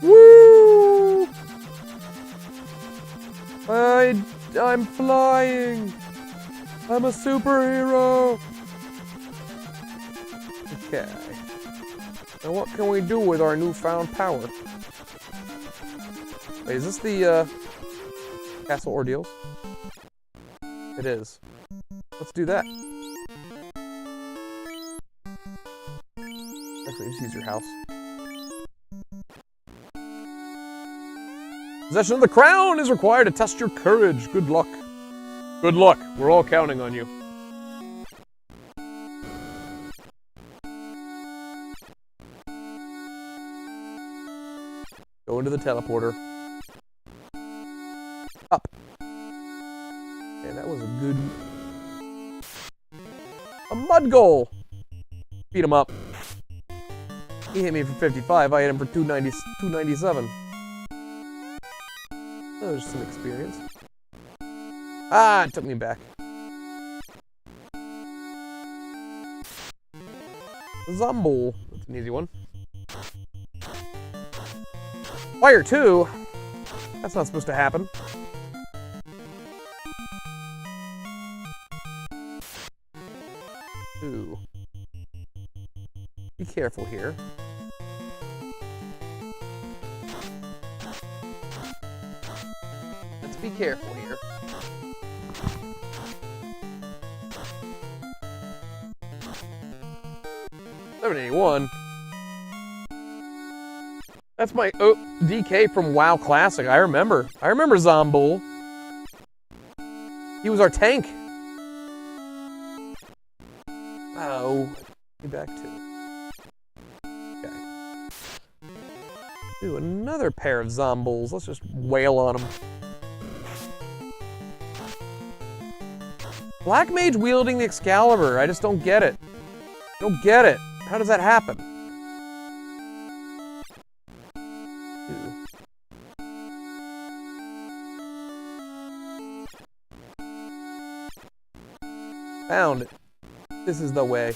Woo! I'm flying! I'm a superhero! Okay. Now what can we do with our newfound power? Wait, is this the, Castle Ordeals? It is. Let's do that. Actually, just use your house. Possession of the crown is required to test your courage. Good luck. Good luck. We're all counting on you. Go into the teleporter. Up. Okay, that was a good... A mud goal! Beat him up. He hit me for 55, I hit him for 297. Oh, there's some experience. Ah, it took me back. Zomble. That's an easy one. Fire 2? That's not supposed to happen. Ooh. Be careful here. Let's be careful here. $781. That's my DK from WoW Classic. I remember Zombull. He was our tank. Oh, be back to. Okay. Ooh, another pair of Zombulls. Let's just wail on them. Black mage wielding the Excalibur. I just don't get it. Don't get it. How does that happen? Ew. Found it. This is the way.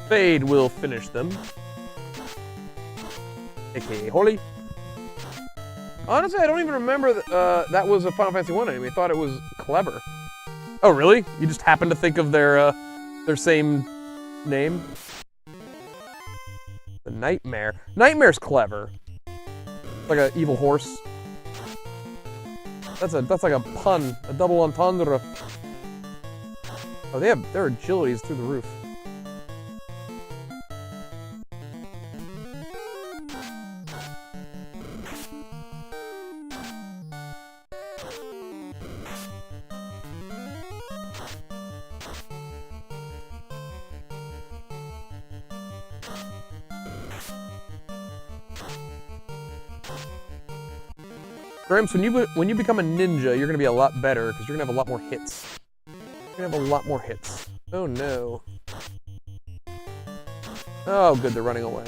Fade will finish them. AKA Holy. Honestly, I don't even remember that was a Final Fantasy 1 enemy. I thought it was Clever. Oh, really? You just happened to think of their same name? The Nightmare. Nightmare's Clever. Like an evil horse. That's like a pun, a double entendre. Oh, their agility is through the roof. Gramps, when you become a ninja, you're gonna be a lot better because you're gonna have a lot more hits. You're gonna have a lot more hits. Oh no. Oh, good, they're running away.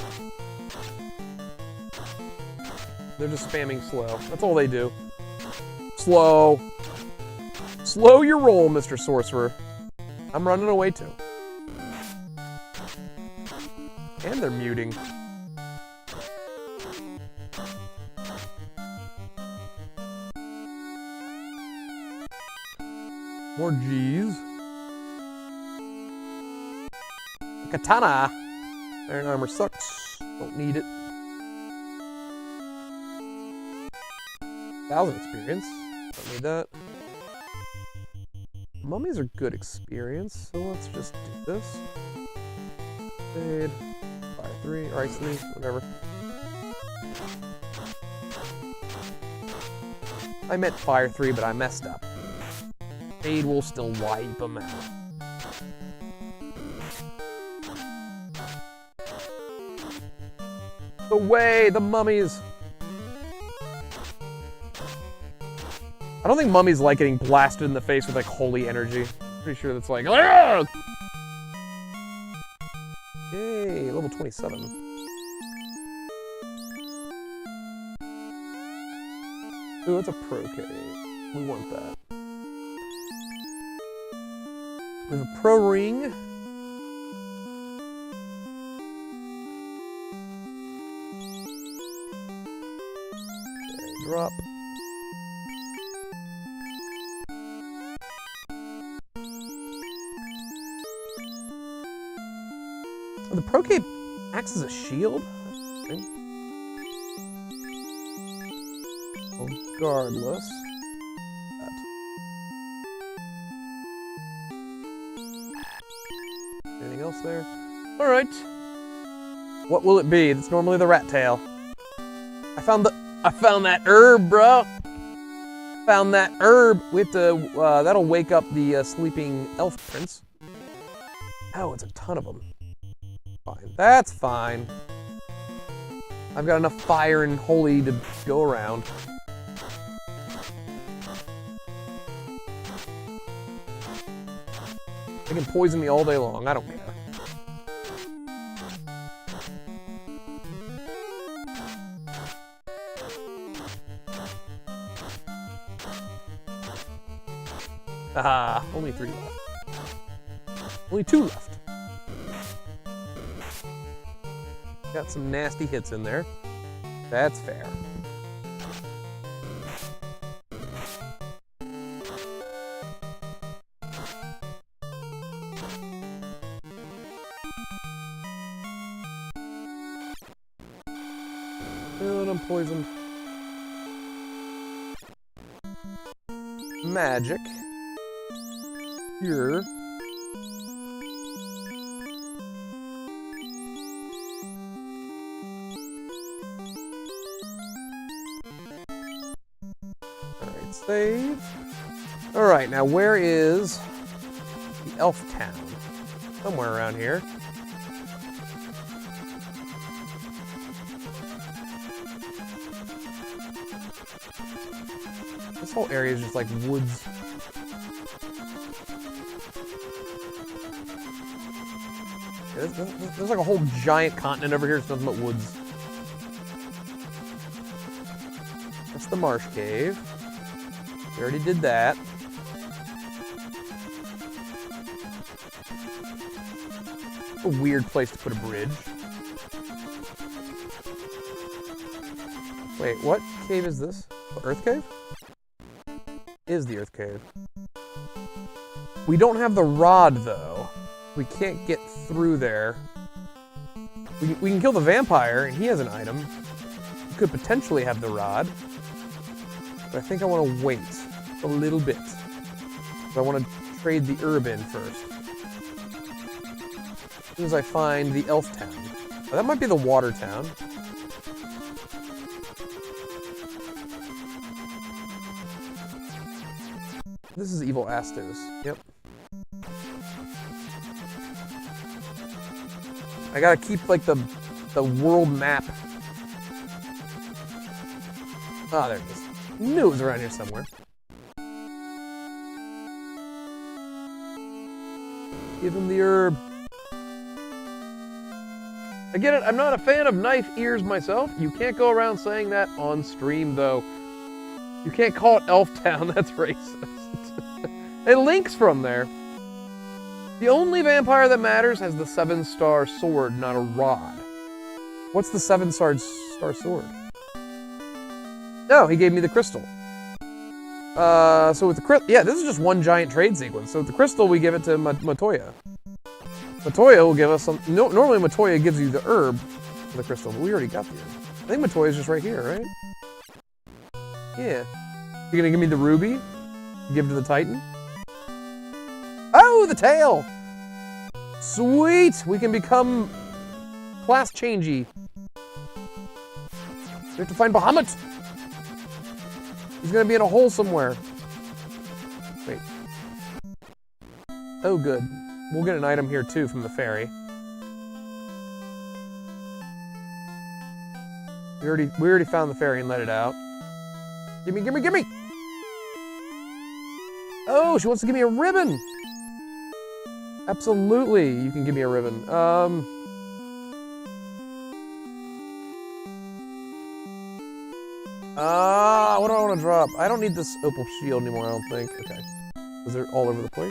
They're just spamming slow. That's all they do. Slow. Slow your roll, Mr. Sorcerer. I'm running away too. And they're muting. More G's. Katana. Iron armor sucks. Don't need it. 1,000 experience. Don't need that. Mummies are good experience, so let's just do this. Fade. Fire 3, or Ice 3, whatever. I meant Fire 3, but I messed up. Fade will still wipe them out. Away, the mummies! I don't think mummies like getting blasted in the face with like holy energy. Pretty sure that's like, argh! Yay, level 27. Ooh, that's a pro K. We want that. We have a pro ring. Okay, drop. Oh, the pro cape acts as a shield? Okay. Regardless. Anything else there? Alright. What will it be? It's normally the rat tail. I found that herb, bro! Found that herb. We have to, that'll wake up the sleeping elf prince. Oh, it's a ton of them. Fine. That's fine. I've got enough fire and holy to go around. They can poison me all day long. I don't care. Ah, only 3 left. Only 2 left. Got some nasty hits in there. That's fair. And I'm poisoned. Magic. Cure. Alright, save. Alright, now where is the elf town? Somewhere around here. This whole area is just like woods. Yeah, there's like a whole giant continent over here. It's nothing but woods. That's the marsh cave. We already did that. A weird place to put a bridge. Wait, what cave is this? The Earth Cave? Is the Earth Cave. We don't have the rod, though. We can't get through there. We can kill the vampire, and he has an item. We could potentially have the rod. But I think I want to wait a little bit. So I want to trade the herb in first. As soon as I find the elf town. Oh, that might be the water town. This is Evil Astos. Yep. I gotta keep like the world map. Ah, there it is. Knew it was around here somewhere. Give him the herb. I get it, I'm not a fan of knife ears myself. You can't go around saying that on stream, though. You can't call it Elf Town, that's racist. It links from there. The only vampire that matters has the 7-star sword, not a rod. What's the 7-star sword? No, he gave me the crystal. So with the crystal, yeah, this is just one giant trade sequence. So with the crystal, we give it to Matoya. Matoya will give us some. No, normally Matoya gives you the herb for the crystal, but we already got the herb. I think Matoya's just right here, right? Yeah. You're gonna give me the ruby? Give to the Titan? Oh, the tail! Sweet! We can become class changey. We have to find Bahamut! He's gonna be in a hole somewhere. Wait. Oh, good. We'll get an item here too from the ferry. We already found the ferry and let it out. Gimme, gimme, gimme! Oh, she wants to give me a ribbon! Absolutely, you can give me a ribbon. What do I want to drop? I don't need this opal shield anymore, I don't think. Okay. Because they're all over the place.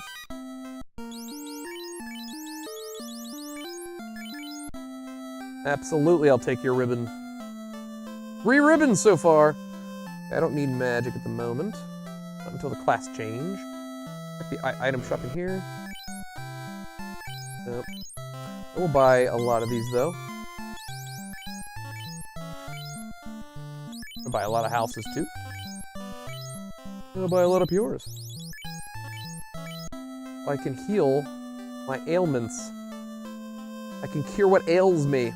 Absolutely, I'll take your ribbon. 3 ribbons so far! I don't need magic at the moment. Not until the class change. Check the item shop in here. Nope. I will buy a lot of these, though. I'll buy a lot of houses, too. I'll buy a lot of pures. I can heal my ailments. I can cure what ails me.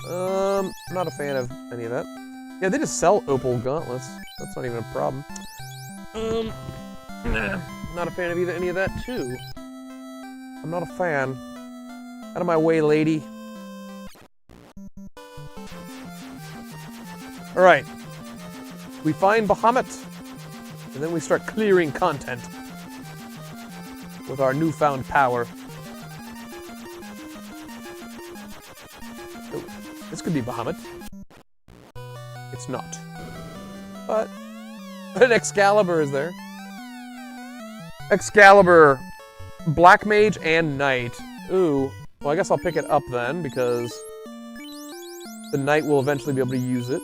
I'm not a fan of any of that. Yeah, they just sell opal gauntlets. That's not even a problem. Not a fan of any of that, too. I'm not a fan. Out of my way, lady. Alright. We find Bahamut. And then we start clearing content. With our newfound power. Oh, this could be Bahamut. It's not. But an Excalibur is there. Excalibur. Black Mage and Knight. Ooh. Well, I guess I'll pick it up then, because the Knight will eventually be able to use it.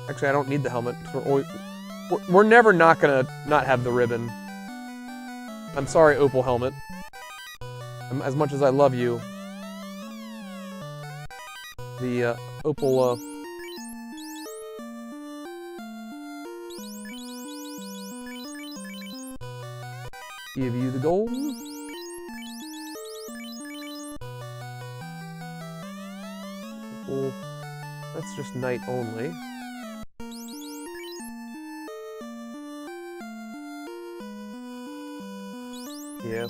Actually, I don't need the helmet. We're never not gonna not have the ribbon. I'm sorry, Opal Helmet. As much as I love you, the Opal. Give you the gold. Opal. That's just Knight only. Yeah.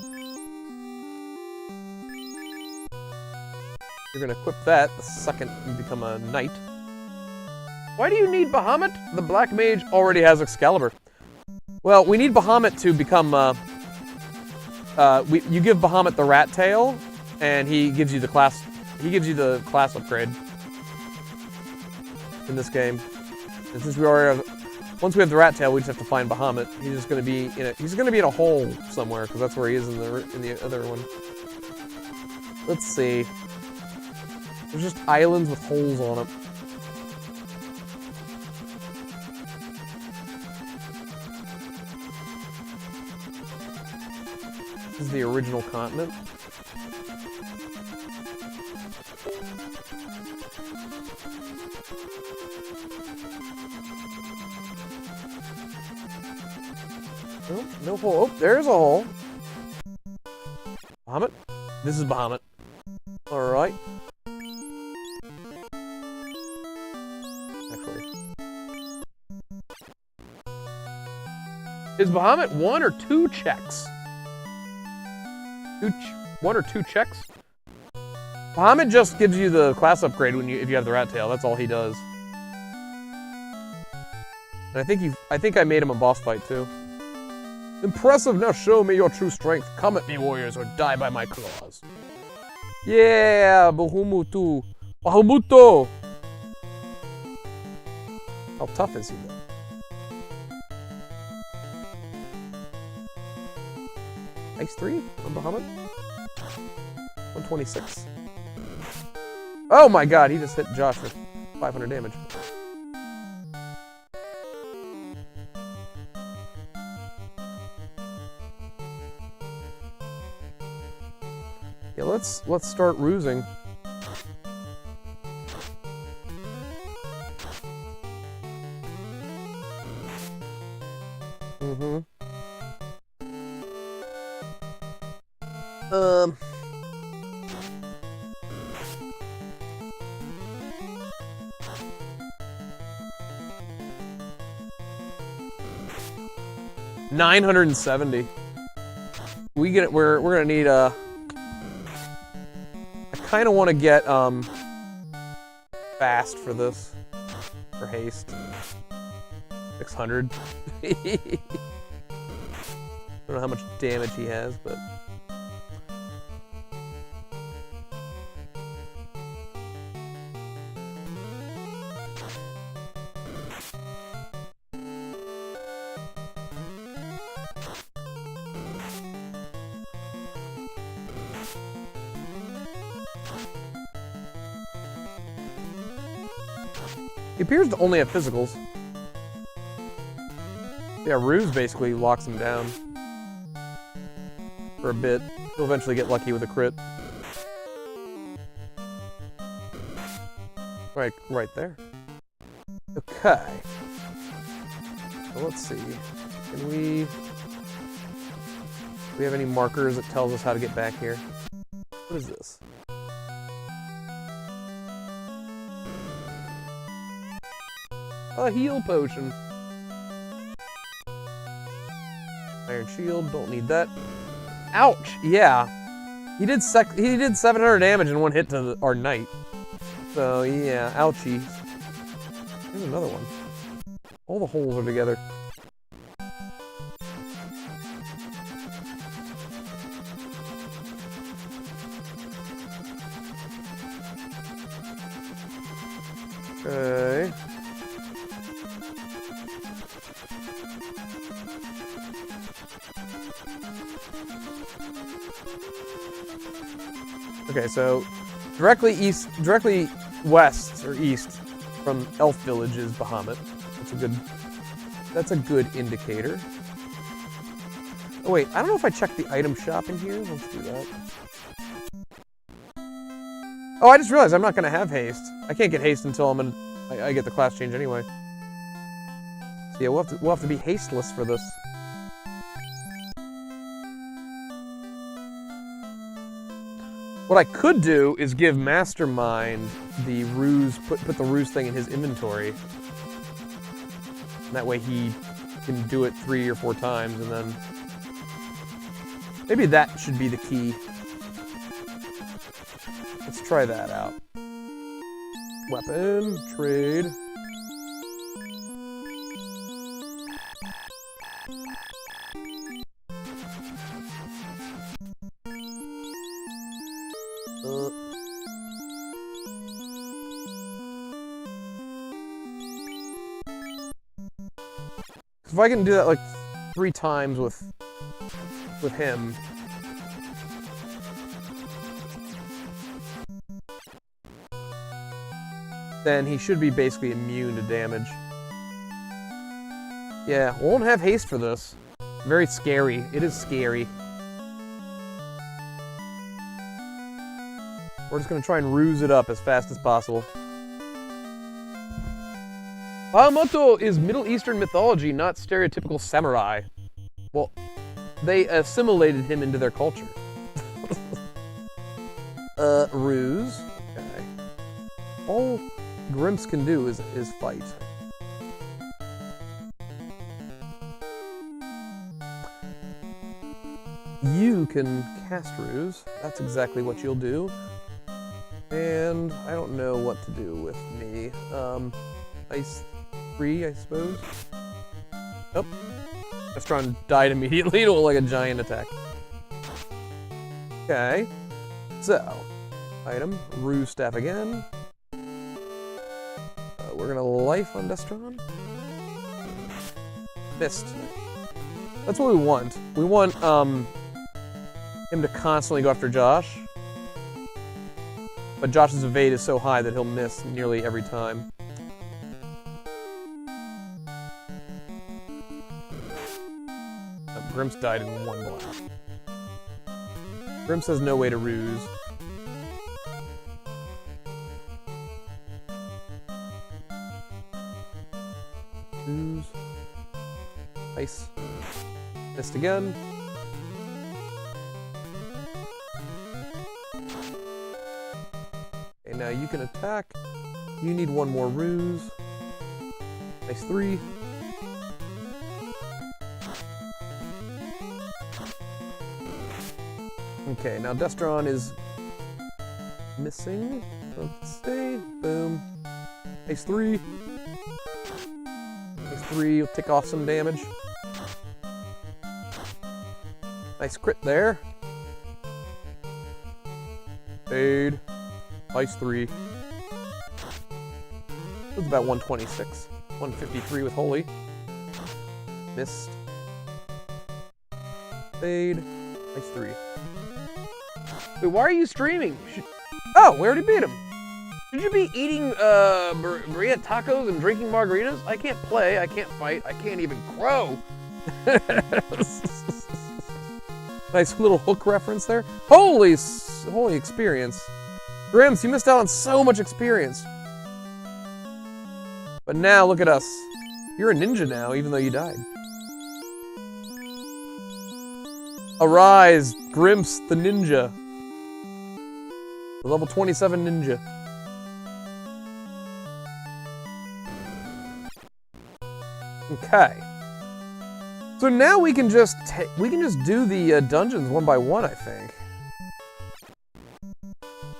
You're gonna equip that the second you become a knight. Why do you need Bahamut? The Black Mage already has Excalibur. Well, we need Bahamut to become, you give Bahamut the rat tail, and he gives you the class upgrade in this game. And since we already have, once we have the rat tail, we just have to find Bahamut. He's just gonna be in a hole somewhere, because that's where he is in the other one. Let's see. There's just islands with holes on them. This is the original continent. Oh, no hole. Oh, there's a hole. Bahamut? This is Bahamut. Alright. Is Bahamut 1 or 2 checks? 1 or 2 checks? Bahamut just gives you the class upgrade if you have the rat tail. That's all he does. And I think I made him a boss fight too. Impressive! Now show me your true strength. Come at me, warriors, or die by my claws. Yeah, Bahumutu. Bahumuto! How tough is he though? Ice 3 on Bahamut? 126. Oh my god, he just hit Josh with 500 damage. Yeah, let's start rusing. Mm-hmm. 970. We're gonna need I kind of want to get fast for this, for haste. 600. I don't know how much damage he has, but. He appears to only have physicals. Yeah, Ruse basically locks him down. For a bit. He'll eventually get lucky with a crit. Right there. Okay. So let's see. Can we... Do we have any markers that tells us how to get back here? What is this? A heal potion. Iron shield, don't need that. Ouch! Yeah, he did 700 damage in one hit to our knight. So yeah, ouchie. There's another one. All the holes are together. Okay. Okay, so directly west or east from Elf Village is Bahamut. That's a good indicator. Oh wait, I don't know if I checked the item shop in here. Let's do that. Oh, I just realized I'm not gonna have haste. I can't get haste until I get the class change anyway. So yeah, we'll have to be hasteless for this. What I could do is give Mastermind the ruse, put the ruse thing in his inventory. And that way he can do it 3 or 4 times and then Maybe that should be the key. Let's try that out. Weapon, trade. If I can do that like 3 times with him. Then he should be basically immune to damage. Yeah, won't have haste for this. Very scary. It is scary. We're just gonna try and ruse it up as fast as possible. Bahamut is Middle Eastern mythology, not stereotypical samurai. Well, they assimilated him into their culture. Ruse. Okay. All Grimps can do is fight. You can cast Ruse. That's exactly what you'll do. And I don't know what to do with me. Ice 3, I suppose. Nope. Destron died immediately to like a giant attack. Okay. So, item, Ruse Staff again. We're gonna life on Destron. Missed. That's what we want. We want him to constantly go after Josh. But Josh's evade is so high that he'll miss nearly every time. Grimps died in one blast. Grimps has no way to ruse. Ruse. Nice. Missed again. Okay, now you can attack. You need one more ruse. Nice 3. Okay, now Destron is missing. Let's see. Boom. Nice 3. Nice 3. You'll take off some damage. Nice crit there. Fade. Nice 3. That's about 126. 153 with Holy. Missed. Fade. Nice 3. Wait, why are you streaming? Oh, we already beat him. Should you be eating burrito tacos and drinking margaritas? I can't play, I can't fight, I can't even crow. Nice little hook reference there. Holy experience. Grimps, you missed out on so much experience. But now, look at us. You're a ninja now, even though you died. Arise, Grimps the ninja. The level 27 ninja. Okay. So now we can just do the dungeons one by one, I think.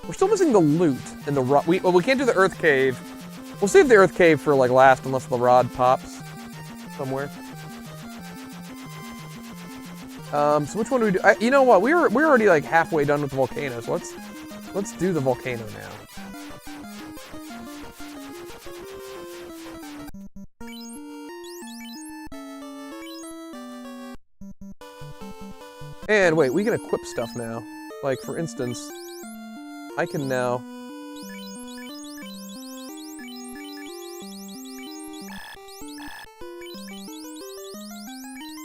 We're still missing the loot and the rod. We can't do the earth cave. We'll save the earth cave for like last, unless the rod pops somewhere. So which one do we do? You know what? We're already like halfway done with the volcano. So let's do the volcano now. And wait, we can equip stuff now. Like, for instance, I can now...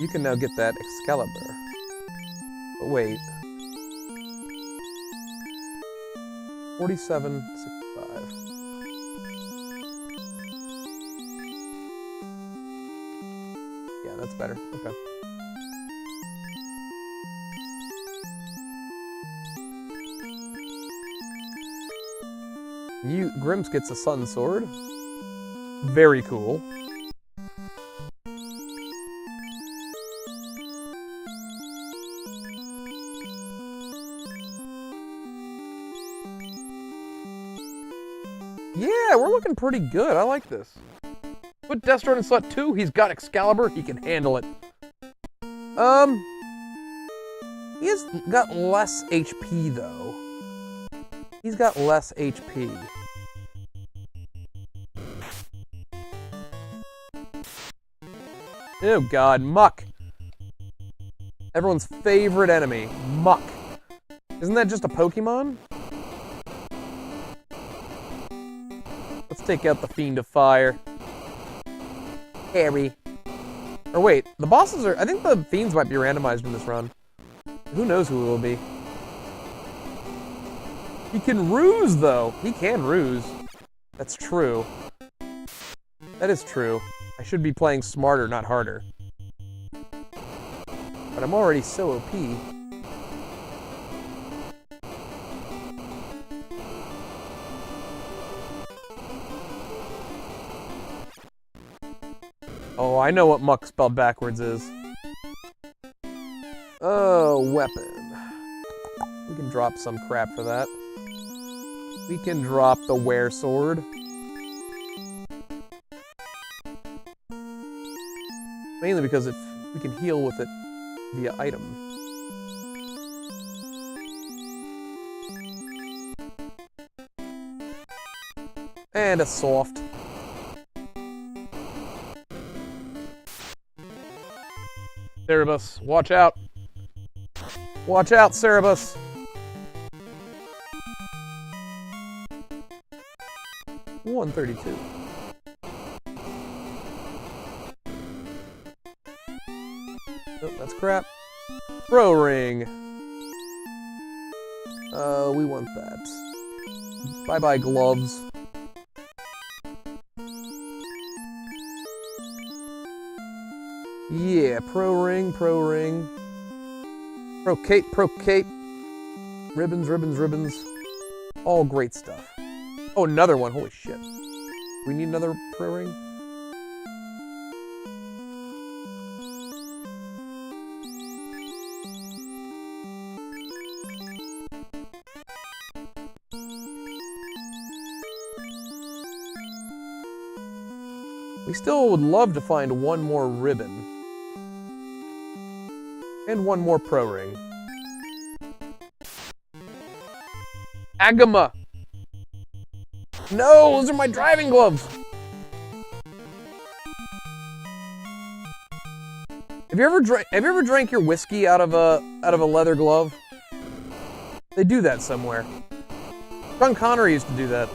You can now get that Excalibur. But wait. 47.65. Yeah, that's better. Okay. Grimps gets a Sun Sword. Very cool. Yeah, we're looking pretty good. I like this. Put Destron in slot 2. He's got Excalibur. He can handle it. He has got less HP, though. He's got less HP. Oh, God. Muck. Everyone's favorite enemy. Muck. Isn't that just a Pokemon? Let's take out the Fiend of Fire. Harry. Or wait, the bosses are... I think the Fiends might be randomized in this run. Who knows who it will be. He can ruse, though. He can ruse. That's true. That is true. I should be playing smarter, not harder. But I'm already so OP. Oh, I know what Muck spelled backwards is. Oh, weapon. We can drop some crap for that. We can drop the Were Sword. Mainly because we can heal with it via item. And a soft. Cerebus, watch out. Watch out, Cerebus. $132. Oh, that's crap. Pro Ring. We want that. Bye-bye, gloves. Yeah, Pro Ring, Pro Ring. Pro Cape, Pro Cape. Ribbons, ribbons, ribbons. All great stuff. Oh, another one. Holy shit. We need another Pro Ring? We still would love to find one more ribbon. And one more Pro Ring. Agama! No, those are my driving gloves! Have you ever drank your whiskey out of a leather glove? They do that somewhere. Sean Connery used to do that.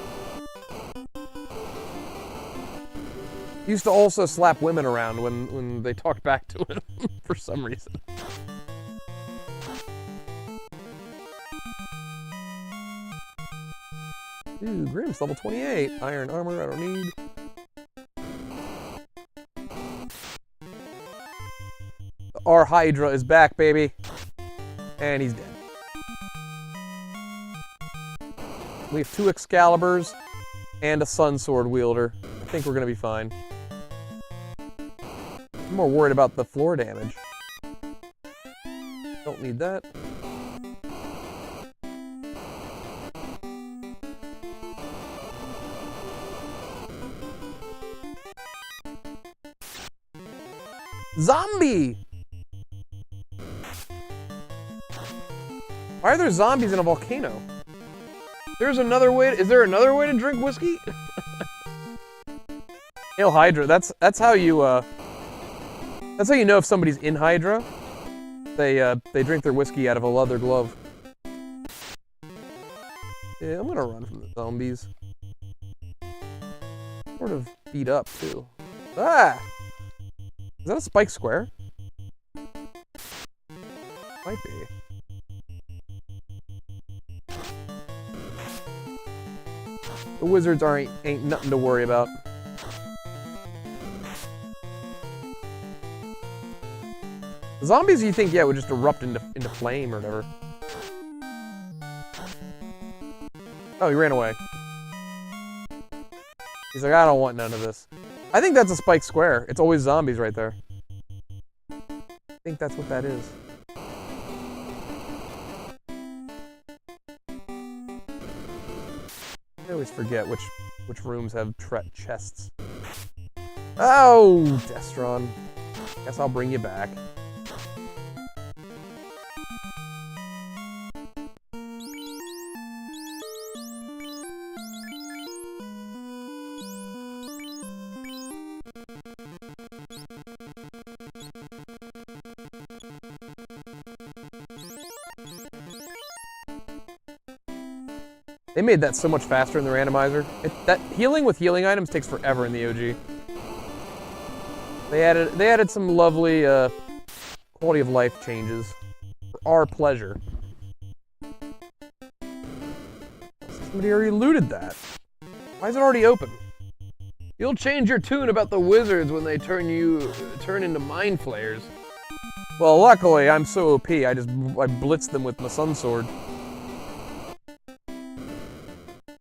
He used to also slap women around when they talked back to him for some reason. Ooh, Grimm's level 28. Iron armor, I don't need. Our Hydra is back, baby. And he's dead. We have 2 Excaliburs and a Sun Sword wielder. I think we're gonna be fine. I'm more worried about the floor damage. Don't need that. Zombie! Why are there zombies in a volcano? There's another way. Is there another way to drink whiskey? Hail Hydra. That's how you know if somebody's in Hydra. They drink their whiskey out of a leather glove. Yeah, I'm gonna run from the zombies. Sort of beat up too. Ah! Is that a spike square? Might be. The wizards ain't nothing to worry about. The zombies, you think, yeah, would just erupt into flame or whatever. Oh, he ran away. He's like, I don't want none of this. I think that's a spike square. It's always zombies right there. I think that's what that is. I always forget which Which rooms have chests? Oh, Destron. Guess I'll bring you back. They made that so much faster in the randomizer. That healing with healing items takes forever in the OG. They added some lovely quality of life changes for our pleasure. Somebody already looted that. Why is it already open? You'll change your tune about the wizards when they turn into mind flayers. Well, luckily I'm so OP. I blitzed them with my sun sword.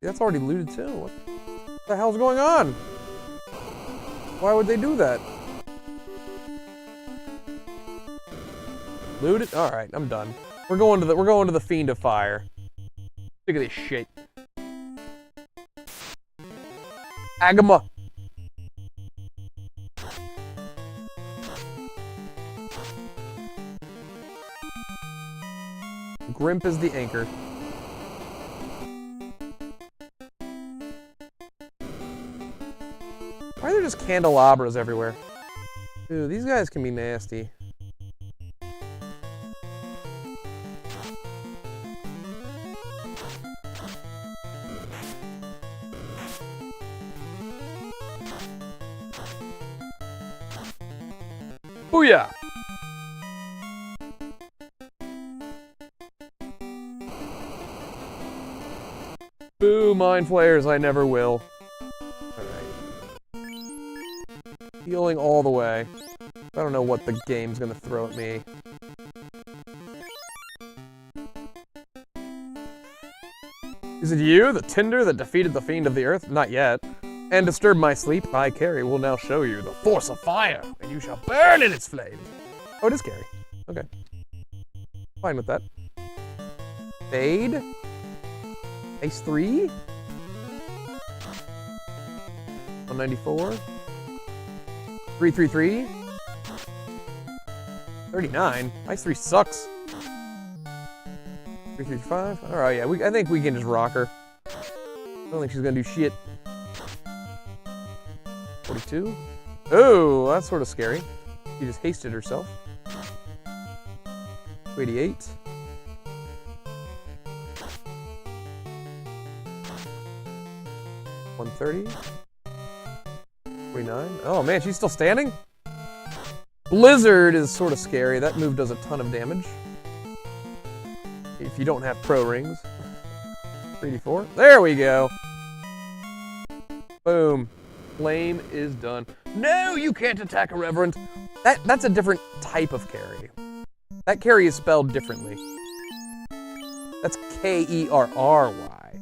That's already looted too. What the hell's going on? Why would they do that? Looted? All right, I'm done. We're going to the Fiend of Fire. Look at this shit. Agama. Grimp is the anchor. Why are there just candelabras everywhere? Dude, these guys can be nasty. Booyah! Boo, mind flayers, I never will. Healing all the way. I don't know what the game's gonna throw at me. Is it you, the Tinder that defeated the Fiend of the Earth? Not yet. And disturbed my sleep? I, Carrie, will now show you the force of fire, and you shall burn in its flames. Oh, it is Carrie. Okay. Fine with that. Fade. Ace 3. 194. 333. 39. Ice 3 sucks. 335. All right, yeah. I think we can just rock her. I don't think she's gonna do shit. 42. Oh, that's sort of scary. She just hasted herself. 288. 130. 49. Oh man, she's still standing? Blizzard is sort of scary. That move does a ton of damage. If you don't have pro rings. 384. There we go. Boom. Flame is done. No, you can't attack a Reverend. That's a different type of carry. That carry is spelled differently. That's K-E-R-R-Y.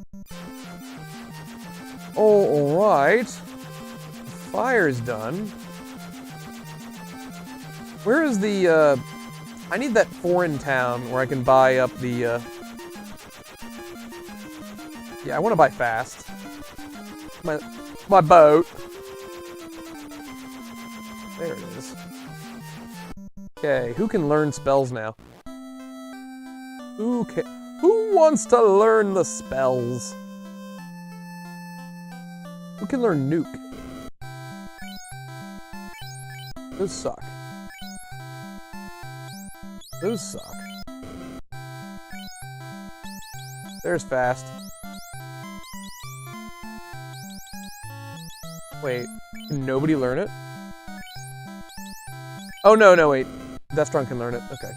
Oh, alright. Fire's done. Where is the, I need that foreign town where I can buy up the, yeah, I want to buy fast. My boat. There it is. Okay, who can learn spells now? Who wants to learn the spells? Who can learn nuke? Those suck. Those suck. There's fast. Wait, can nobody learn it? Oh, no, wait. Destron can learn it. Okay.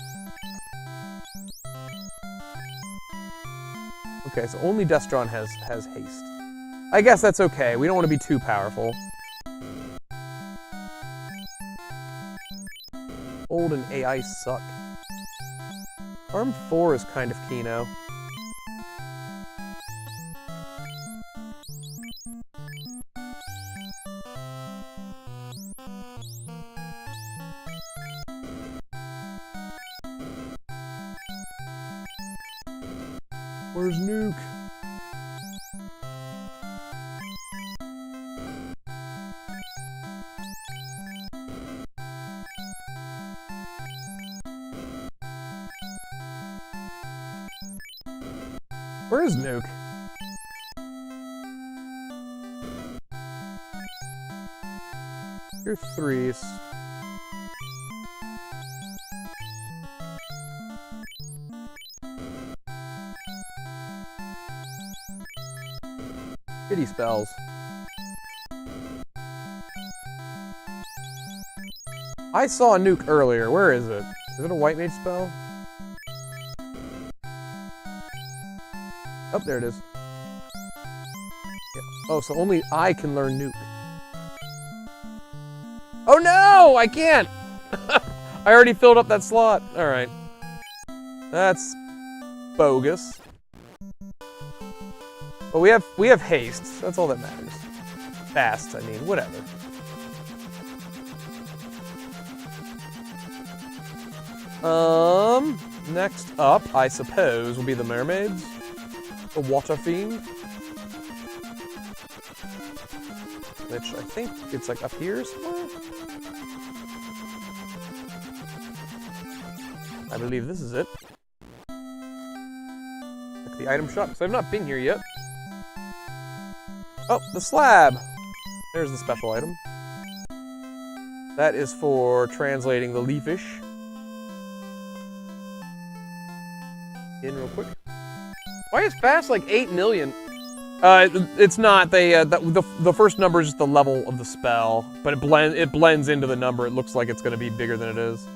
Okay, so only Destron has haste. I guess that's okay. We don't want to be too powerful. Old and AI suck. Arm 4 is kind of Kino. Where's Nuke? Where is Nuke? You're 3s. Kitty spells. I saw a Nuke earlier. Where is it? Is it a white mage spell? Oh, there it is. Yeah. Oh, so only I can learn Nuke. Oh no! I can't! I already filled up that slot. Alright. That's bogus. But we have haste. That's all that matters. Fast, I mean, whatever. Next up, I suppose, will be the mermaids. The water fiend. Which I think it's like up here somewhere. I believe this is it. Like the item shop, because I've not been here yet. Oh, the slab! There's the special item. That is for translating the leafish. In real quick. Why is fast like 8 million? It's not. The first number is just the level of the spell, but it blends into the number. It looks like it's going to be bigger than it is.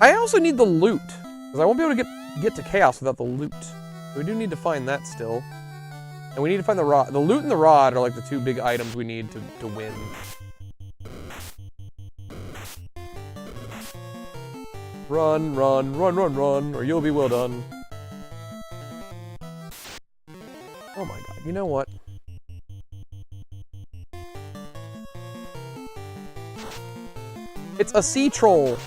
I also need the loot, because I won't be able to get to chaos without the loot. So we do need to find that still. And we need to find the rod. The loot and the rod are like the two big items we need to win. Run, run, run, run, run, or you'll be well done. Oh my god, you know what? It's a sea troll!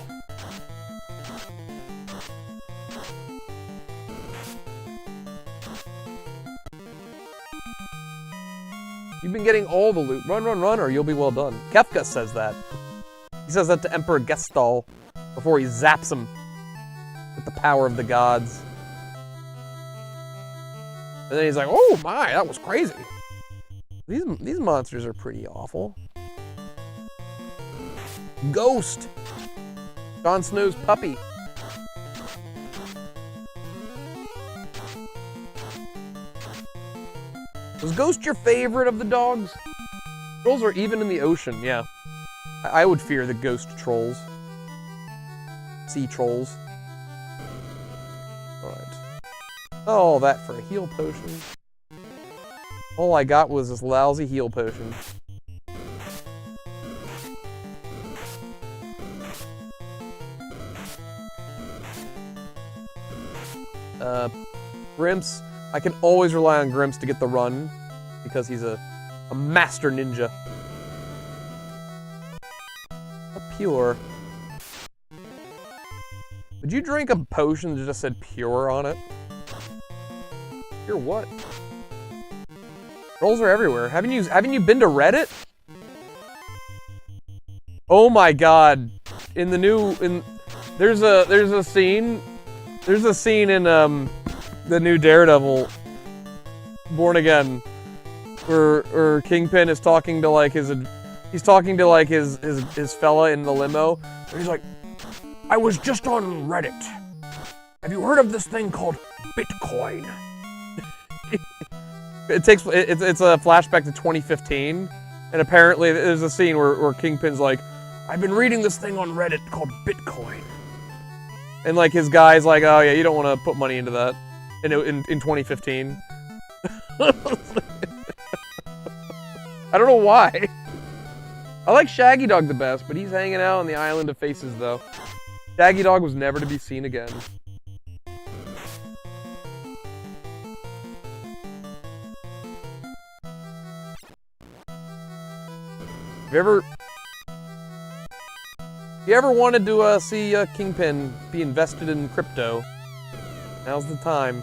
You've been getting all the loot. Run, run, run, or you'll be well done. Kefka says that. He says that to Emperor Gestal before he zaps him with the power of the gods. And then he's like, oh my, that was crazy. These monsters are pretty awful. Ghost! Jon Snow's puppy. Was Ghost your favorite of the dogs? Trolls are even in the ocean, yeah. I would fear the ghost trolls. Sea trolls. Alright. Oh, that for a heal potion. All I got was this lousy heal potion. Grimps. I can always rely on Grimps to get the run, because he's a master ninja. A pure. Would you drink a potion that just said pure on it? Pure what? Trolls are everywhere. Haven't you been to Reddit? Oh my god. In the new there's a scene in the new Daredevil Born Again where Kingpin is talking to like his fella in the limo, and he's like, I was just on Reddit. Have you heard of this thing called Bitcoin? It's a flashback to 2015, and apparently there's a scene where Kingpin's like, I've been reading this thing on Reddit called Bitcoin. And like his guy's like, oh yeah, you don't want to put money into that in 2015. I don't know why. I like Shaggy Dog the best, but he's hanging out on the Island of Faces though. Shaggy Dog was never to be seen again. If you ever wanted to see Kingpin be invested in crypto, now's the time.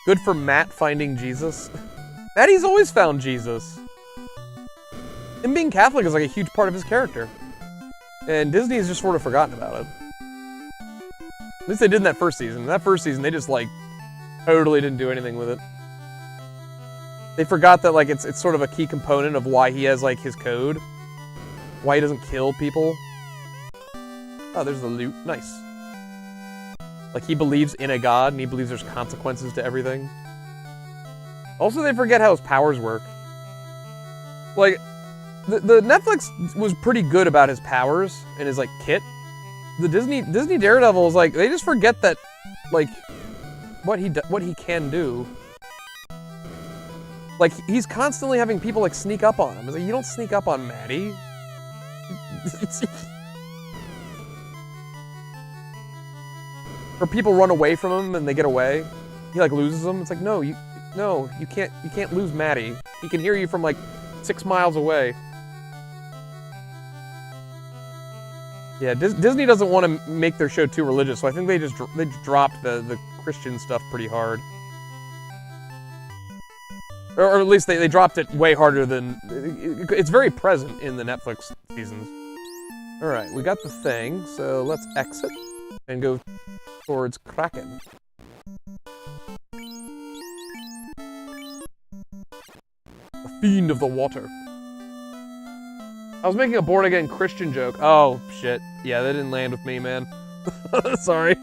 Good for Matt finding Jesus. Maddie's always found Jesus. Him being Catholic is like a huge part of his character. And Disney has just sort of forgotten about it. At least they did in that first season. In that first season, they just, like, totally didn't do anything with it. They forgot that, like, it's sort of a key component of why he has, like, his code. Why he doesn't kill people. Oh, there's the loot. Nice. Like, he believes in a god, and he believes there's consequences to everything. Also, they forget how his powers work. Like, the Netflix was pretty good about his powers and his, like, kit. The Disney Daredevil is like, they just forget that, like, what he can do. Like, he's constantly having people, like, sneak up on him. It's like, you don't sneak up on Maddie. Or people run away from him and they get away. He, like, loses them. It's like, no, you can't lose Maddie. He can hear you from, like, 6 miles away. Yeah, Disney doesn't want to make their show too religious, so I think they dropped the Christian stuff pretty hard. Or at least they dropped it way harder than... It's very present in the Netflix seasons. Alright, we got the thing, so let's exit and go towards Kraken. The Fiend of the Water. I was making a born-again Christian joke. Oh, shit. Yeah, that didn't land with me, man. Sorry.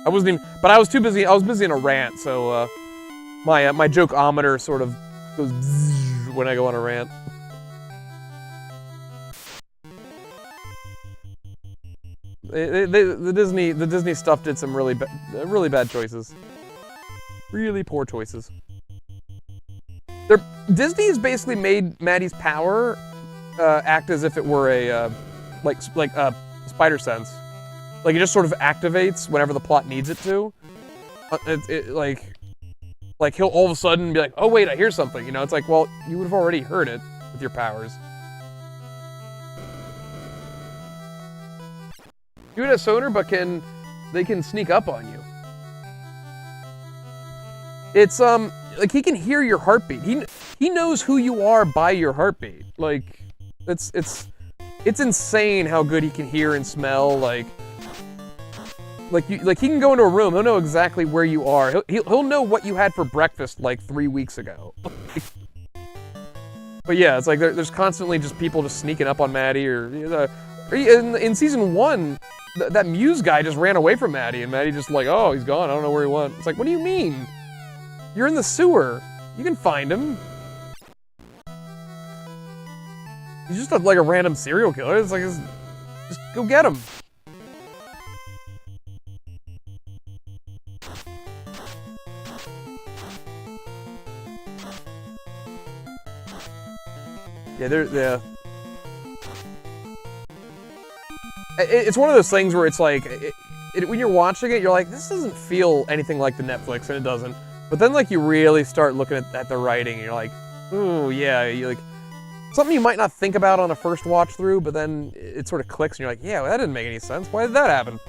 I wasn't even... But I was too busy... I was busy in a rant, so, my joke-ometer sort of goes bzzz when I go on a rant. The Disney stuff did some really bad choices. Really poor choices. Disney's basically made Maddie's power act as if it were a like spider sense. Like, it just sort of activates whenever the plot needs it to. Like he'll all of a sudden be like, oh wait, I hear something. You know, it's like, well, you would have already heard it with your powers. You had a sonar, but they can sneak up on you. It's like, he can hear your heartbeat. He knows who you are by your heartbeat. Like, it's insane how good he can hear and smell. Like he can go into a room. He'll know exactly where you are. He'll know what you had for breakfast like 3 weeks ago. But yeah, it's like there's constantly just people just sneaking up on Maddie, or in season 1, that Muse guy just ran away from Maddie, and Maddie just like, oh, he's gone. I don't know where he went. It's like, what do you mean? You're in the sewer. You can find him. He's just like a random serial killer. It's like, just go get him. Yeah, it's one of those things where it's like, when you're watching it, you're like, this doesn't feel anything like the Netflix, and it doesn't. But then, like, you really start looking at the writing, and you're like, ooh, yeah, you like, something you might not think about on a first watch through, but then it sort of clicks, and you're like, yeah, well, that didn't make any sense. Why did that happen?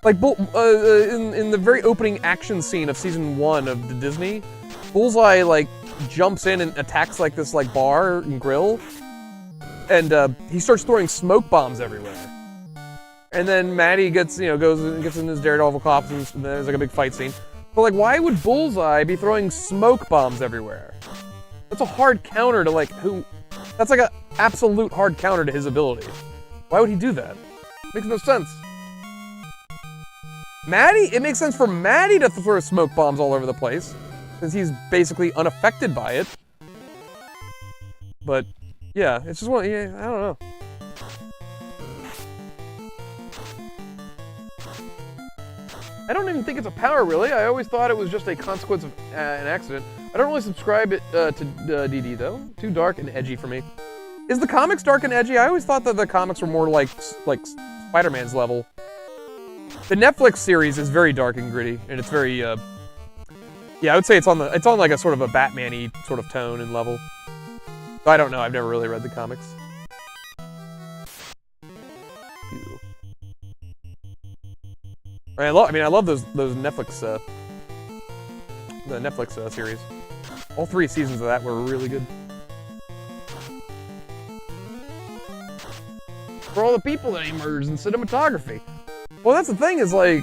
Like, in the very opening action scene of season 1 of the Disney, Bullseye, like, jumps in and attacks, like, this, like, bar and grill, and he starts throwing smoke bombs everywhere. And then Maddie goes and gets in his Daredevil costume, and there's, like, a big fight scene. But, like, why would Bullseye be throwing smoke bombs everywhere? That's a hard counter to, like, that's, like, an absolute hard counter to his ability. Why would he do that? Makes no sense. It makes sense for Maddie to throw smoke bombs all over the place, since he's basically unaffected by it. But, yeah, it's just I don't know. I don't even think it's a power, really. I always thought it was just a consequence of an accident. I don't really subscribe it to DD, though. Too dark and edgy for me. Is the comics dark and edgy? I always thought that the comics were more like Spider-Man's level. The Netflix series is very dark and gritty, and it's very, yeah, I would say it's on like a sort of a Batman-y sort of tone and level. I don't know. I've never really read the comics. Ew. I love those Netflix the Netflix series. All 3 seasons of that were really good. for all the people that he murders in cinematography. Well, that's the thing is, like,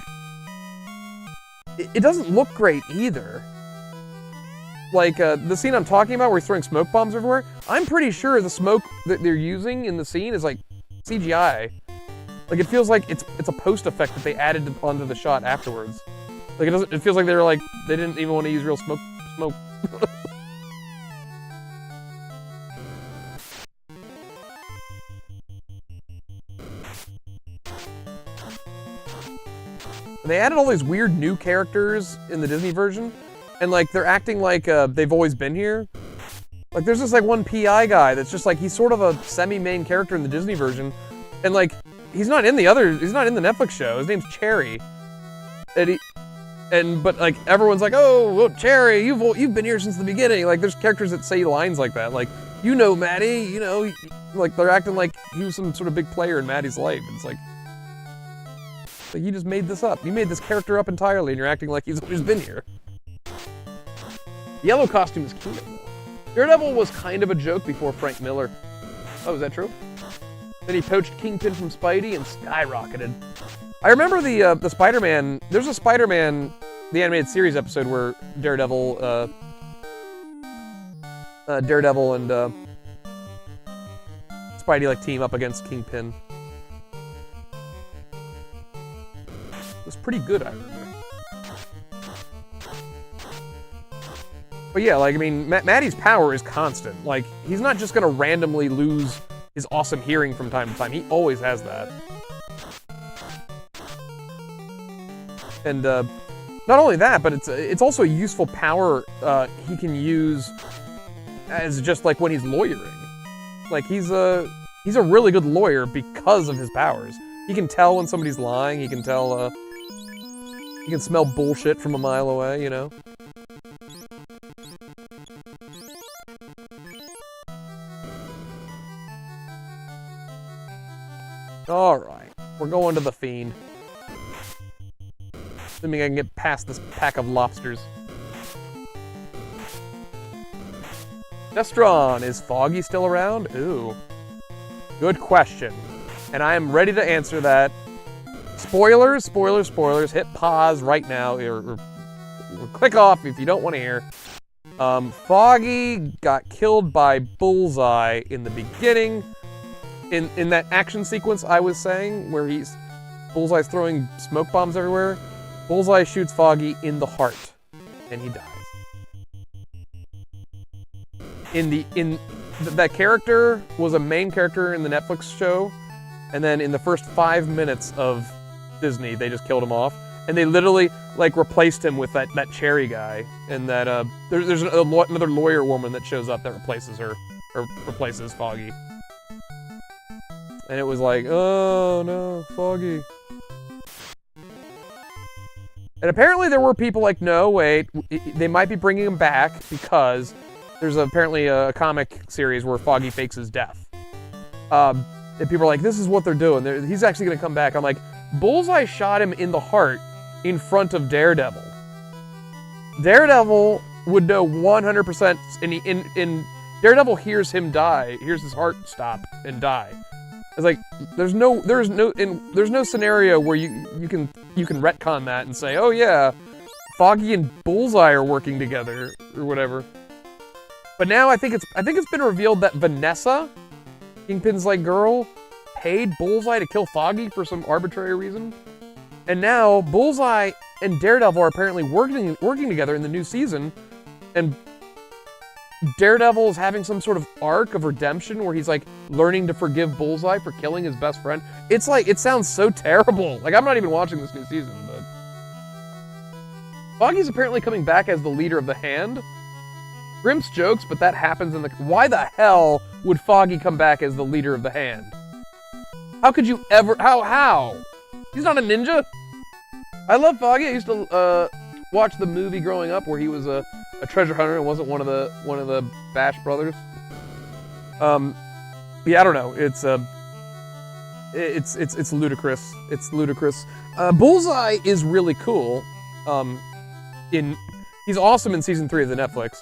it doesn't look great either. Like, the scene I'm talking about where he's throwing smoke bombs everywhere, I'm pretty sure the smoke that they're using in the scene is, like, CGI. Like, it feels like it's a post effect that they added onto the shot afterwards. Like, it feels like they didn't even want to use real smoke. They added all these weird new characters in the Disney version, and like they're acting like they've always been here. Like there's this like one PI guy that's just like he's sort of a semi-main character in the Disney version, and like he's not in the Netflix show. His name's Cherry, but like everyone's like, oh Cherry, you've been here since the beginning. Like there's characters that say lines like that, like Maddie, like they're acting like he was some sort of big player in Maddie's life. It's like you just made this up. You made this character up entirely, and you're acting like he's always been here. Yellow costume is cute, though. Daredevil was kind of a joke before Frank Miller. Oh, is that true? Then he poached Kingpin from Spidey and skyrocketed. I remember the Spider-Man. There's a Spider-Man, the animated series episode where Daredevil and Spidey like team up against Kingpin. It was pretty good, I remember. But yeah, like, I mean, Maddie's power is constant. Like, he's not just gonna randomly lose his awesome hearing from time to time. He always has that. And, not only that, but it's also a useful power he can use as just, like, when he's lawyering. Like, he's a really good lawyer because of his powers. He can tell when somebody's lying, he can tell, he can smell bullshit from a mile away, Alright, we're going to the Fiend. Assuming I can get past this pack of lobsters. Destron, is Foggy still around? Ooh. Good question. And I am ready to answer that. Spoilers, spoilers, spoilers. Hit pause right now, or click off if you don't want to hear. Foggy got killed by Bullseye in the beginning. In that action sequence I was saying, where Bullseye's throwing smoke bombs everywhere, Bullseye shoots Foggy in the heart, and he dies. That character was a main character in the Netflix show, and then in the first 5 minutes of Disney, they just killed him off, and they literally like replaced him with that Cherry guy, and that there's another lawyer woman that shows up that replaces her, or replaces Foggy. And it was like, oh no, Foggy. And apparently there were people like, no, wait, they might be bringing him back because there's apparently a comic series where Foggy fakes his death. And people are like, this is what they're doing. He's actually going to come back. I'm like, Bullseye shot him in the heart in front of Daredevil. Daredevil would know 100%, and Daredevil hears him die, hears his heart stop and die. It's like there's no scenario where you can retcon that and say, oh yeah, Foggy and Bullseye are working together or whatever. But now I think it's been revealed that Vanessa, Kingpin's like girl, paid Bullseye to kill Foggy for some arbitrary reason, and now Bullseye and Daredevil are apparently working together in the new season, and Daredevil is having some sort of arc of redemption where he's like learning to forgive Bullseye for killing his best friend. It's like, it sounds so terrible. Like, I'm not even watching this new season, but Foggy's apparently coming back as the leader of the Hand. Grimm's jokes, but that happens in the... Why the hell would Foggy come back as the leader of the Hand? How could you ever... How? He's not a ninja? I love Foggy. I used to watch the movie growing up where he was a treasure hunter and wasn't one of the Bash brothers. Yeah, I don't know. It's ludicrous. It's ludicrous. Bullseye is really cool. He's awesome in season 3 of the Netflix.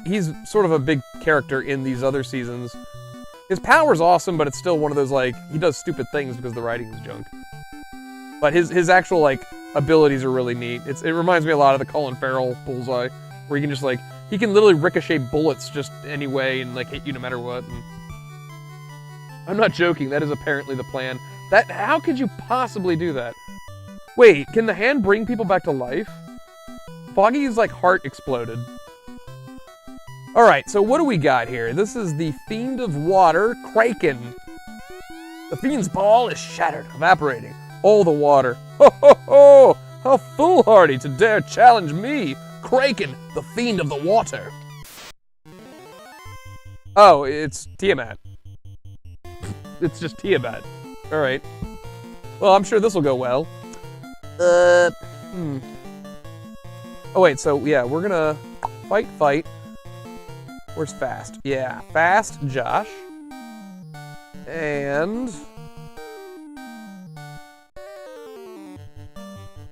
He's sort of a big character in these other seasons. His power's awesome, but it's still one of those, like, he does stupid things because the writing is junk. But his actual, like, abilities are really neat. It reminds me a lot of the Colin Farrell Bullseye, where you can just, like, he can literally ricochet bullets just any way and, like, hit you no matter what. And I'm not joking, that is apparently the plan. How could you possibly do that? Wait, can the hand bring people back to life? Foggy's, like, heart exploded. Alright, so what do we got here? This is the Fiend of Water, Kraken. The Fiend's ball is shattered, evaporating all the water. Ho ho ho! How foolhardy to dare challenge me, Kraken, the Fiend of the Water. Oh, it's Tiamat. It's just Tiamat. Alright. Well, I'm sure this will go well. Oh wait, so yeah, we're gonna fight. Where's Fast? Yeah, Fast, Josh. And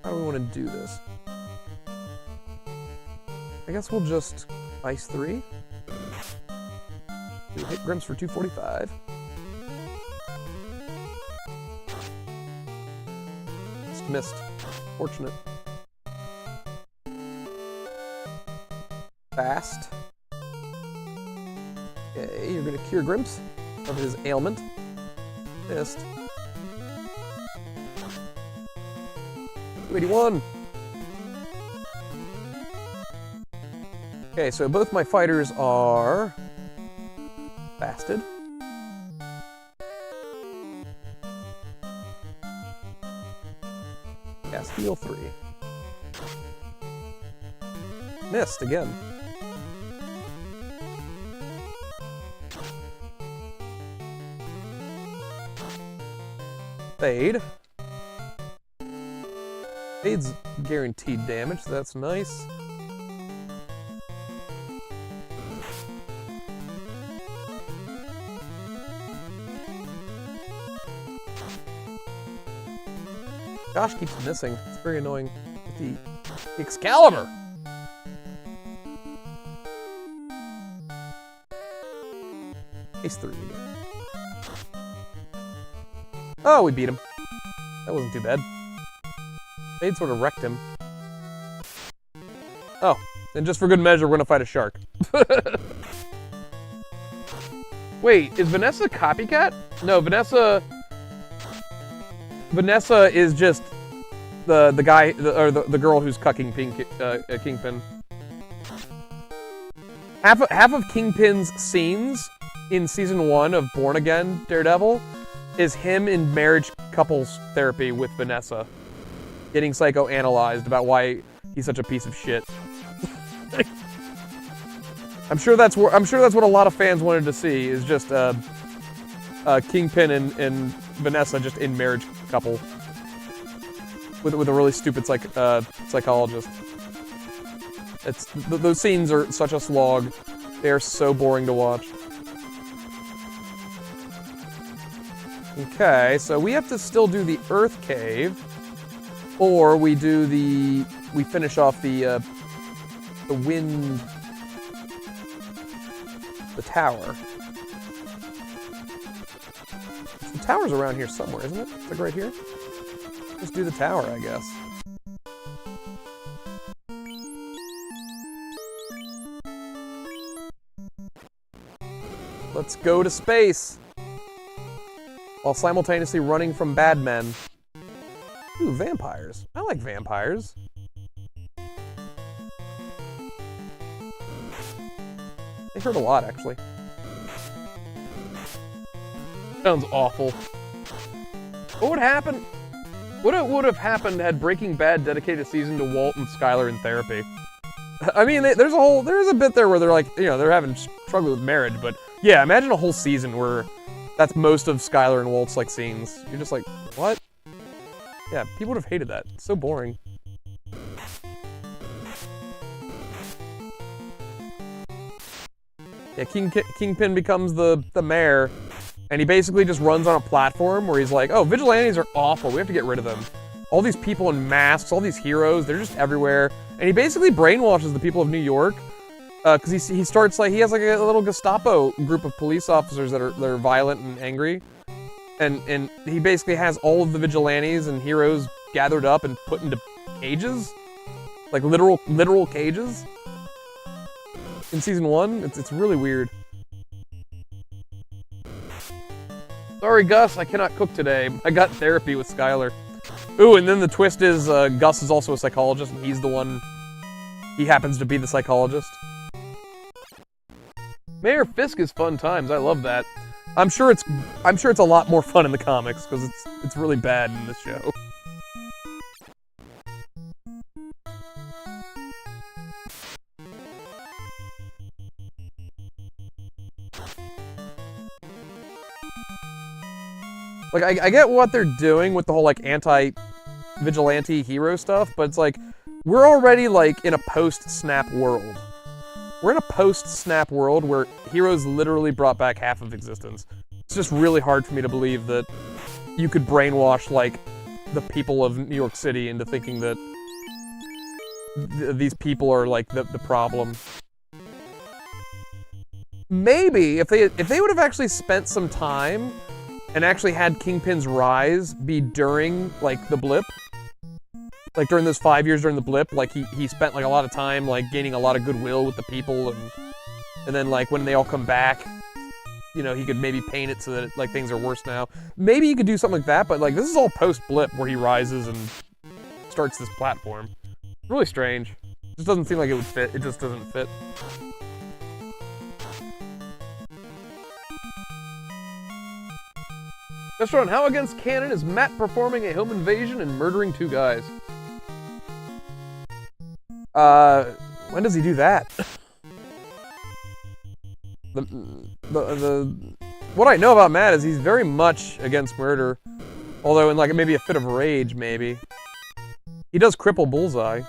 how do we want to do this? I guess we'll just Ice 3. We hit Grimps for 245. Just missed. Fortunate. Fast. Okay, you're gonna cure Grimps of his ailment. Missed. 281. Okay, so both my fighters are fasted. Cast heal 3. Missed again. Fade. Fade's guaranteed damage, so that's nice. Josh keeps missing. It's very annoying. With the Excalibur! Ace 3 again. Oh, we beat him. That wasn't too bad. Fade sort of wrecked him. Oh, and just for good measure, we're gonna fight a shark. Wait, is Vanessa copycat? No, Vanessa is just the guy, or the girl who's cucking Kingpin. Half of Kingpin's scenes in season 1 of Born Again Daredevil is him in marriage couples therapy with Vanessa, getting psychoanalyzed about why he's such a piece of shit. I'm sure that's what a lot of fans wanted to see, is just Kingpin and Vanessa just in marriage couple with a really stupid psychologist. Those scenes are such a slog. They are so boring to watch. Okay, so we have to still do the Earth Cave, or we finish off the wind, the tower. The tower's around here somewhere, isn't it? It's like right here? Just do the tower, I guess. Let's go to space! While simultaneously running from bad men. Ooh, vampires. I like vampires. They hurt a lot, actually. Sounds awful. What would happen? What would have happened had Breaking Bad dedicated a season to Walt and Skyler in therapy? I mean, there's a bit there where they're like, they're having struggle with marriage, but yeah, imagine a whole season where that's most of Skyler and Walt's scenes. You're just like, what? Yeah, people would have hated that. It's so boring. Yeah, Kingpin becomes the mayor, and he basically just runs on a platform where he's like, oh, vigilantes are awful, we have to get rid of them. All these people in masks, all these heroes, they're just everywhere. And he basically brainwashes the people of New York because he starts like, he has like a little Gestapo group of police officers that are violent and angry, and he basically has all of the vigilantes and heroes gathered up and put into cages, like literal cages. In season 1, it's really weird. Sorry, Gus, I cannot cook today. I got therapy with Skylar. Ooh, and then the twist is Gus is also a psychologist, and he's the one. He happens to be the psychologist. Mayor Fisk is fun times. I love that. I'm sure it's a lot more fun in the comics because it's really bad in this show. Like, I get what they're doing with the whole, like, anti-vigilante hero stuff, but it's like, we're already, like, in a post-Snap world. We're in a post-Snap world where heroes literally brought back half of existence. It's just really hard for me to believe that you could brainwash, like, the people of New York City into thinking that these people are, like, the problem. Maybe, if they would have actually spent some time and actually had Kingpin's rise be during, like, the blip. Like, during those 5 years during the blip, like, he spent, like, a lot of time, like, gaining a lot of goodwill with the people, and then, like, when they all come back, you know, he could maybe paint it so that, like, things are worse now. Maybe you could do something like that, but, like, this is all post-blip where he rises and starts this platform. It's really strange. It just doesn't seem like it would fit. It just doesn't fit. Restaurant, how against canon is Matt performing a home invasion and murdering 2 guys? When does he do that? What I know about Matt is he's very much against murder. Although in like maybe a fit of rage, maybe. He does cripple Bullseye.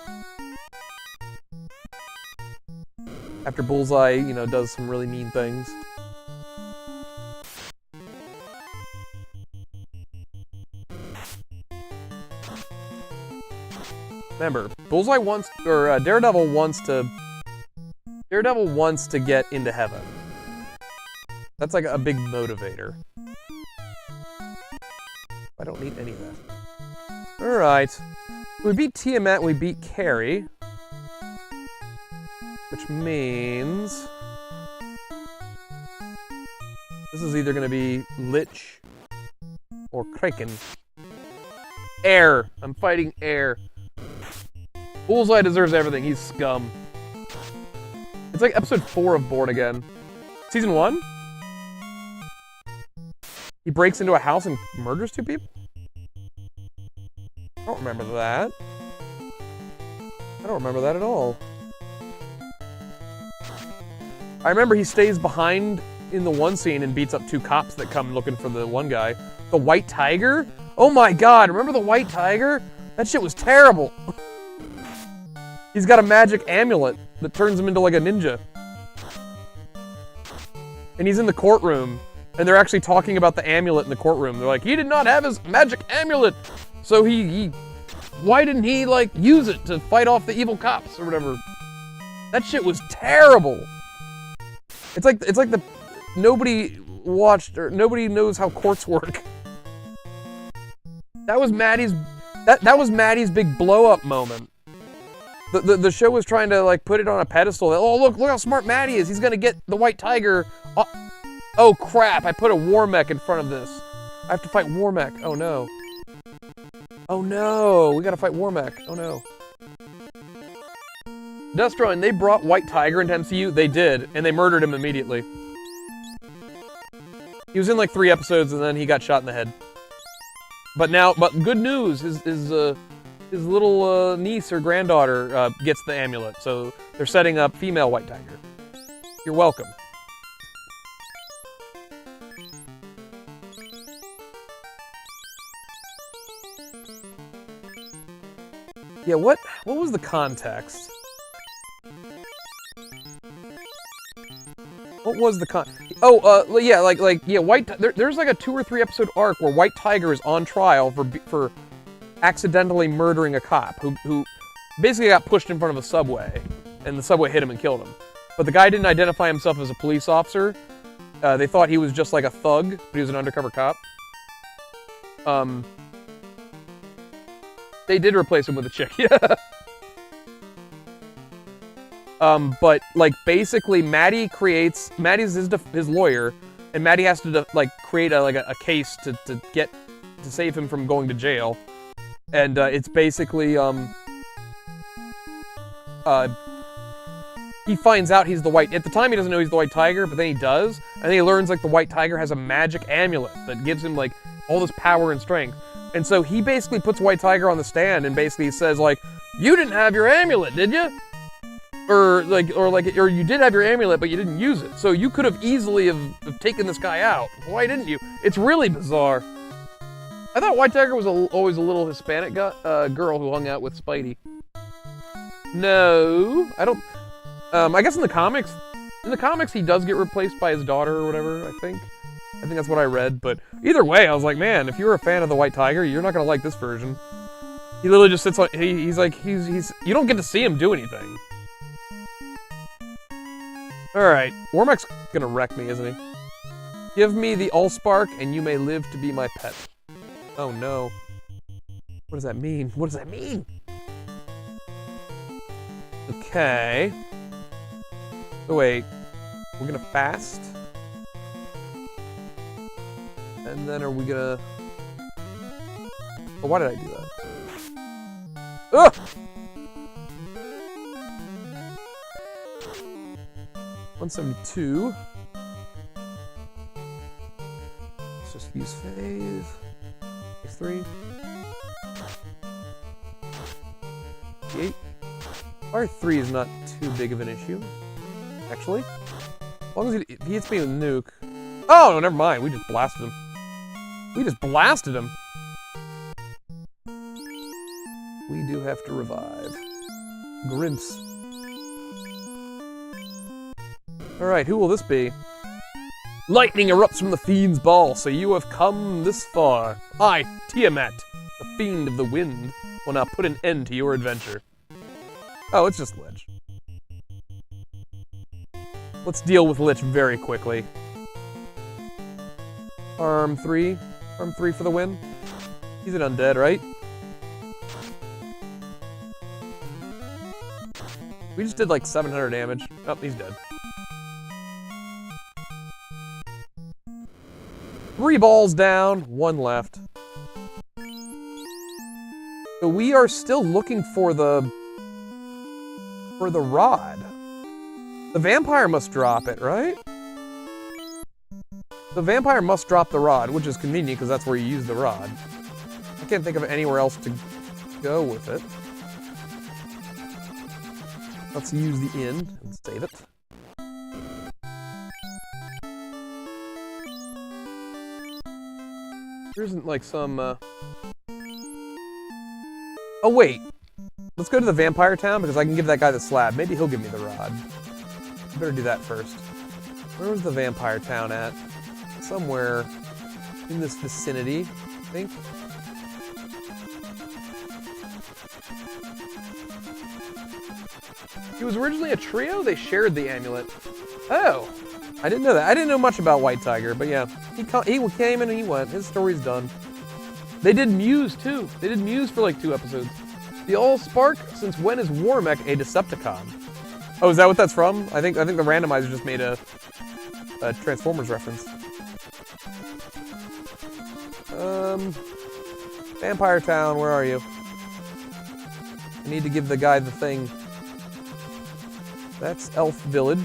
After Bullseye, you know, does some really mean things. Remember, Bullseye wants, or Daredevil wants to get into heaven. That's like a big motivator. I don't need any of that. Alright. We beat Tiamat, we beat Carrie. Which means... this is either going to be Lich or Kraken. Air! I'm fighting Air. Bullseye deserves everything. He's scum. It's like episode 4 of Born Again. Season 1? He breaks into a house and murders 2 people? I don't remember that. I don't remember that at all. I remember he stays behind in the one scene and beats up 2 cops that come looking for the one guy. The White Tiger? Oh my god, remember the White Tiger? That shit was terrible. He's got a magic amulet that turns him into like a ninja. And he's in the courtroom, and they're actually talking about the amulet in the courtroom. They're like, he did not have his magic amulet, so why didn't he, like, use it to fight off the evil cops or whatever? That shit was terrible. It's like the, nobody watched, or nobody knows how courts work. That was Maddie's, that was Maddie's big blow-up moment. The show was trying to, like, put it on a pedestal. Oh, look how smart Maddie is. He's gonna get the White Tiger. Oh, crap. I put a War Mech in front of this. I have to fight War Mech. Oh, no. Oh, no. We gotta fight War Mech. Oh, no. Destro, and they brought White Tiger into MCU? They did, and they murdered him immediately. He was in, like, 3 episodes, and then he got shot in the head. But good news, his little niece or granddaughter gets the amulet, so they're setting up female White Tiger. You're welcome. Yeah, what was the context? What was the there's like a 2 or 3 episode arc where White Tiger is on trial for accidentally murdering a cop who basically got pushed in front of a subway, and the subway hit him and killed him. but the guy didn't identify himself as a police officer. They thought he was just like a thug, but he was an undercover cop. They did replace him with a chick, yeah. But like basically, Maddie's his lawyer, and Maddie has to like create a case to save him from going to jail, and it's basically he finds out he's the white. At the time, he doesn't know he's the white tiger, but then he does, and then he learns like the white tiger has a magic amulet that gives him like all this power and strength, and so he basically puts White Tiger on the stand and basically says like, "You didn't have your amulet, did you?" Or you did have your amulet, but you didn't use it. So you could have easily have taken this guy out. Why didn't you? It's really bizarre. I thought White Tiger was always a little Hispanic girl who hung out with Spidey. No, I don't. I guess in the comics he does get replaced by his daughter or whatever. I think that's what I read. But either way, I was like, man, if you're a fan of the White Tiger, you're not gonna like this version. He literally just sits on. He's you don't get to see him do anything. Alright, Wormack's gonna wreck me, isn't he? Give me the Allspark, and you may live to be my pet. Oh no. What does that mean? What does that mean? Okay. So wait. We're gonna fast. And then are we gonna... Oh, why did I do that? Ugh! $172. Let's just use phase. Phase 3. 8. R3 is not too big of an issue, actually. As long as he hits me with a nuke. Oh, no, never mind. We just blasted him. We just blasted him. We do have to revive. Grimps. Alright, who will this be? Lightning erupts from the Fiend's ball, so you have come this far. I, Tiamat, the Fiend of the Wind, will now put an end to your adventure. Oh, it's just Lich. Let's deal with Lich very quickly. Arm 3. Arm 3 for the win. He's an undead, right? We just did like 700 damage. Oh, he's dead. 3 balls down, 1 left. So we are still looking for the rod. The vampire must drop it, right? The vampire must drop the rod, which is convenient because that's where you use the rod. I can't think of anywhere else to go with it. Let's use the inn and save it. There isn't like some, Oh wait, let's go to the vampire town because I can give that guy the slab. Maybe he'll give me the rod. I better do that first. Where was the vampire town at? Somewhere in this vicinity, I think. He was originally a trio? They shared the amulet. Oh, I didn't know that. I didn't know much about White Tiger, but yeah. He came and he went. His story's done. They did Muse, too. They did Muse for like 2 episodes. The Allspark, since when is Warmech a Decepticon? Oh, is that what that's from? I think the randomizer just made a Transformers reference. Vampire Town, where are you? I need to give the guy the thing. That's Elf Village.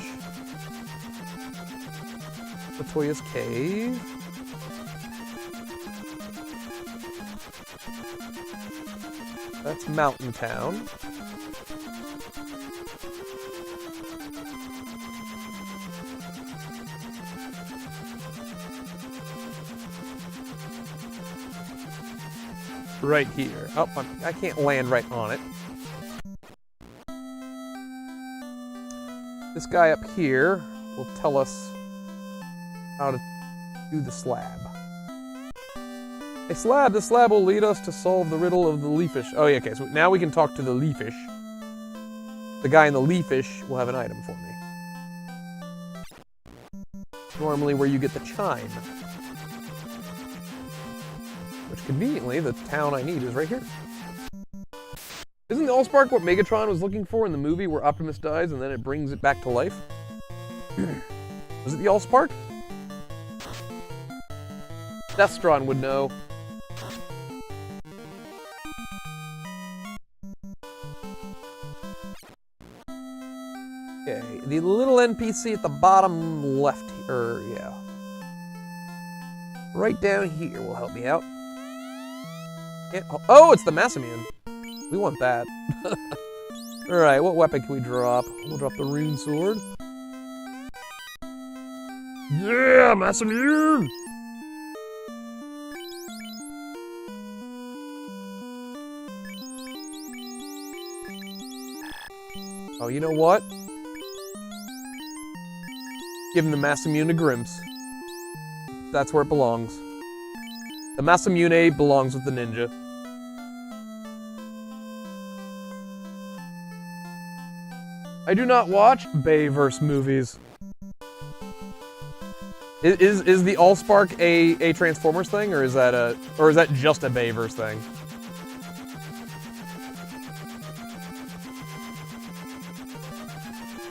Latoya's Cave. That's Mountain Town. Right here. Oh, I can't land right on it. This guy up here will tell us how to do the slab. A slab. The slab will lead us to solve the riddle of the leafish. Oh, yeah, okay, so now we can talk to the leafish. The guy in the leafish will have an item for me. normally where you get the chime. Which, conveniently, the town I need is right here. Isn't the Allspark what Megatron was looking for in the movie where Optimus dies and then it brings it back to life? Was it the Allspark? Destron would know. Okay, the little NPC at the bottom left here, yeah. Right down here will help me out. Oh, it's the Massimian. We want that. Alright, what weapon can we drop? We'll drop the Rune Sword. Yeah, Massimian! Oh, you know what? Give him the Massimian to Grimps. That's where it belongs. The Masamune belongs with the ninja. I do not watch Bayverse movies. Is the Allspark a Transformers thing, or is that just a Bayverse thing?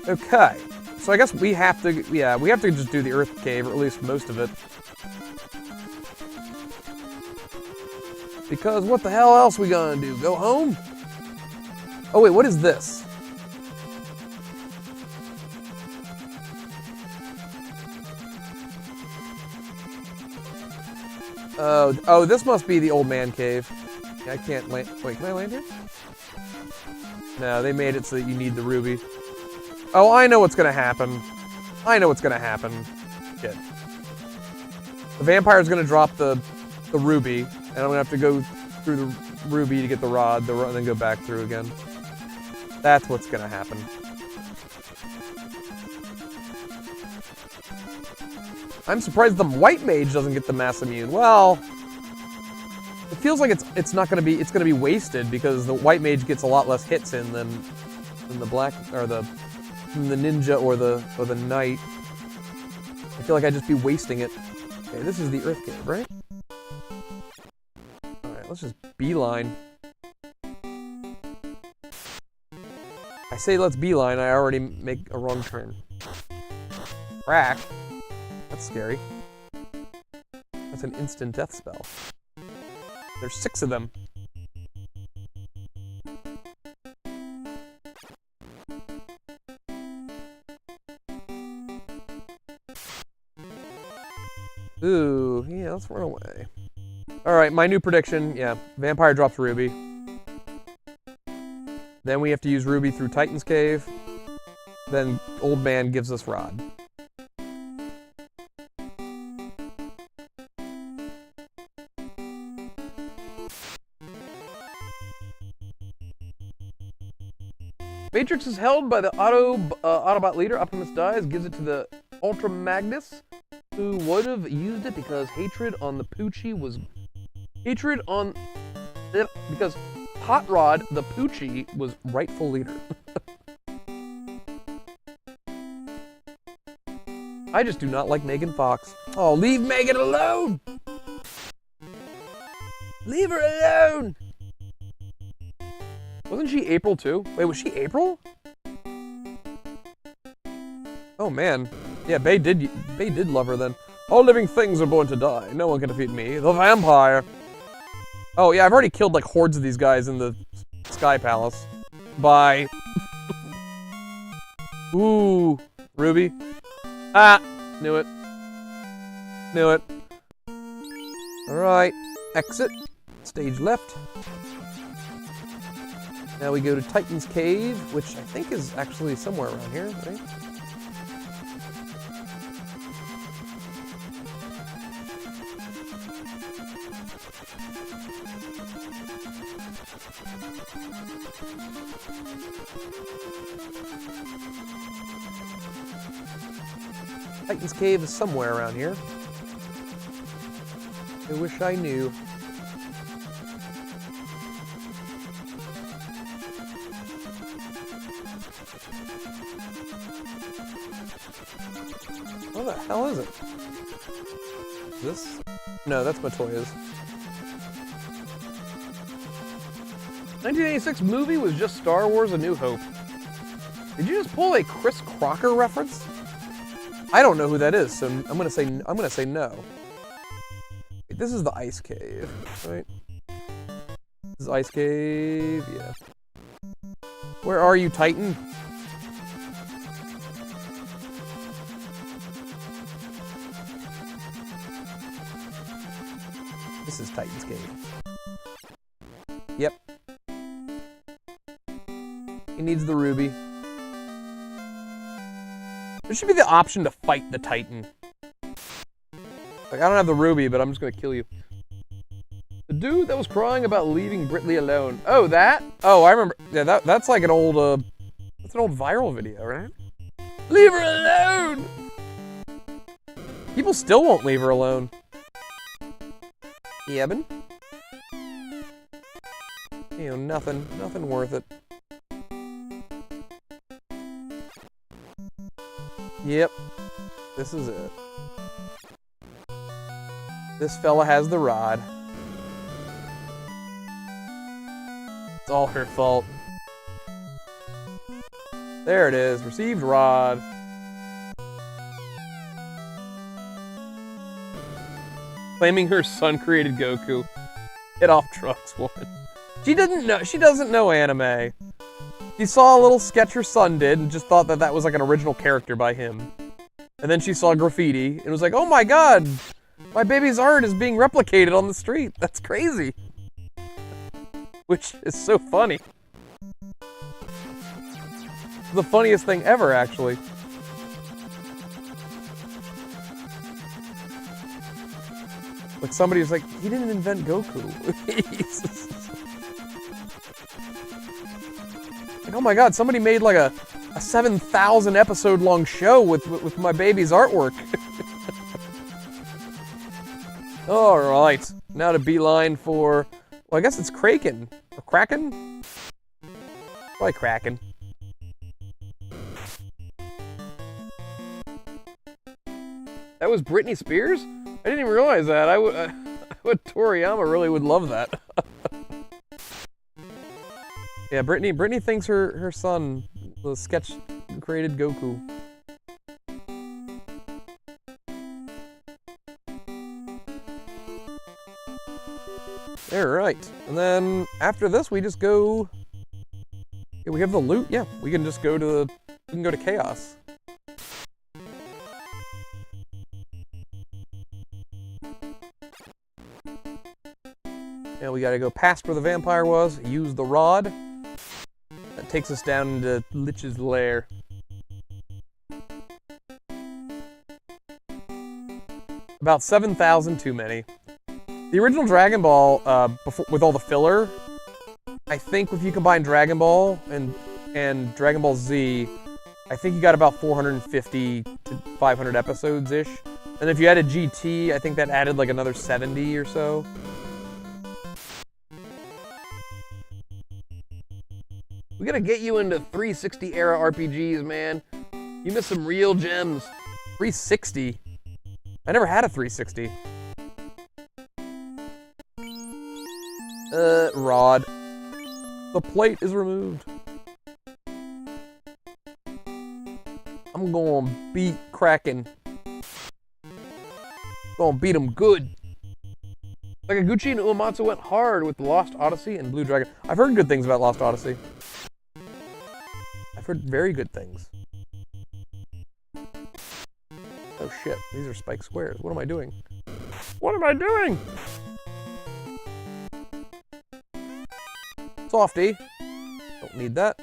Okay, so I guess we have to just do the Earth Cave, or at least most of it. Because what the hell else we gonna do? Go home? Oh wait, what is this? Oh, this must be the old man cave. I can't land. Wait, can I land here? No, they made it so that you need the ruby. Oh, I know what's gonna happen. I know what's gonna happen. Shit. The vampire's gonna drop the ruby, and I'm gonna have to go through the ruby to get the rod, and then go back through again. That's what's gonna happen. I'm surprised the white mage doesn't get the mass immune. Well, it feels like it's gonna be wasted because the white mage gets a lot less hits in than the black or the ninja or the knight. I feel like I'd just be wasting it. Okay, this is the Earth Cave, right? Alright, let's just beeline. I say let's beeline, I already make a wrong turn. Crack. That's scary. That's an instant death spell. There's 6 of them. Ooh, yeah, let's run away. Alright, my new prediction, yeah, Vampire drops Ruby. Then we have to use Ruby through Titan's Cave. Then Old Man gives us Rod. Matrix is held by the Autobot leader. Optimus dies, gives it to the Ultra Magnus, who would have used it because because Hot Rod the Poochie was rightful leader. I just do not like Megan Fox. Oh, leave Megan alone! Leave her alone! Wasn't she April too? Wait, was she April? Oh man. Yeah, Bay did love her then. All living things are born to die. No one can defeat me. The vampire. Oh yeah, I've already killed like hordes of these guys in the Sky Palace. Bye. Ooh. Ruby. Ah! Knew it. Knew it. Alright. Exit. Stage left. Now we go to Titan's Cave, which I think is actually somewhere around here, right? Titan's Cave is somewhere around here. I wish I knew. How the hell is it? This? No, that's Matoya's. 1986 movie was just Star Wars: A New Hope. Did you just pull a Chris Crocker reference? I don't know who that is, so I'm gonna say no. Wait, this is the ice cave, right? This is ice cave, yeah. Where are you, Titan? This is Titan's cave. Yep. He needs the ruby. There should be the option to fight the Titan. Like, I don't have the ruby, but I'm just gonna kill you. The dude that was crying about leaving Brittany alone. Oh, that? Oh, I remember. Yeah, that's like an old, that's an old viral video, right? Leave her alone! People still won't leave her alone. Yebin? You know, nothing worth it. Yep, this is it. This fella has the rod. It's all her fault. There it is, received rod. Claiming her son created Goku. Hit off Trunks one. She doesn't know anime. She saw a little sketch her son did and just thought that that was like an original character by him. And then she saw graffiti and was like, oh my god, my baby's art is being replicated on the street. That's crazy. Which is so funny. The funniest thing ever, actually. Like somebody's like, he didn't invent Goku. Like, oh my god, somebody made like a 7,000 episode long show with my baby's artwork. Alright, now to beeline for, well, I guess it's Kraken. Or Kraken? Probably Kraken. That was Britney Spears? I didn't even realize that. I would Toriyama really would love that. Yeah, Britney thinks her son, the sketch created Goku. Alright, and then after this we just go... Yeah, we have the loot, yeah, we can just go to Chaos. Yeah, we gotta go past where the vampire was, use the rod. That takes us down into Lich's lair. About 7,000 too many. The original Dragon Ball, with all the filler, I think if you combine Dragon Ball and Dragon Ball Z, I think you got about 450 to 500 episodes-ish. And if you added GT, I think that added like another 70 or so. We gotta get you into 360 era RPGs, man. You missed some real gems. 360? I never had a 360. Rod. The plate is removed. I'm gonna beat Kraken. Gonna beat him good. Sakaguchi and Uematsu went hard with Lost Odyssey and Blue Dragon. I've heard good things about Lost Odyssey. I've heard very good things. Oh shit, these are spike squares. What am I doing? What am I doing? Softy. Don't need that.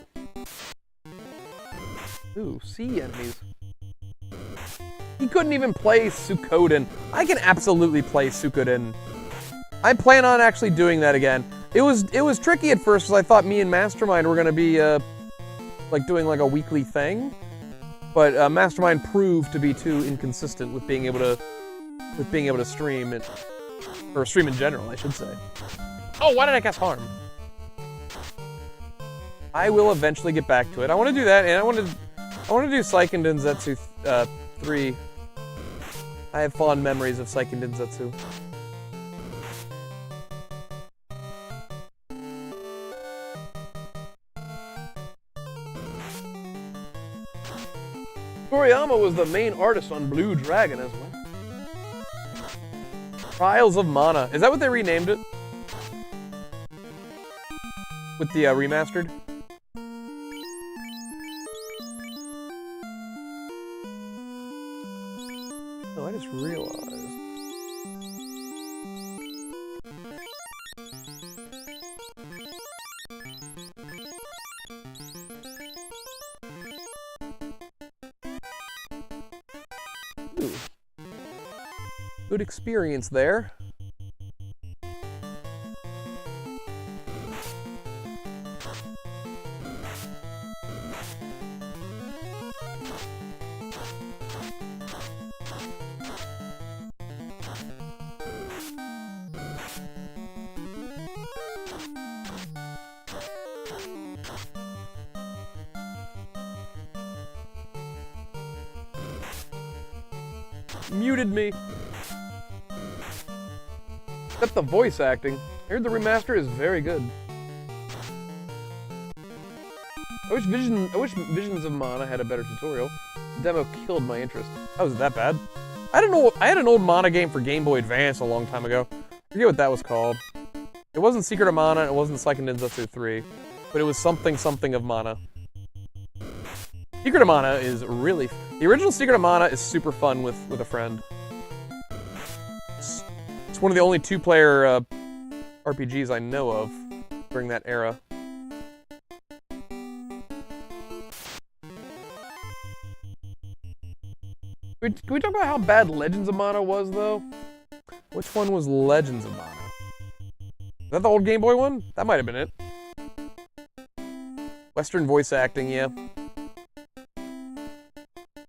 Ooh, sea enemies. He couldn't even play Suikoden. I can absolutely play Suikoden. I plan on actually doing that again. It was tricky at first because I thought me and Mastermind were gonna be like doing like a weekly thing, but Mastermind proved to be too inconsistent with being able to stream it, or stream in general, I should say. Oh, why did I cast harm? I will eventually get back to it. I want to do that, and I want to do Seiken Densetsu 3 I have fond memories of Seiken Densetsu. Toriyama was the main artist on Blue Dragon as well. Trials of Mana. Is that what they renamed it? With the remastered? Oh, I just realized. Ooh. Good experience there. Muted me. Except the voice acting. I heard the remaster is very good. I wish Visions of Mana had a better tutorial. The demo killed my interest. How was it that bad? I don't know. I had an old Mana game for Game Boy Advance a long time ago. I forget what that was called. It wasn't Secret of Mana. It wasn't Seiken Densetsu 3, but it was something of Mana. Secret of Mana is really... The original Secret of Mana is super fun with a friend. It's one of the only two-player RPGs I know of during that era. Can we talk about how bad Legends of Mana was, though? Which one was Legends of Mana? Is that the old Game Boy one? That might have been it. Western voice acting, yeah.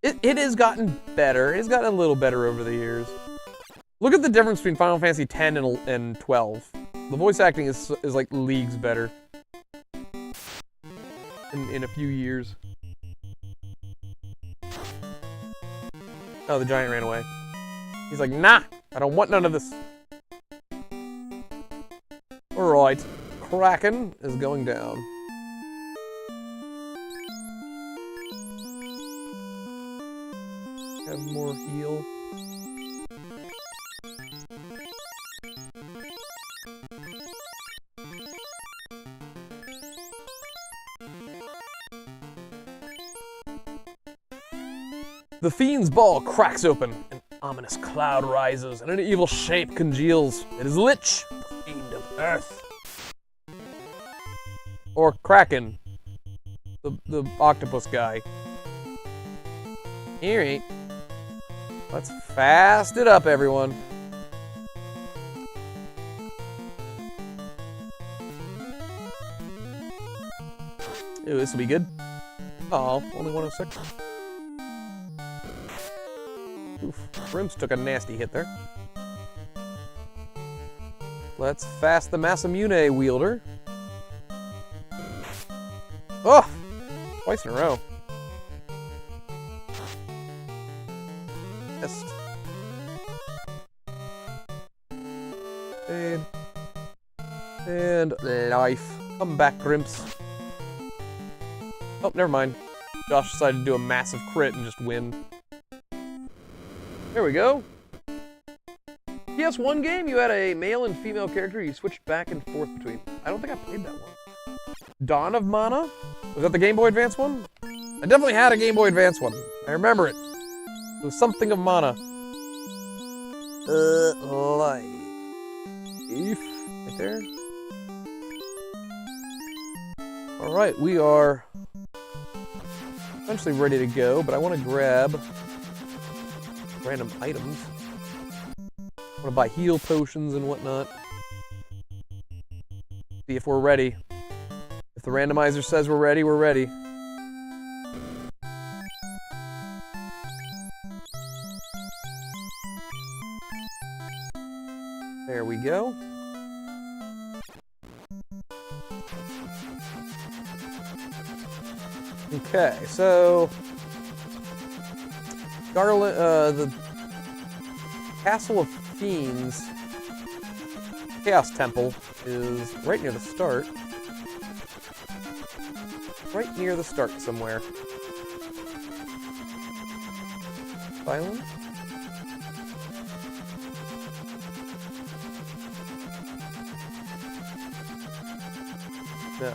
It has gotten better. It's gotten a little better over the years. Look at the difference between Final Fantasy X and 12. The voice acting is like leagues better. In a few years. Oh, the giant ran away. He's like, nah, I don't want none of this. Alright, Kraken is going down. Have more heal. The Fiend's ball cracks open, an ominous cloud rises, and an evil shape congeals. It is Lich, the Fiend of Earth. Or Kraken, the octopus guy. Alright. Let's fast it up, everyone. Ooh, this will be good. Oh, only 106. Oof, Rims took a nasty hit there. Let's fast the Masamune wielder. Oh! Twice in a row. Yes. And life. Come back, Grimps. Oh, never mind. Josh decided to do a massive crit and just win. There we go. PS1 game, you had a male and female character you switched back and forth between. I don't think I played that one. Dawn of Mana? Was that the Game Boy Advance one? I definitely had a Game Boy Advance one. I remember it. It was something of Mana. Life. Right there. Alright, we are essentially ready to go, but I want to grab random items. I want to buy heal potions and whatnot. See if we're ready. If the randomizer says we're ready, we're ready. There we go. Okay, so Garland, Castle of Fiends, Chaos Temple, is right near the start. Right near the start somewhere. Silence? No.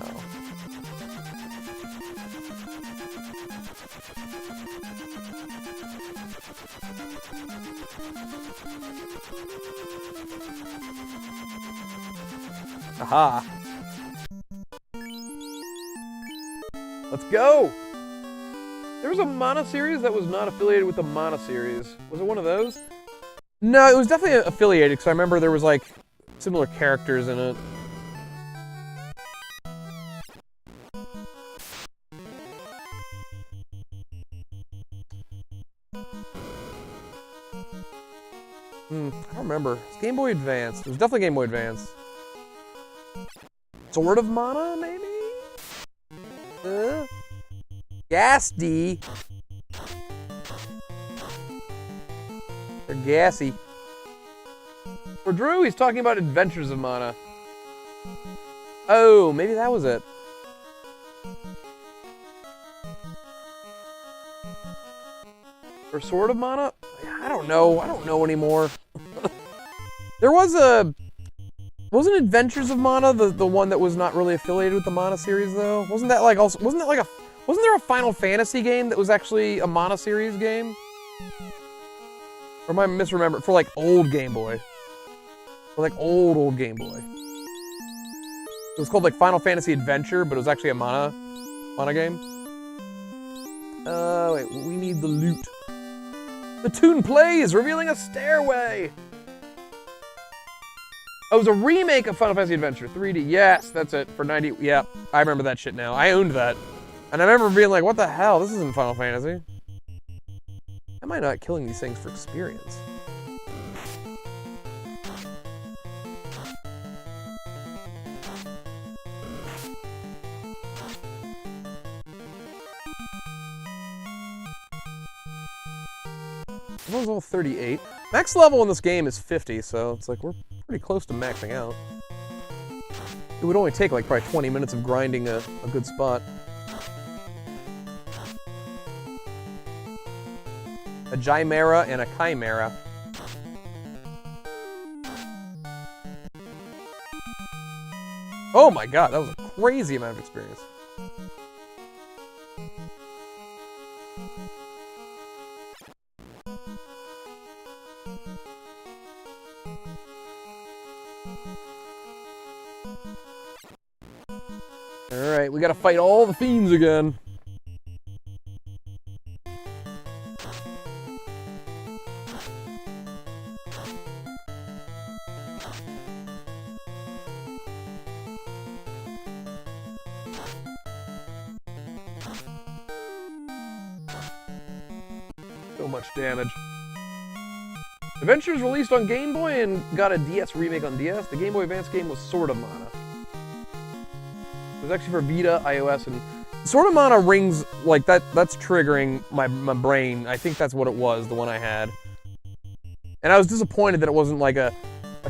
Aha. Let's go! There was a Mana series that was not affiliated with the Mana series. Was it one of those? No, it was definitely affiliated, because I remember there was, like, similar characters in it. I don't remember. It's Game Boy Advance. It was definitely Game Boy Advance. Sword of Mana, maybe? Gassy. They're gassy. For Drew, he's talking about Adventures of Mana. Oh, maybe that was it. For Sword of Mana? I don't know. I don't know anymore. There was a... Wasn't Adventures of Mana the one that was not really affiliated with the Mana series, though? Wasn't that like also... Wasn't that like a... Wasn't there a Final Fantasy game that was actually a Mana series game? Or am I misremembering? For like old Game Boy. For like old Game Boy. It was called like Final Fantasy Adventure, but it was actually a Mana game. Wait, we need the loot. The Toon Plays, revealing a stairway! Oh, it was a remake of Final Fantasy Adventure 3D. Yes, that's it, for 90, yeah, I remember that shit now. I owned that. And I remember being like, what the hell, this isn't Final Fantasy. Am I not killing these things for experience? That was all 38. Max level in this game is 50, so it's like we're pretty close to maxing out. It would only take like probably 20 minutes of grinding a good spot. A Chimera and a Chimera. Oh my god, that was a crazy amount of experience. Alright, we gotta fight all the fiends again. So much damage. Adventures released on Game Boy and got a DS remake on DS. The Game Boy Advance game was Sword of Mana. It was actually for Vita, iOS, and Sword of Mana rings like that. That's triggering my brain. I think that's what it was, the one I had. And I was disappointed that it wasn't like a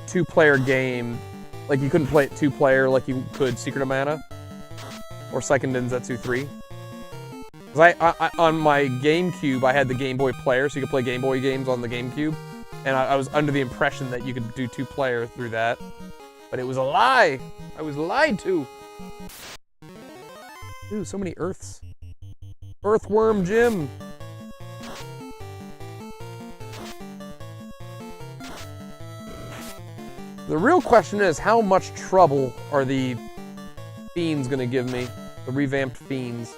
two-player game. Like you couldn't play it two-player like you could Secret of Mana or Seiken Densetsu 3. Because I on my GameCube, I had the Game Boy player, so you could play Game Boy games on the GameCube. And I was under the impression that you could do two-player through that. But it was a lie! I was lied to! Ooh, so many Earths. Earthworm Jim! The real question is, how much trouble are the fiends gonna give me? The revamped fiends.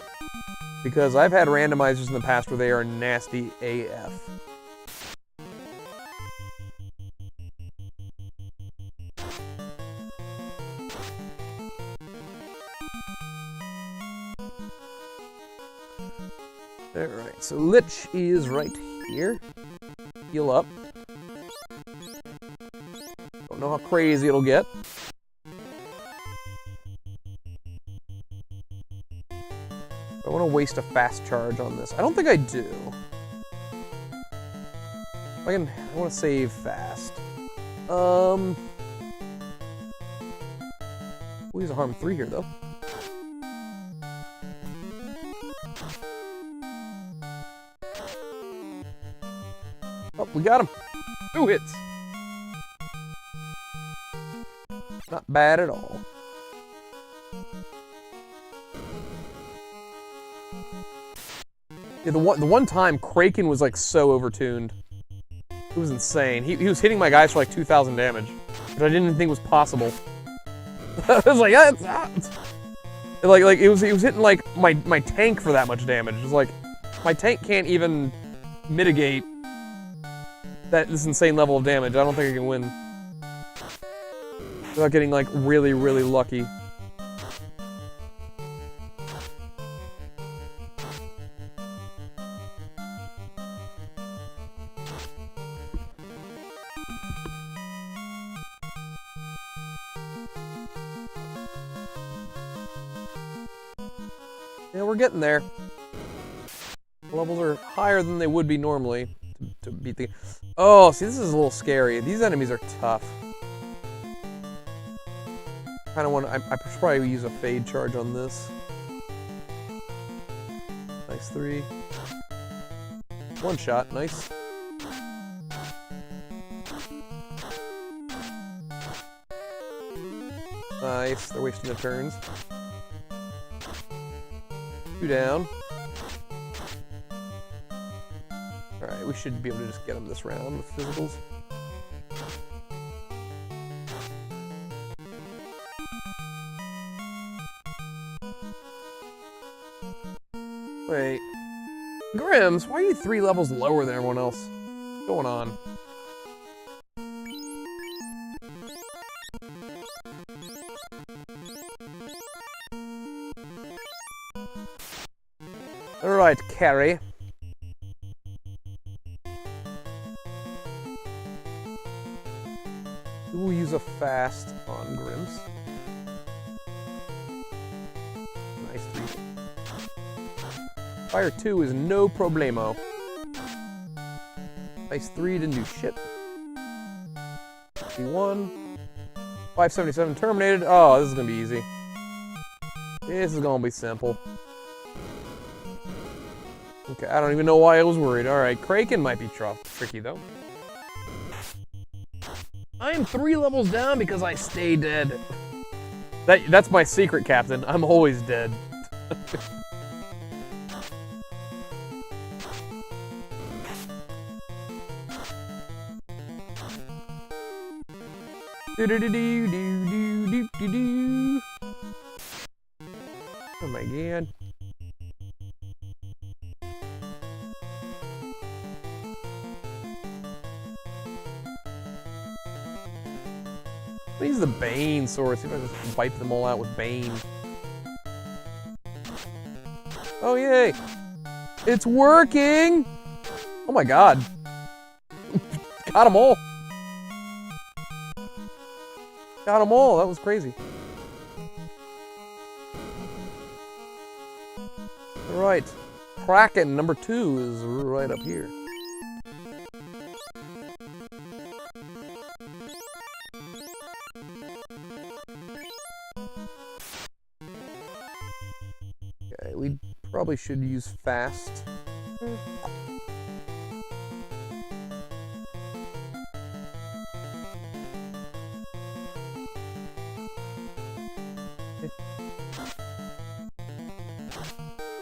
Because I've had randomizers in the past where they are nasty AF. Alright, so Lich is right here. Heal up. Don't know how crazy it'll get. I want to waste a fast charge on this. I don't think I do. If I want to save fast. We'll use a harm 3 here, though. Oh, we got him. 2 hits. Not bad at all. Yeah, the one time Kraken was like so overtuned. It was insane. He was hitting my guys for like 2,000 damage, which I didn't think was possible. I was like, yeah, like it was hitting like my tank for that much damage. It was like my tank can't even mitigate this insane level of damage. I don't think I can win without getting like really, really lucky. Yeah, we're getting there. The levels are higher than they would be normally to beat the... Oh, see, this is a little scary. These enemies are tough. Kind of want to... I should probably use a fade charge on this. Nice 3. 1 shot, nice. Nice, they're wasting the turns. 2 down. Alright, we should be able to just get him this round with physicals. Wait. Grims, why are you 3 levels lower than everyone else? What's going on? Alright, carry. We'll use a fast on Grims. Nice 3. Fire 2 is no problemo. Nice 3 didn't do shit. 1. 577 terminated. Oh, this is gonna be easy. This is gonna be simple. Okay, I don't even know why I was worried. Alright, Kraken might be tricky, though. I am 3 levels down because I stay dead. That's my secret, Captain. I'm always dead. Oh my god. Use the Bane sword. See if I just wipe them all out with Bane. Oh yay! It's working! Oh my god. Got them all. Got them all. That was crazy. Alright. Kraken number 2 is right up here. Okay, we probably should use fast.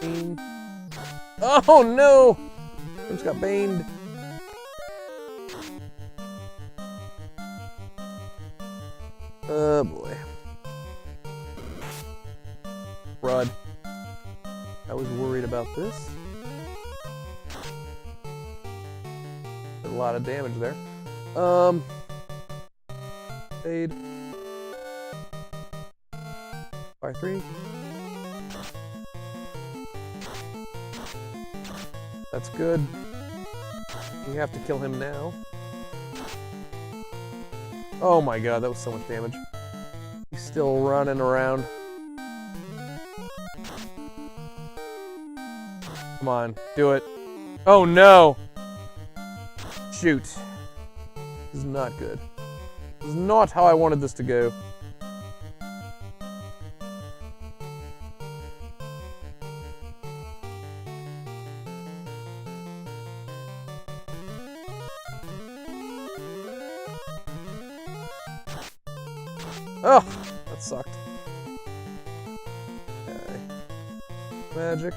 Bane. Oh no! I just got baned. Oh boy. Crud. I was worried about this. A lot of damage there. Fade. Fire 3. That's good. We have to kill him now. Oh my god, that was so much damage. He's still running around. Come on, do it. Oh no! shoot. This is not good. This is not how I wanted this to go. Oh, that sucked. Okay. Magic.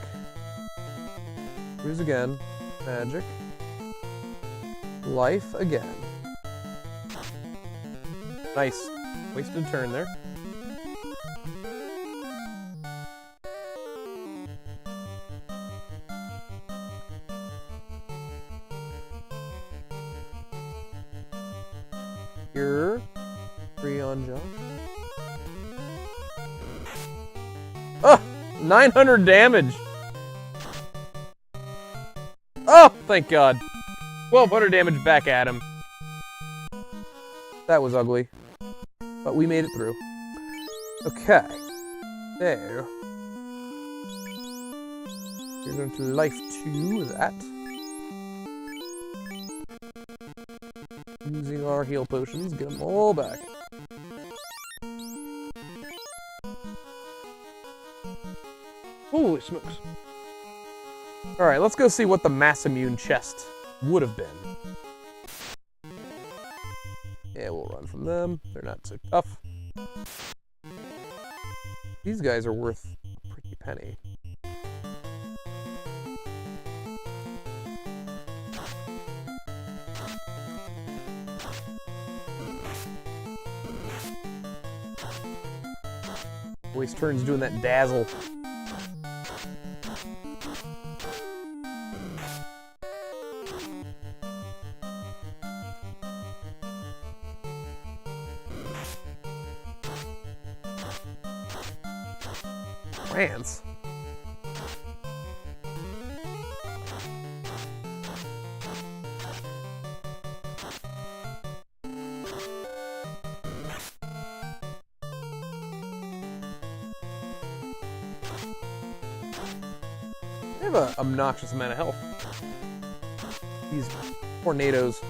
Lose again. Magic. Life again. Nice. Wasted turn there. Here. 3 on jump. Oh! 900 damage! Oh! Thank God. 1200 damage back at him. That was ugly. But we made it through. Okay. There. You're going to life 2 that. Using our heal potions, get them all back. Holy smokes. Alright, let's go see what the mass immune chest would have been. Yeah, we'll run from them. They're not so tough. These guys are worth a pretty penny. Waste turns doing that dazzle. France. They have an obnoxious amount of health. These tornadoes.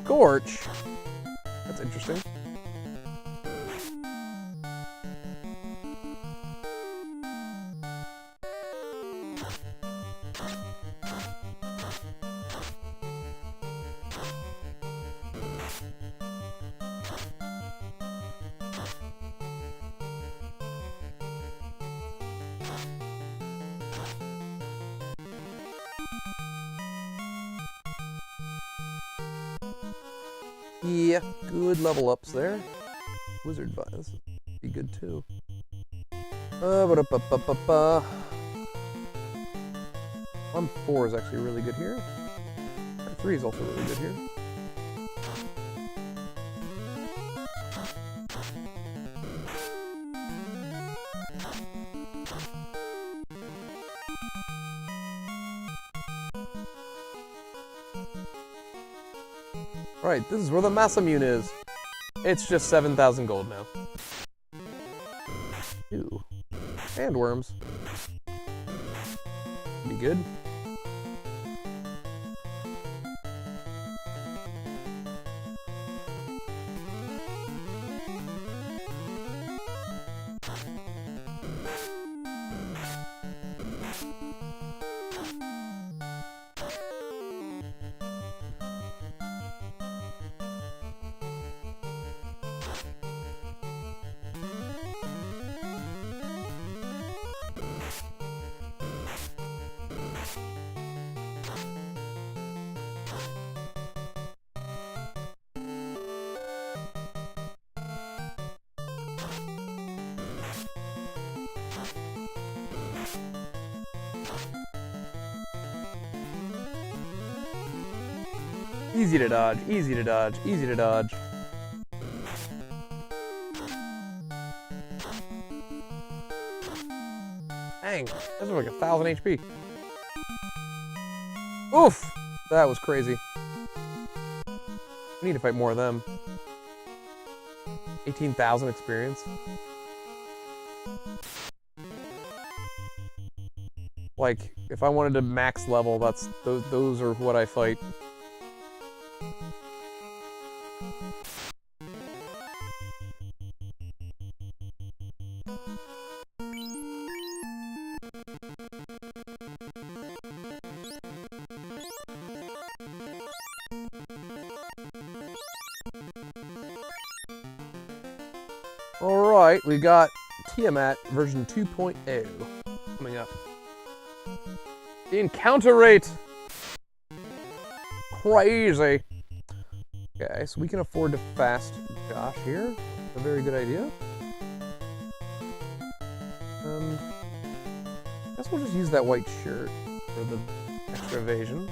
Scorch. That's interesting. Yeah, good level ups there. Wizard Vine, this would be good too. Ba-da-ba-ba-ba-ba. 1-4 is actually really good here. 3 is also really good here. Right, this is where the Massamune is. It's just 7,000 gold now. Ooh. And worms. Be good. Easy to dodge, easy to dodge, easy to dodge. Dang, that's like 1,000 HP. Oof! That was crazy. We need to fight more of them. 18,000 experience. Like, if I wanted to max level, those are what I fight. Alright, we got Tiamat version 2.0 coming up. The encounter rate! Crazy! Okay, so we can afford to fast Josh here. A very good idea. I guess we'll just use that white shirt for the extra evasion.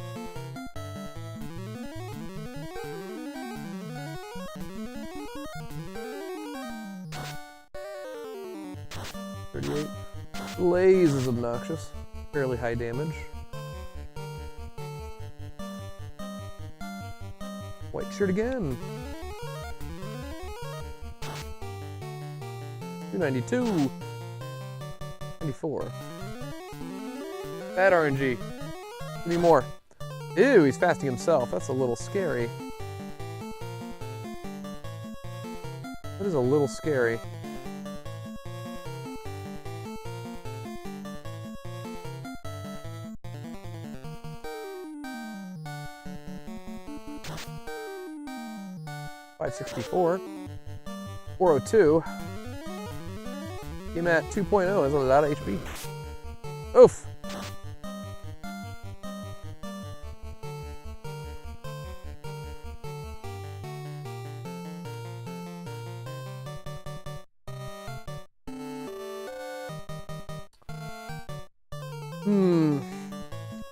Blaze is obnoxious. Fairly high damage. White shirt again. 292. 94. Bad RNG. Give me more. Ew, he's fasting himself. That's a little scary. That is a little scary. $564. 402. Tiamat 2.0 is a lot of HP. Oof.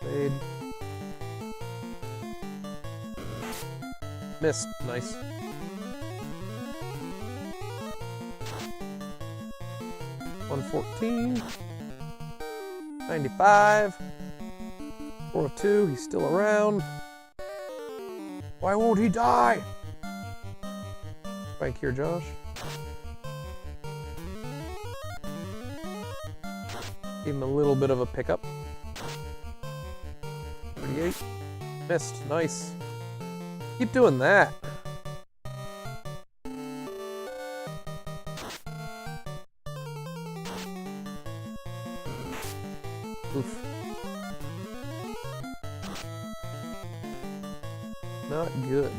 Fade. Missed. Nice. $114. 95. 402. He's still around. Why won't he die? Spike here, Josh. Give him a little bit of a pickup. 38. Missed. Nice. Keep doing that. Oof. Not good.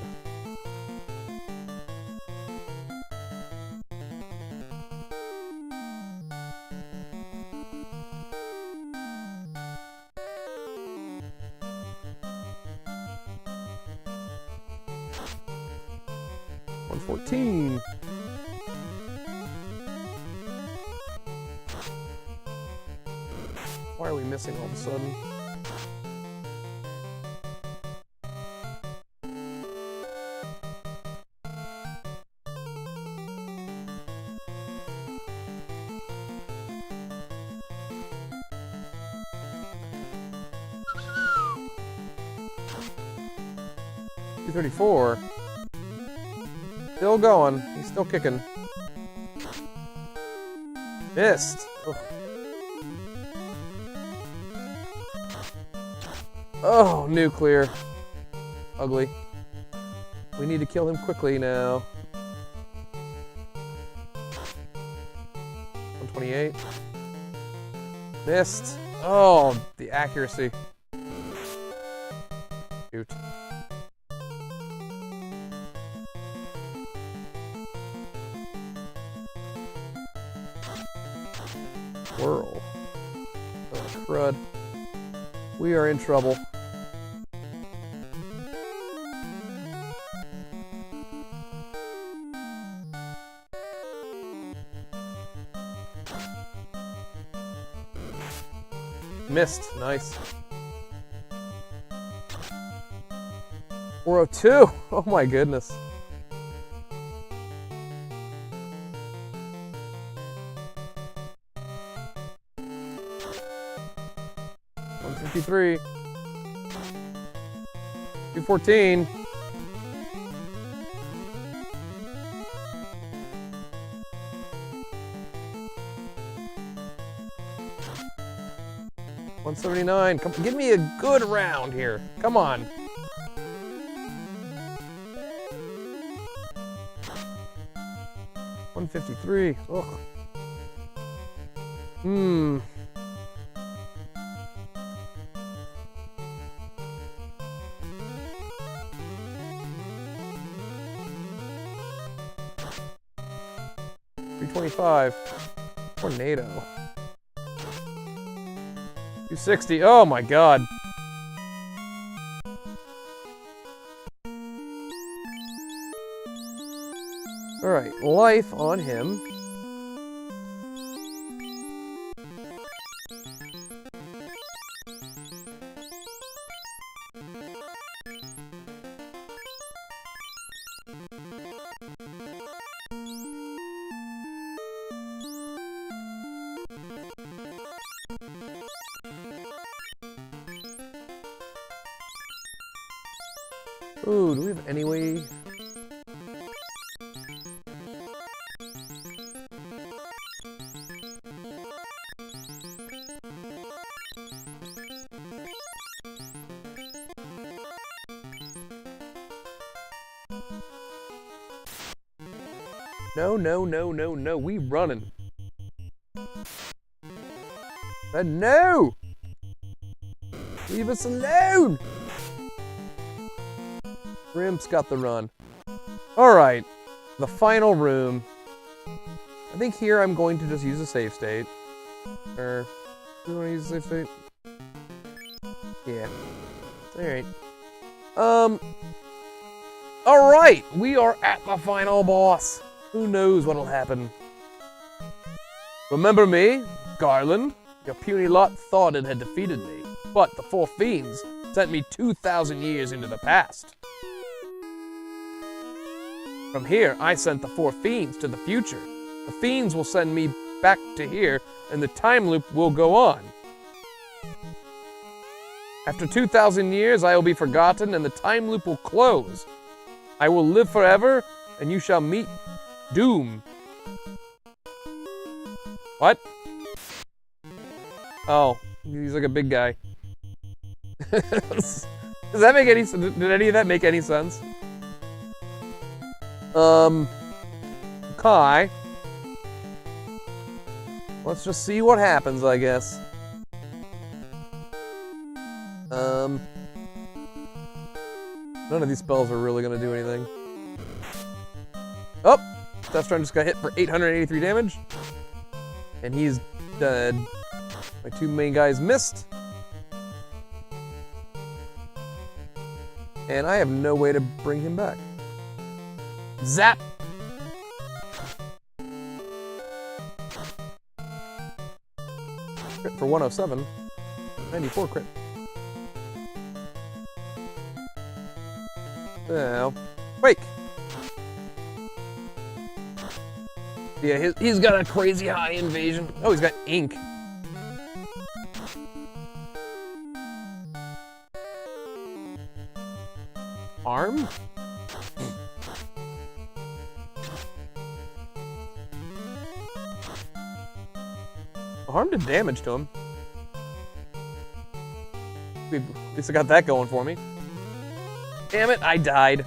$114. Why are we missing all of a sudden? $234. Still going. He's still kicking. Missed. Ugh. Oh, nuclear. Ugly. We need to kill him quickly now. 128. Missed. Oh, the accuracy. Shoot. Whirl. Oh, crud. We are in trouble. Missed. Nice. 402. Oh my goodness. $153. 214. $179. Come, give me a good round here. Come on. 153. Ugh. 325. Tornado. 260. Oh my god. Alright, life on him. Ooh, do we have any way? No, no, no, no, no. We running. No! Leave us alone! Rimp's got the run. Alright. The final room. I think here I'm going to just use a save state. Or, do you want to use a save state? Yeah. Alright. Alright! We are at the final boss. Who knows what'll happen? Remember me, Garland? Your puny lot thought it had defeated me, but the four fiends sent me 2,000 years into the past. From here, I sent the four fiends to the future. The fiends will send me back to here, and the time loop will go on. After 2,000 years, I will be forgotten, and the time loop will close. I will live forever, and you shall meet Doom. What? Oh, he's like a big guy. Does that make any sense? Did any of that make any sense? Kai. Let's just see what happens, I guess. None of these spells are really gonna do anything. Oh! Deathstrike just got hit for 883 damage. And he's dead. My two main guys missed. And I have no way to bring him back. Zap! Crit for 107. 94 crit. Now, wake! Yeah, he's got a crazy high invasion. Oh, he's got ink. Arm? Harm did damage to him. At least I got that going for me. Damn it, I died.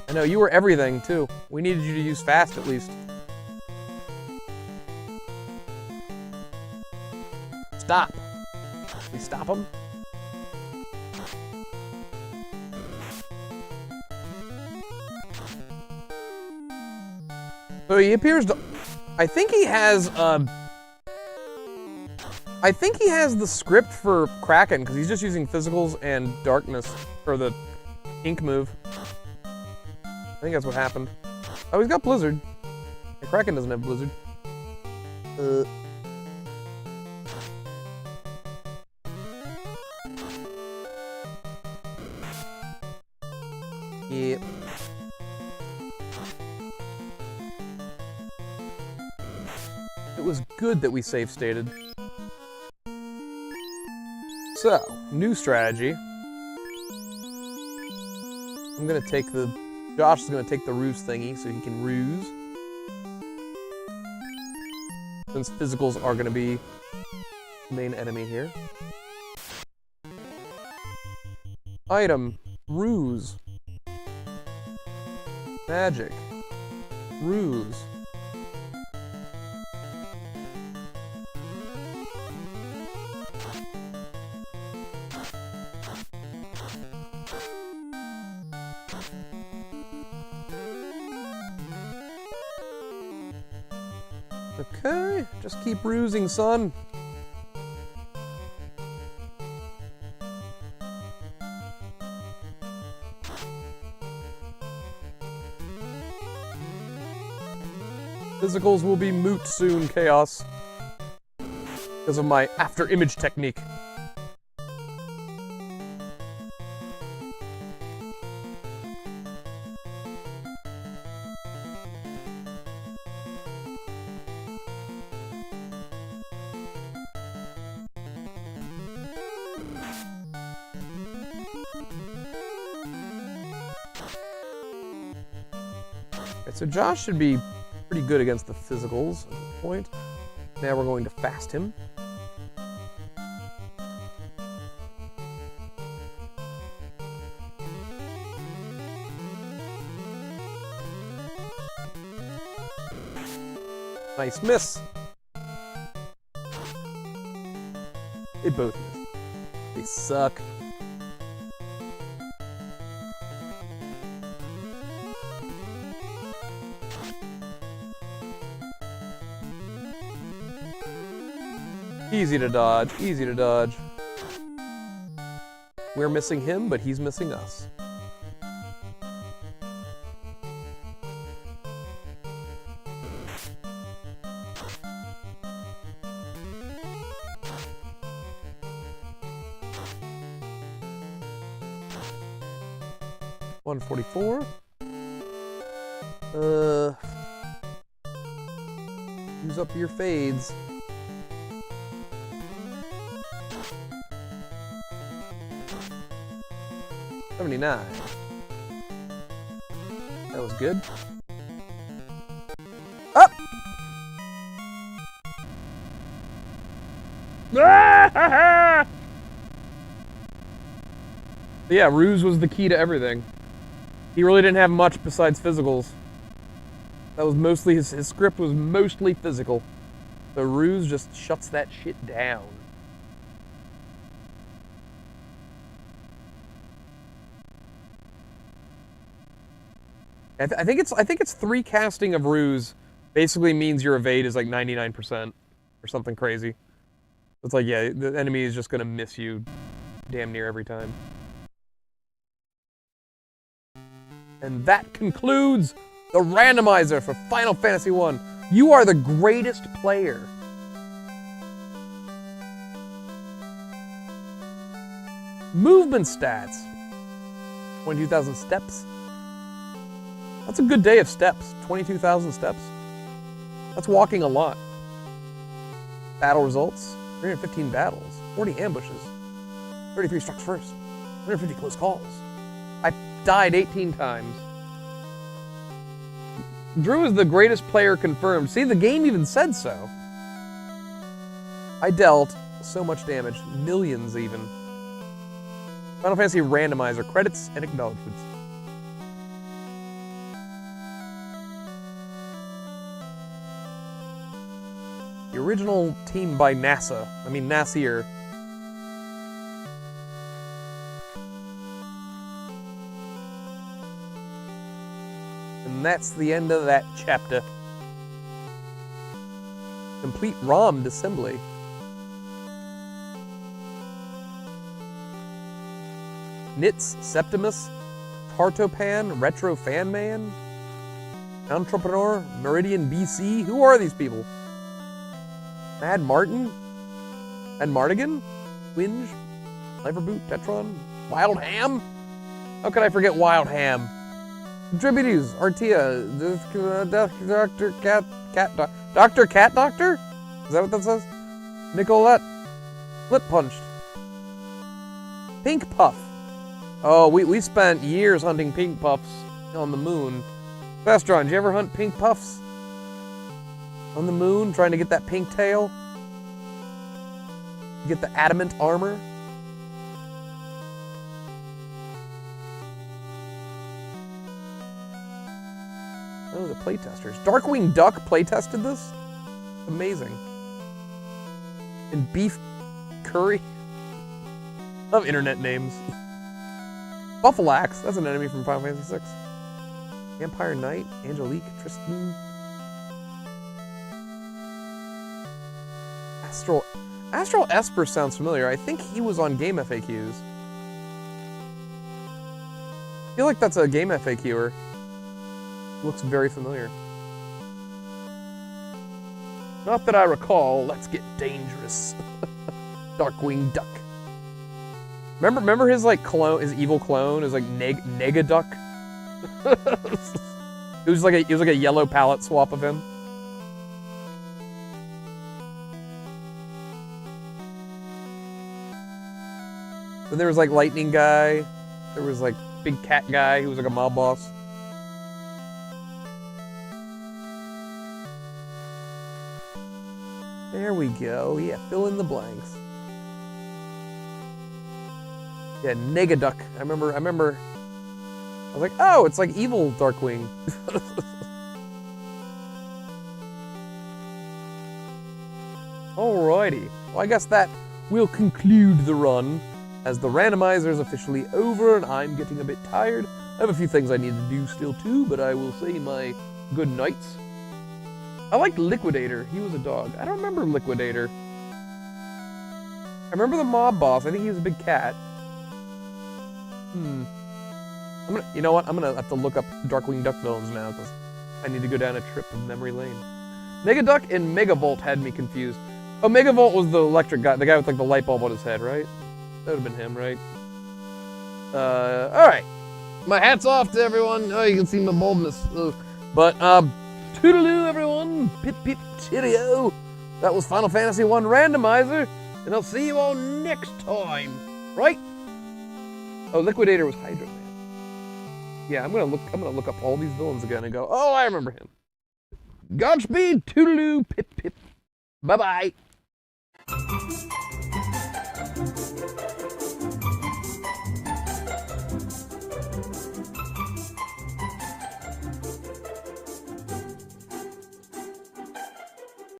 I know, you were everything, too. We needed you to use fast, at least. Stop. Can we stop him? So he appears to... I think he has the script for Kraken, because he's just using physicals and darkness for the ink move. I think that's what happened. Oh, he's got Blizzard. And Kraken doesn't have Blizzard. Yep. It was good that we save stated. So, new strategy. I'm gonna take the... Josh is gonna take the ruse thingy so he can ruse. Since physicals are gonna be the main enemy here. Item. Ruse. Magic. Ruse. Okay, just keep rusing, son. Physicals will be moot soon, Chaos. Because of my after image technique. Okay, so Josh should be pretty good against the physicals at this point. Now we're going to fast him. Nice miss. They both miss. They suck. Easy to dodge, easy to dodge. We're missing him, but he's missing us. $144. Use up your fades. $79. That was good. Up! Yeah, ruse was the key to everything. He really didn't have much besides physicals. That was mostly his script was mostly physical. The ruse just shuts that shit down. I think it's 3 casting of ruse basically means your evade is like 99% or something crazy. It's like, yeah, the enemy is just gonna miss you damn near every time. And that concludes the randomizer for Final Fantasy I. You are the greatest player. Movement stats. 22,000 steps. That's a good day of steps. 22,000 steps. That's walking a lot. Battle results. 315 battles. 40 ambushes. 33 struck first. 150 close calls. I died 18 times. Drew is the greatest player confirmed. See, the game even said so. I dealt so much damage. Millions even. Final Fantasy Randomizer. Credits and acknowledgements. The original team by NASA. I mean, Nasir. And that's the end of that chapter. Complete ROM assembly. Nits, Septimus, Tartopan, Retro Fan Man, Entrepreneur, Meridian BC. Who are these people? Mad Martin? And Mardigan? Twinge? Liverboot? Tetron? Wild Ham? How could I forget Wild Ham? Contributors, Artia, Dr. Dr. Cat Doctor? Is that what that says? Nicolette. Lip Punched. Pink Puff. Oh, we spent years hunting pink puffs on the moon. Vestron, did you ever hunt pink puffs? On the moon, trying to get that pink tail? Get the adamant armor? Oh, the playtesters. Darkwing Duck playtested this? Amazing. And Beef Curry? I love internet names. Buffalax, that's an enemy from Final Fantasy VI. Vampire Knight, Angelique, Tristan. Astral Esper sounds familiar. I think he was on Game FAQs. I feel like that's a Game FAQer. Looks very familiar. Not that I recall. Let's get dangerous. Darkwing Duck. Remember his like clone, his evil clone is like Negaduck. It was like a yellow palette swap of him. Then there was like Lightning Guy. There was like Big Cat Guy who was like a mob boss. There we go. Yeah, fill in the blanks. Yeah, Negaduck. I remember. I was like, oh, it's like evil Darkwing. Alrighty. Well, I guess that will conclude the run, as the randomizer is officially over and I'm getting a bit tired. I have a few things I need to do still too, but I will say my good nights. I liked Liquidator. He was a dog. I don't remember Liquidator. I remember the mob boss. I think he was a big cat. You know what? I'm gonna have to look up Darkwing Duck villains now because I need to go down a trip of memory lane. Negaduck and Megavolt had me confused. Oh, Megavolt was the electric guy, the guy with like the light bulb on his head, right? That would have been him, right? All right. My hat's off to everyone. Oh, you can see my baldness. Ugh. But toodaloo, everyone. Pip pip cheerio. That was Final Fantasy 1 Randomizer, and I'll see you all next time, right? Oh, Liquidator was Hydro Man. Yeah, I'm gonna look up all these villains again and go, oh, I remember him. Godspeed, toodaloo, pip pip. Bye bye.